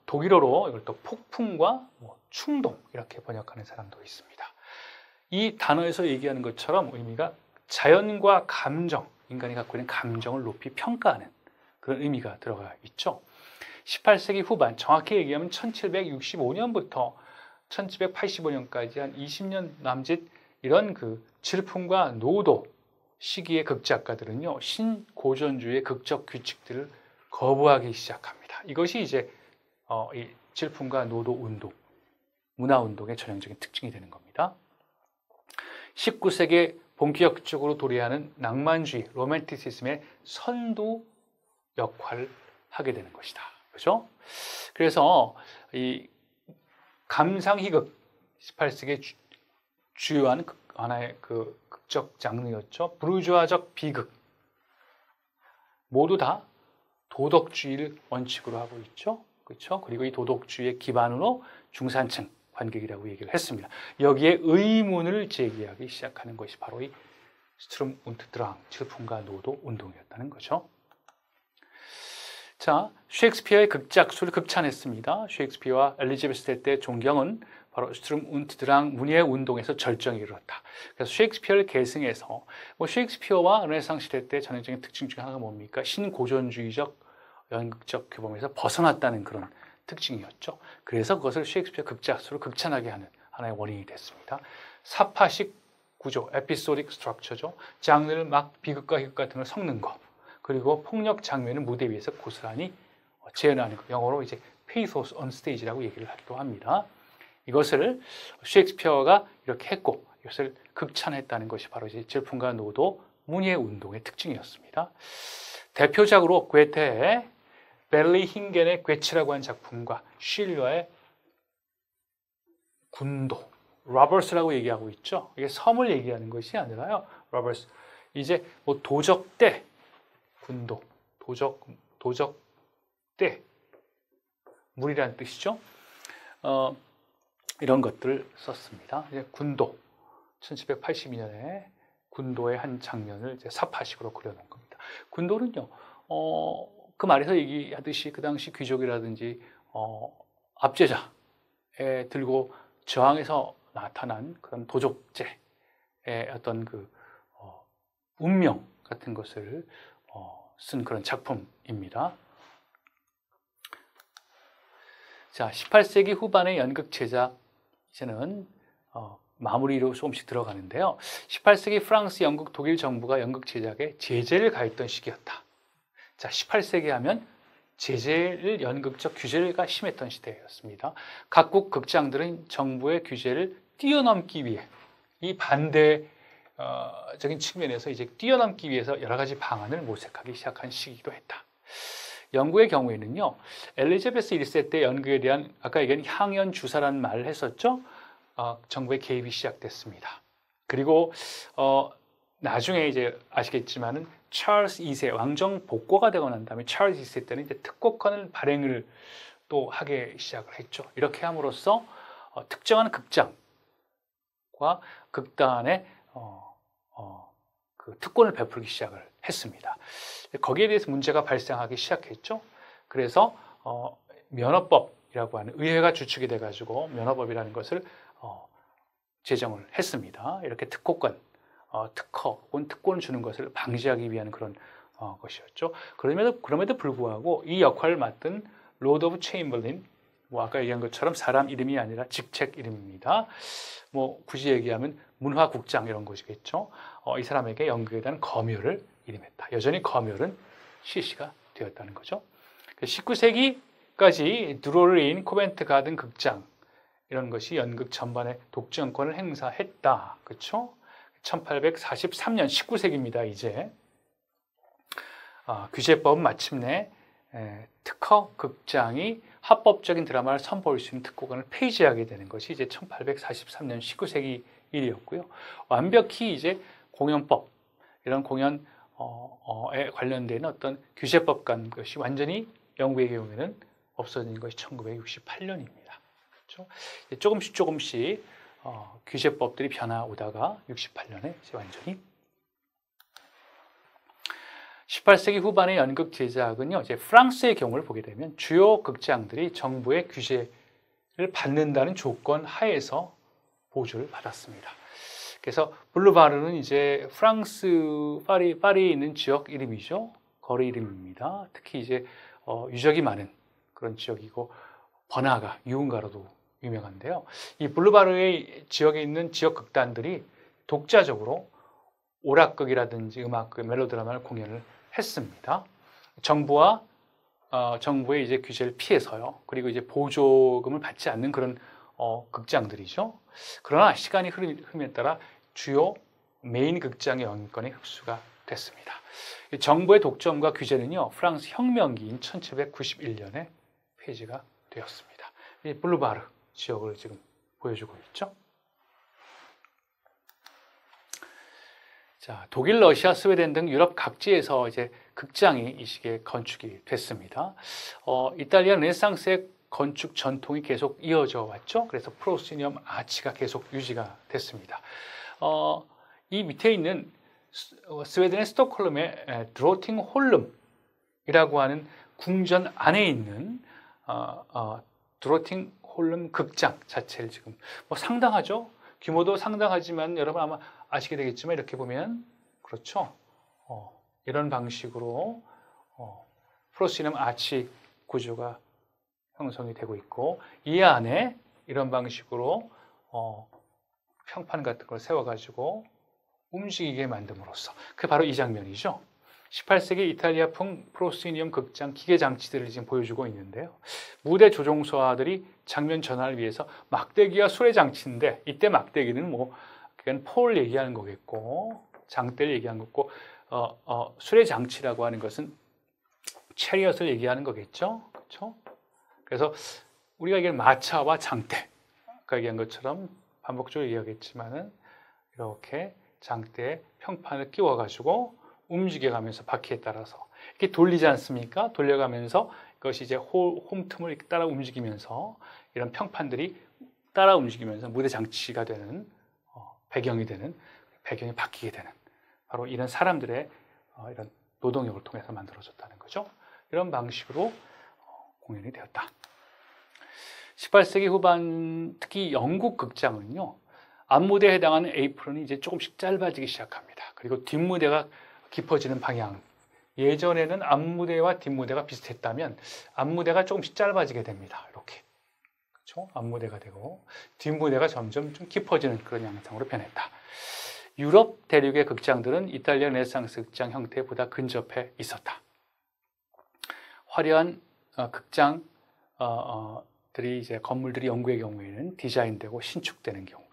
S1: 독일어로 이걸 또 폭풍과 충동 이렇게 번역하는 사람도 있습니다. 이 단어에서 얘기하는 것처럼 의미가 자연과 감정, 인간이 갖고 있는 감정을 높이 평가하는 그런 의미가 들어가 있죠. 18세기 후반, 정확히 얘기하면 1765년부터 1785년까지 한 20년 남짓 이런 그 질풍과 노도 시기의 극작가들은요, 신고전주의 극적 규칙들을 거부하기 시작합니다. 이것이 이제 이 질풍과 노도 운동, 문화 운동의 전형적인 특징이 되는 겁니다. 19세기의 본격적으로 도래하는 낭만주의, 로맨티시즘의 선두 역할을 하게 되는 것이다. 그렇죠? 그래서 이 감상희극 18세기의 주요한 하나의 그 극적 장르였죠. 부르주아적 비극 모두 다 도덕주의를 원칙으로 하고 있죠. 그렇죠? 그리고 이 도덕주의의 기반으로 중산층 관객이라고 얘기를 했습니다. 여기에 의문을 제기하기 시작하는 것이 바로 이 스트룸 운트 드랑, 질풍과 노도 운동이었다는 거죠. 자, 셰익스피어의 극작수를 극찬했습니다. 셰익스피어와 엘리자베스 대 때 존경은 바로 스트룸 운트 드랑 문예 운동에서 절정에 이르렀다. 그래서 셰익스피어를 계승해서 셰익스피어와 르네상스 시대 때 전형적인 특징 중 하나가 뭡니까? 신고전주의적 연극적 규범에서 벗어났다는 그런 특징이었죠. 그래서 그것을 셰익스피어 극작수로 극찬하게 하는 하나의 원인이 됐습니다. 사파식 구조, 에피소딕 스트럭처죠. 장르를 막 비극과 희극 같은 걸 섞는 것, 그리고 폭력 장면을 무대 위에서 고스란히 재현하는 것, 영어로 이제 pathos on stage라고 얘기를 하기도 합니다. 이것을 셰익스피어가 이렇게 했고 이것을 극찬했다는 것이 바로 이제 질풍과 노도 문예 운동의 특징이었습니다. 대표작으로 괴테의 벨리 힝겐의 괴치라고 하는 작품과 실러의 군도, 로버스라고 얘기하고 있죠. 이게 섬을 얘기하는 것이 아니라요. 로버스. 이제 뭐 도적대, 군도, 도적대, 물이라는 뜻이죠. 이런 것들을 썼습니다. 이제 군도, 1782년에 군도의 한 장면을 이제 사파식으로 그려놓은 겁니다. 군도는요, 그 말에서 얘기하듯이 그 당시 귀족이라든지 압제자에 들고 저항해서 나타난 그런 도적죄의 어떤 그 운명 같은 것을 쓴 그런 작품입니다. 자, 18세기 후반의 연극 제작 이제는 마무리로 조금씩 들어가는데요. 18세기 프랑스, 영국, 독일 정부가 연극 제작에 제재를 가했던 시기였다. 자, 18세기 하면 제재를 연극적 규제가 심했던 시대였습니다. 각국 극장들은 정부의 규제를 뛰어넘기 위해 이 반대적인 측면에서 이제 뛰어넘기 위해서 여러 가지 방안을 모색하기 시작한 시기이기도 했다. 영국의 경우에는요, 엘리자베스 1세 때 연극에 대한 아까 얘기한 향연 주사라는 말을 했었죠. 정부의 개입이 시작됐습니다. 그리고 나중에 이제 아시겠지만은 찰스 2세 왕정 복고가 되고 난 다음에 찰스 2세 때는 이제 특권을 발행을 또 하게 시작을 했죠. 이렇게 함으로써 특정한 극장과 극단에 그 특권을 베풀기 시작을 했습니다. 거기에 대해서 문제가 발생하기 시작했죠. 그래서 면허법이라고 하는 의회가 주축이 돼가지고 면허법이라는 것을 제정을 했습니다. 이렇게 특허권, 특허 혹은 특권을 주는 것을 방지하기 위한 그런 것이었죠. 그럼에도 불구하고 이 역할을 맡은 로드 오브 체인벌린, 뭐 아까 얘기한 것처럼 사람 이름이 아니라 직책 이름입니다. 뭐 굳이 얘기하면 문화국장 이런 것이겠죠. 이 사람에게 연극에 대한 검열을 일임했다. 여전히 검열은 실시가 되었다는 거죠. 19세기까지 드로르인 코벤트 가든 극장 이런 것이 연극 전반에 독점권을 행사했다. 그렇죠? 1843년 19세기입니다. 이제 규제법은 마침내 특허 극장이 합법적인 드라마를 선보일 수 있는 특허권을 폐지하게 되는 것이 이제 1843년 19세기 일이었고요. 완벽히 이제 공연법 이런 공연에 관련된 어떤 규제법 같은 것이 완전히 영국의 경우에는 없어진 것이 1968년입니다. 그렇죠? 조금씩 규제법들이 변화오다가 68년에 이제 완전히 18세기 후반의 연극 제작은요, 이제 프랑스의 경우를 보게 되면 주요 극장들이 정부의 규제를 받는다는 조건 하에서 보조를 받았습니다. 그래서 블루바르는 이제 프랑스 파리에 있는 지역 이름이죠. 거리 이름입니다. 특히 이제 유적이 많은 그런 지역이고 번화가, 유흥가로도 유명한데요. 이 블루바르의 지역에 있는 지역 극단들이 독자적으로 오락극이라든지 음악극, 멜로드라마를 공연을 했습니다. 정부의 이제 규제를 피해서요. 그리고 이제 보조금을 받지 않는 그런 극장들이죠. 그러나 시간이 흐름에 따라 주요 메인 극장의 연건에 흡수가 됐습니다. 정부의 독점과 규제는요, 프랑스 혁명기인 1791년에 폐지가 되었습니다. 이 블루바르 지역을 지금 보여주고 있죠. 자, 독일, 러시아, 스웨덴 등 유럽 각지에서 이제 극장이 이 시기에 건축이 됐습니다. 이탈리아 르네상스의 건축 전통이 계속 이어져 왔죠. 그래서 프로시니엄 아치가 계속 유지가 됐습니다. 이 밑에 있는 스웨덴의 스톡홀름의 드로팅홀름이라고 하는 궁전 안에 있는 드로팅홀름 극장 자체를 지금 뭐 상당하죠. 규모도 상당하지만 여러분 아마 아시게 되겠지만 이렇게 보면 그렇죠. 이런 방식으로 프로시니엄 아치 구조가 형성이 되고 있고 이 안에 이런 방식으로 평판 같은 걸 세워가지고 움직이게 만듦으로써 그게 바로 이 장면이죠. 18세기 이탈리아풍 프로시니엄 극장 기계 장치들을 지금 보여주고 있는데요. 무대 조종사들이 장면 전환을 위해서 막대기와 수레 장치인데 이때 막대기는 뭐 그건 폴 얘기하는 거겠고 장대를 얘기하는 거고 수레 장치라고 하는 것은 체리엇을 얘기하는 거겠죠. 그렇죠? 그래서 우리가 이게 마차와 장대 아까 얘기한 것처럼 반복적으로 얘기하겠지만은 이렇게 장대에 평판을 끼워가지고 움직여가면서 바퀴에 따라서 이렇게 돌리지 않습니까? 돌려가면서 이것이 이제 홈틈을 따라 움직이면서 이런 평판들이 따라 움직이면서 무대 장치가 되는 배경이 바뀌게 되는 바로 이런 사람들의 이런 노동력을 통해서 만들어졌다는 거죠. 이런 방식으로 공연이 되었다. 18세기 후반 특히 영국 극장은요. 앞무대에 해당하는 에이프론이 이제 조금씩 짧아지기 시작합니다. 그리고 뒷무대가 깊어지는 방향. 예전에는 앞무대와 뒷무대가 비슷했다면 앞무대가 조금씩 짧아지게 됩니다. 이렇게. 그렇죠? 앞무대가 되고 뒷무대가 점점 좀 깊어지는 그런 양상으로 변했다. 유럽 대륙의 극장들은 이탈리아 르네상스 극장 형태보다 근접해 있었다. 화려한 극장 들이 이제 건물들이 영국의 경우에는 디자인되고 신축되는 경우,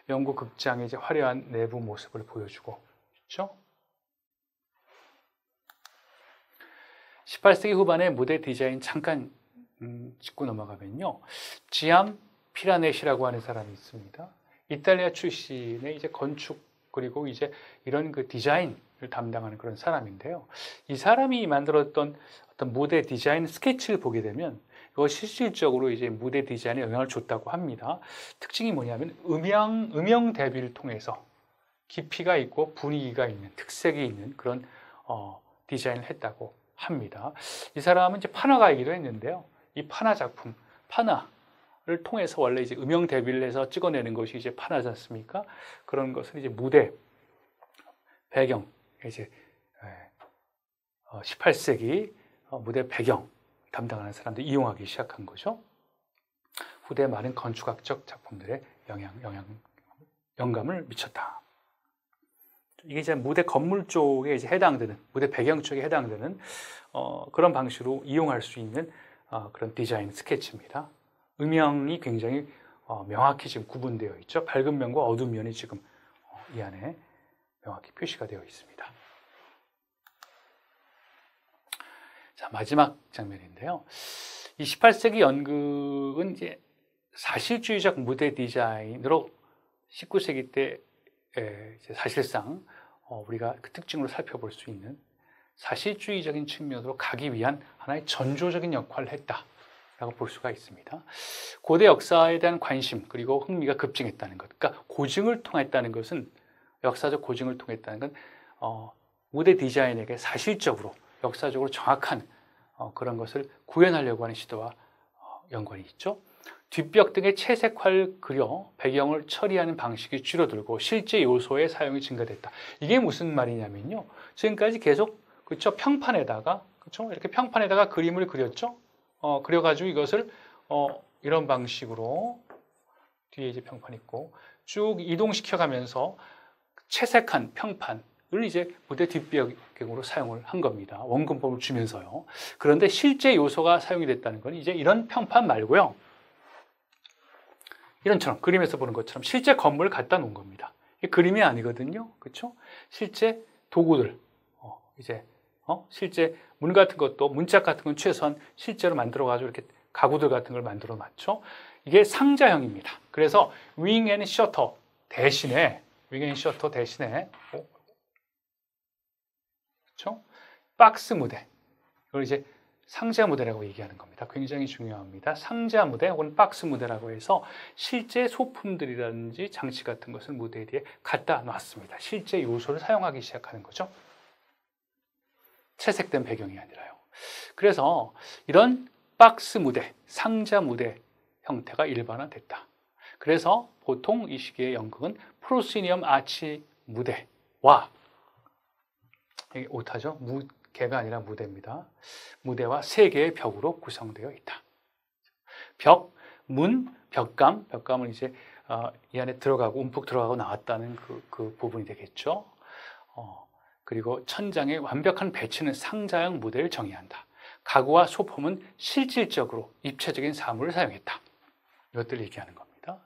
S1: 영국 극장의 이제 화려한 내부 모습을 보여주고 있죠. 18세기 후반의 무대 디자인 잠깐 짚고 넘어가면요, 지암 피라네시라고 하는 사람이 있습니다. 이탈리아 출신의 이제 건축 그리고 이제 이런 그 디자인을 담당하는 그런 사람인데요. 이 사람이 만들었던 어떤 무대 디자인 스케치를 보게 되면 이것이 실질적으로 이제 무대 디자인에 영향을 줬다고 합니다. 특징이 뭐냐면 음영 대비를 통해서 깊이가 있고 분위기가 있는 특색이 있는 그런 디자인을 했다고 합니다. 이 사람은 이제 판화가이기도 했는데요. 이 판화 작품, 판화를 통해서 원래 이제 음영 대비를 해서 찍어내는 것이 이제 판화지 않습니까? 그런 것을 이제 무대 배경, 이제 18세기 무대 배경 담당하는 사람들이 이용하기 시작한 거죠. 후대 많은 건축학적 작품들의 영감을 미쳤다. 이게 이제 무대 건물 쪽에 이제 해당되는, 무대 배경 쪽에 해당되는 그런 방식으로 이용할 수 있는 그런 디자인 스케치입니다. 음영이 굉장히 명확히 지금 구분되어 있죠. 밝은 면과 어두운 면이 지금 이 안에 명확히 표시가 되어 있습니다. 자, 마지막 장면인데요. 이 18세기 연극은 이제 사실주의적 무대 디자인으로 19세기 때 이제 사실상 우리가 그 특징으로 살펴볼 수 있는 사실주의적인 측면으로 가기 위한 하나의 전조적인 역할을 했다라고 볼 수가 있습니다. 고대 역사에 대한 관심 그리고 흥미가 급증했다는 것, 그러니까 고증을 통했다는 것은 역사적 고증을 통했다는 건 무대 디자인에게 사실적으로 역사적으로 정확한 그런 것을 구현하려고 하는 시도와 연관이 있죠. 뒷벽 등의 채색화를 그려 배경을 처리하는 방식이 줄어들고 실제 요소의 사용이 증가됐다. 이게 무슨 말이냐면요. 지금까지 계속 그렇죠, 평판에다가 그렇죠, 이렇게 평판에다가 그림을 그렸죠. 그려가지고 이것을 이런 방식으로 뒤에 이제 평판 있고 쭉 이동시켜가면서 채색한 평판을 이제 무대 뒷배경으로 사용을 한 겁니다. 원근법을 주면서요. 그런데 실제 요소가 사용이 됐다는 건 이제 이런 평판 말고요. 이런처럼 그림에서 보는 것처럼 실제 건물을 갖다 놓은 겁니다. 이게 그림이 아니거든요. 그렇죠? 실제 도구들, 실제 문 같은 것도 문짝 같은 건 최소한 실제로 만들어가지고 이렇게 가구들 같은 걸 만들어 놨죠. 이게 상자형입니다. 그래서 윙 앤 셔터 대신에 그렇죠? 박스 무대, 이걸 이제 상자 무대라고 얘기하는 겁니다. 굉장히 중요합니다. 상자 무대 혹은 박스 무대라고 해서 실제 소품들이라든지 장치 같은 것을 무대 뒤에 갖다 놨습니다. 실제 요소를 사용하기 시작하는 거죠. 채색된 배경이 아니라요. 그래서 이런 박스 무대, 상자 무대 형태가 일반화됐다. 그래서 보통 이 시기의 연극은 프로시니엄 아치 무대와, 이게 오타죠. 개가 아니라 무대입니다. 무대와 세 개의 벽으로 구성되어 있다. 벽, 문, 벽감은 이제 이 안에 들어가고 움푹 들어가고 나왔다는 그 부분이 되겠죠. 그리고 천장의 완벽한 배치는 상자형 무대를 정의한다. 가구와 소품은 실질적으로 입체적인 사물을 사용했다. 이것들을 얘기하는 겁니다.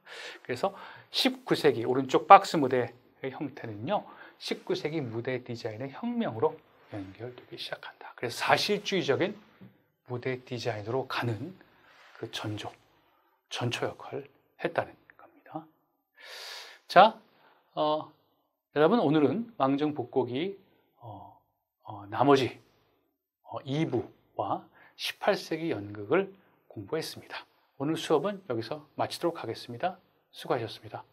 S1: 그래서 19세기 오른쪽 박스 무대의 형태는요, 19세기 무대 디자인의 혁명으로 연결되기 시작한다. 그래서 사실주의적인 무대 디자인으로 가는 그 전초 역할을 했다는 겁니다. 자, 여러분 오늘은 왕정복곡이 나머지 2부와 18세기 연극을 공부했습니다. 오늘 수업은 여기서 마치도록 하겠습니다. 수고하셨습니다.